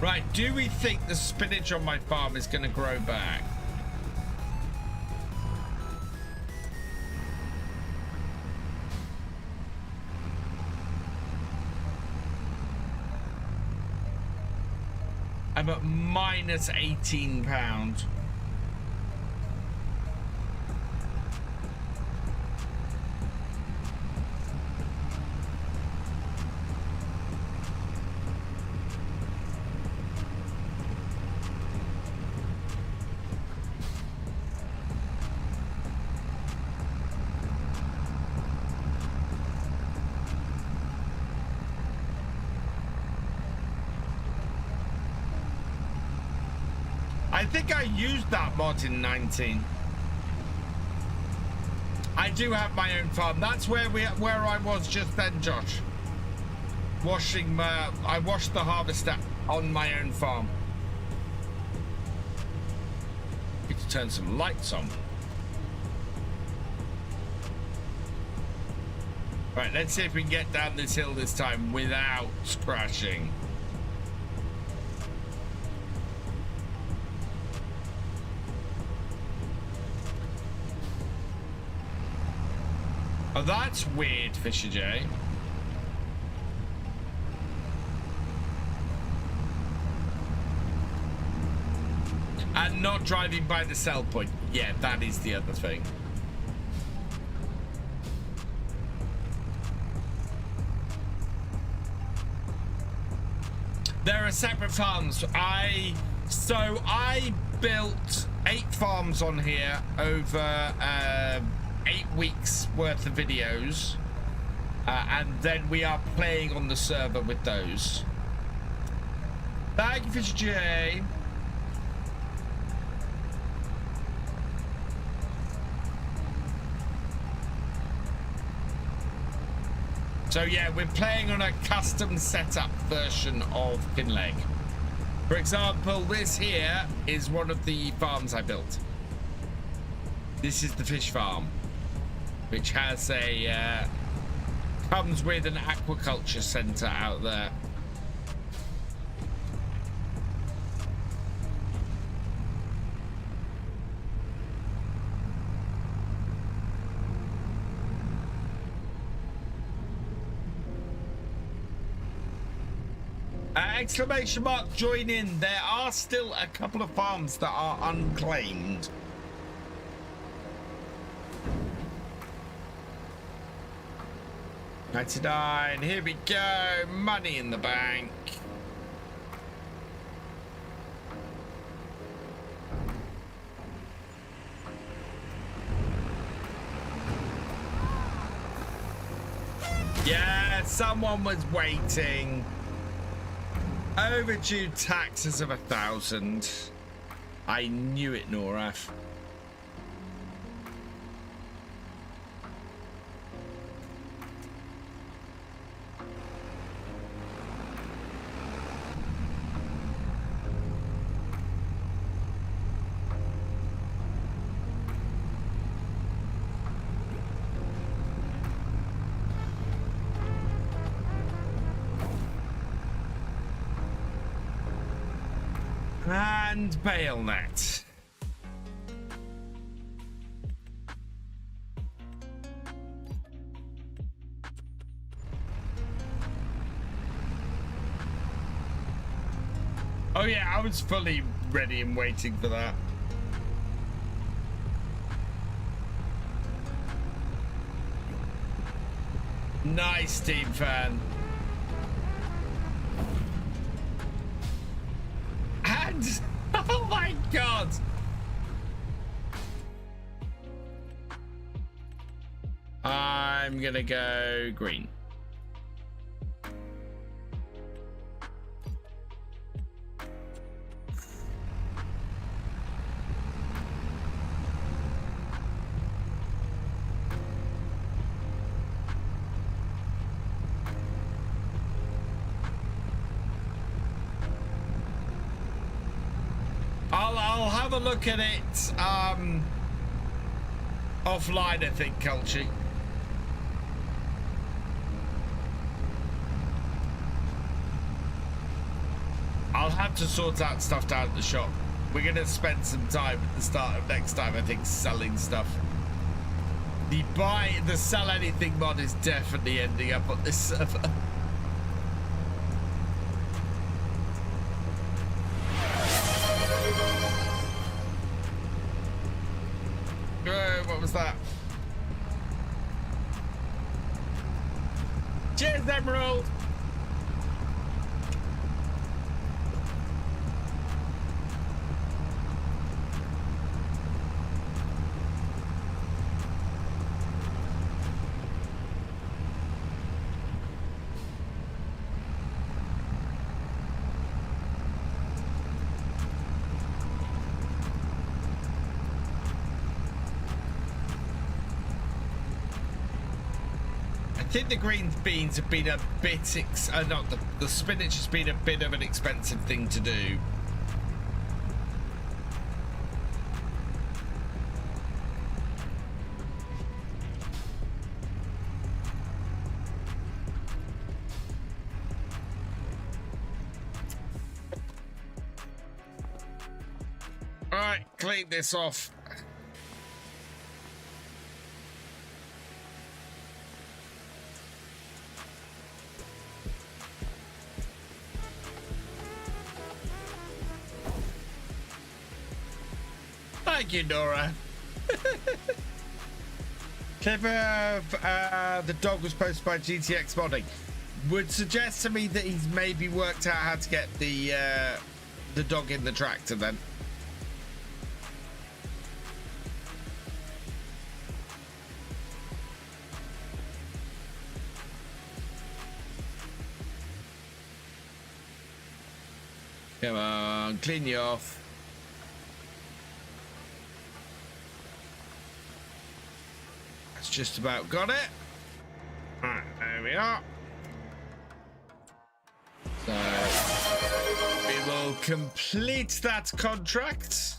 Right, do we think the spinach on my farm is going to grow back? I'm at minus £18. I think I used that mod in 19. I do have my own farm. That's where I was just then, Josh. I washed the harvester on my own farm. Need to turn some lights on. Right, let's see if we can get down this hill this time without crashing. Oh, that's weird, Fisher J. And not driving by the sell point. Yeah, that is the other thing. There are separate farms. I built 8 farms on here over 8 weeks worth of videos, and then we are playing on the server with those. Thank you, Fisher J. So yeah, we're playing on a custom setup version of Kinlaig. For example, this here is one of the farms I built. This is the fish farm, which has comes with an aquaculture center out there. Exclamation mark, join in. There are still a couple of farms that are unclaimed. $99, here we go. Money in the bank. Yeah, someone was waiting. Overdue taxes of 1,000. I knew it, Nora. And bail net. Oh yeah, I was fully ready and waiting for that. Nice, team fan. And oh my god. I'm gonna go green. I'll have a look at it offline, I think, Culture. I'll have to sort out stuff down at the shop. We're gonna spend some time at the start of next time, I think, selling stuff. The sell anything mod is definitely ending up on this server. What was that? Cheers, Emerald! I think the green beans have been a bit, the spinach has been a bit of an expensive thing to do. All right, clean this off. Thank you, Nora. Clever, the dog was posted by GTX modding. Would suggest to me that he's maybe worked out how to get the dog in the tractor then. Come on, clean you off. That's just about got it. Right, there we are. So we will complete that contract.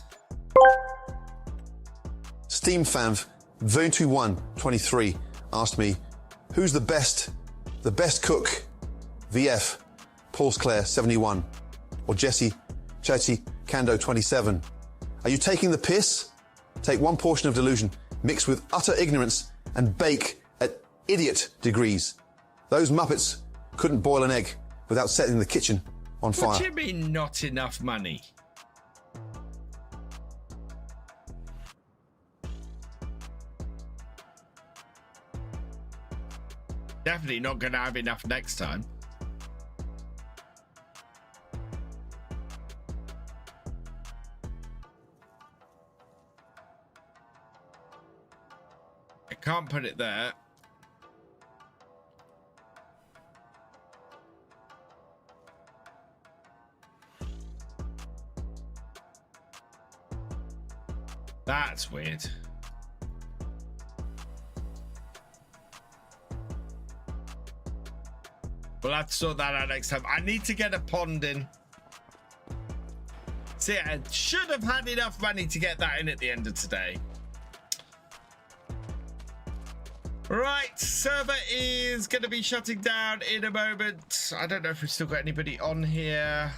Steam fan Vertu123 asked me, who's the best cook? VF, Paul's Claire 71, or Jesse Kando 27. Are you taking the piss? Take one portion of delusion, mixed with utter ignorance, and bake at idiot degrees. Those Muppets couldn't boil an egg without setting the kitchen on fire. What do you mean not enough money? Definitely not going to have enough next time. I can't put it there. That's weird. We'll have to sort that out next time. I need to get a pond in. See, I should have had enough money to get that in at the end of today. Right, server is going to be shutting down in a moment. I don't know if we've still got anybody on here.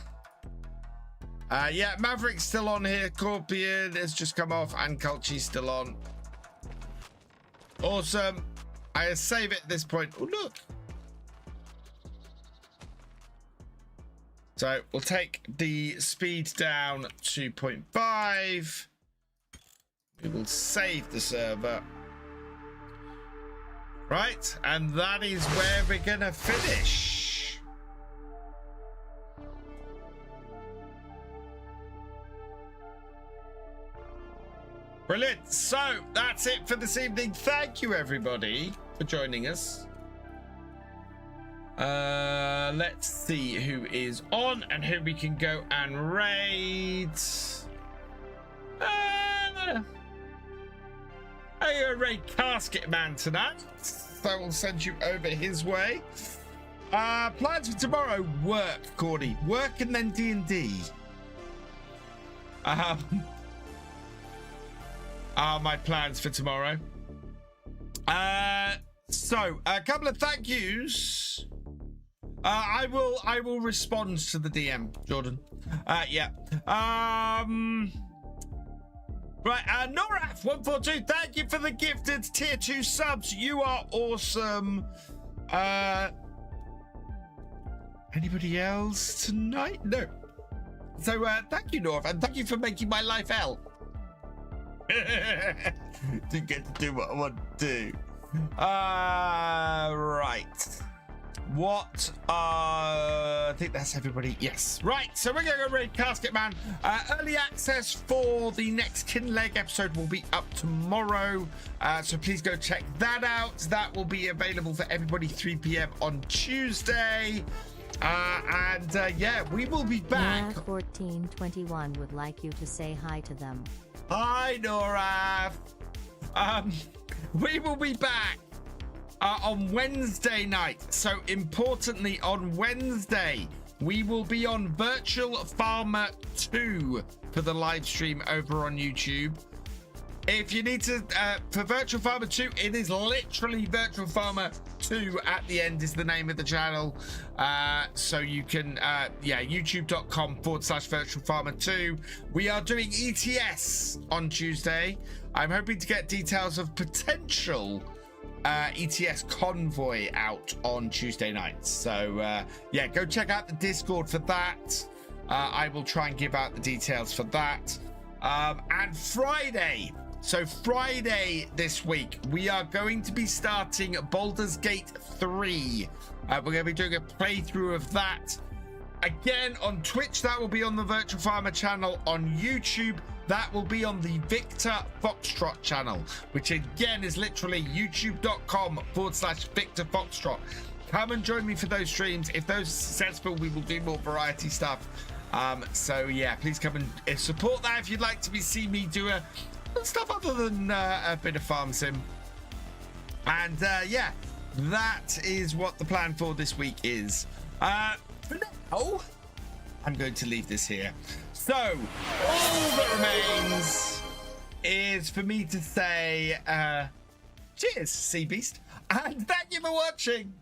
Yeah, Maverick's still on here. Corpian has just come off, and Culture's still on. Awesome. I save it at this point. Oh, look. So we'll take the speed down to 0.5. We will save the server. Right, and that is where we're gonna finish. Brilliant. So that's it for this evening. Thank you everybody for joining us. Let's see who is on and who we can go and raid. I'm gonna raid Casket Man tonight, so we'll send you over his way. Plans for tomorrow: work, Cordy, work, and then D&D. Are my plans for tomorrow. So a couple of thank yous. I will respond to the DM, Jordan. Yeah. Right, Noraf142, thank you for the gifted tier 2 subs. You are awesome. Anybody else tonight? No. So thank you, Noraf, and thank you for making my life hell. To get to do what I want to do. Right. What I think that's everybody. Yes, right, so we're gonna go raid Casket Man. Early access for the next Kinlaig episode will be up tomorrow, so please go check that out. That will be available for everybody 3 p.m. on Tuesday. Yeah, we will be back. 1421 would like you to say hi to them. Hi, Nora. We will be back on Wednesday night. So importantly, on Wednesday, we will be on Virtual Farmer 2 for the live stream over on YouTube. If you need to, for Virtual Farmer 2, it is literally Virtual Farmer 2 at the end is the name of the channel. So you can, yeah, youtube.com/Virtual Farmer 2. We are doing ETS on Tuesday. I'm hoping to get details of potential ETS convoy out on Tuesday nights. So yeah, go check out the Discord for that. I will try and give out the details for that. And Friday, so Friday this week, we are going to be starting Baldur's Gate 3. We're going to be doing a playthrough of that. Again, on Twitch, that will be on the Virtual Farmer channel. On YouTube, that will be on the Victor Foxtrot channel, which again is literally youtube.com/Victor Foxtrot. Come and join me for those streams. If those are successful, we will do more variety stuff. So yeah, please come and support that if you'd like to see me do stuff other than a bit of farm sim. And yeah, that is what the plan for this week is. For now, I'm going to leave this here. So all that remains is for me to say cheers, Sea Beast, and thank you for watching.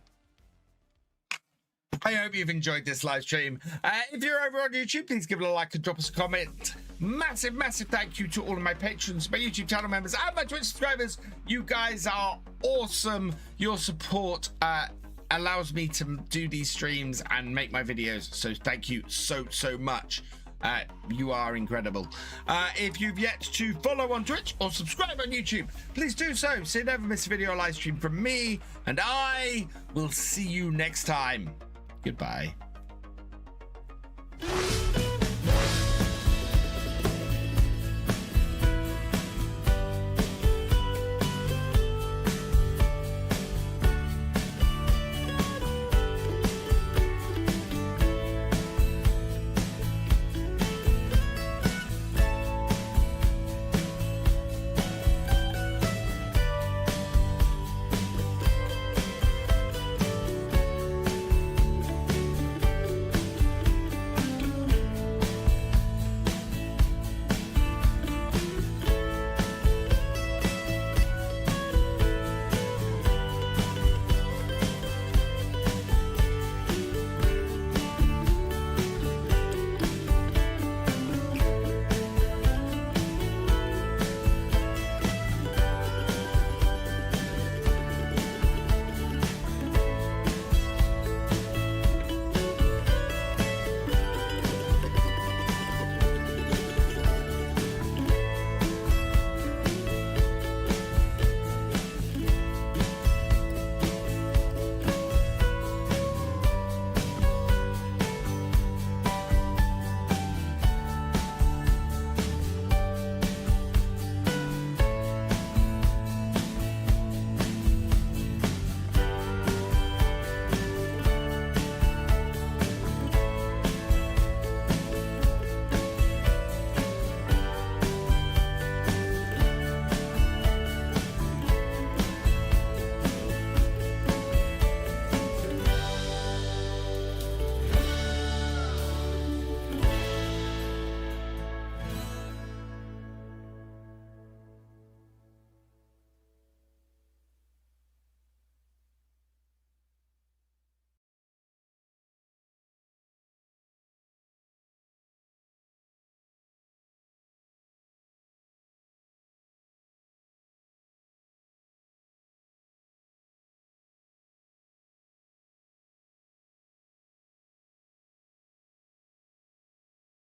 I hope you've enjoyed this live stream. If you're over on YouTube, please give it a like and drop us a comment. Massive thank you to all of my patrons, my YouTube channel members, and my Twitch subscribers. You guys are awesome. Your support allows me to do these streams and make my videos. So thank you so much. You are incredible. If you've yet to follow on Twitch or subscribe on YouTube, please do so you never miss a video or live stream from me, and I will see you next time. Goodbye.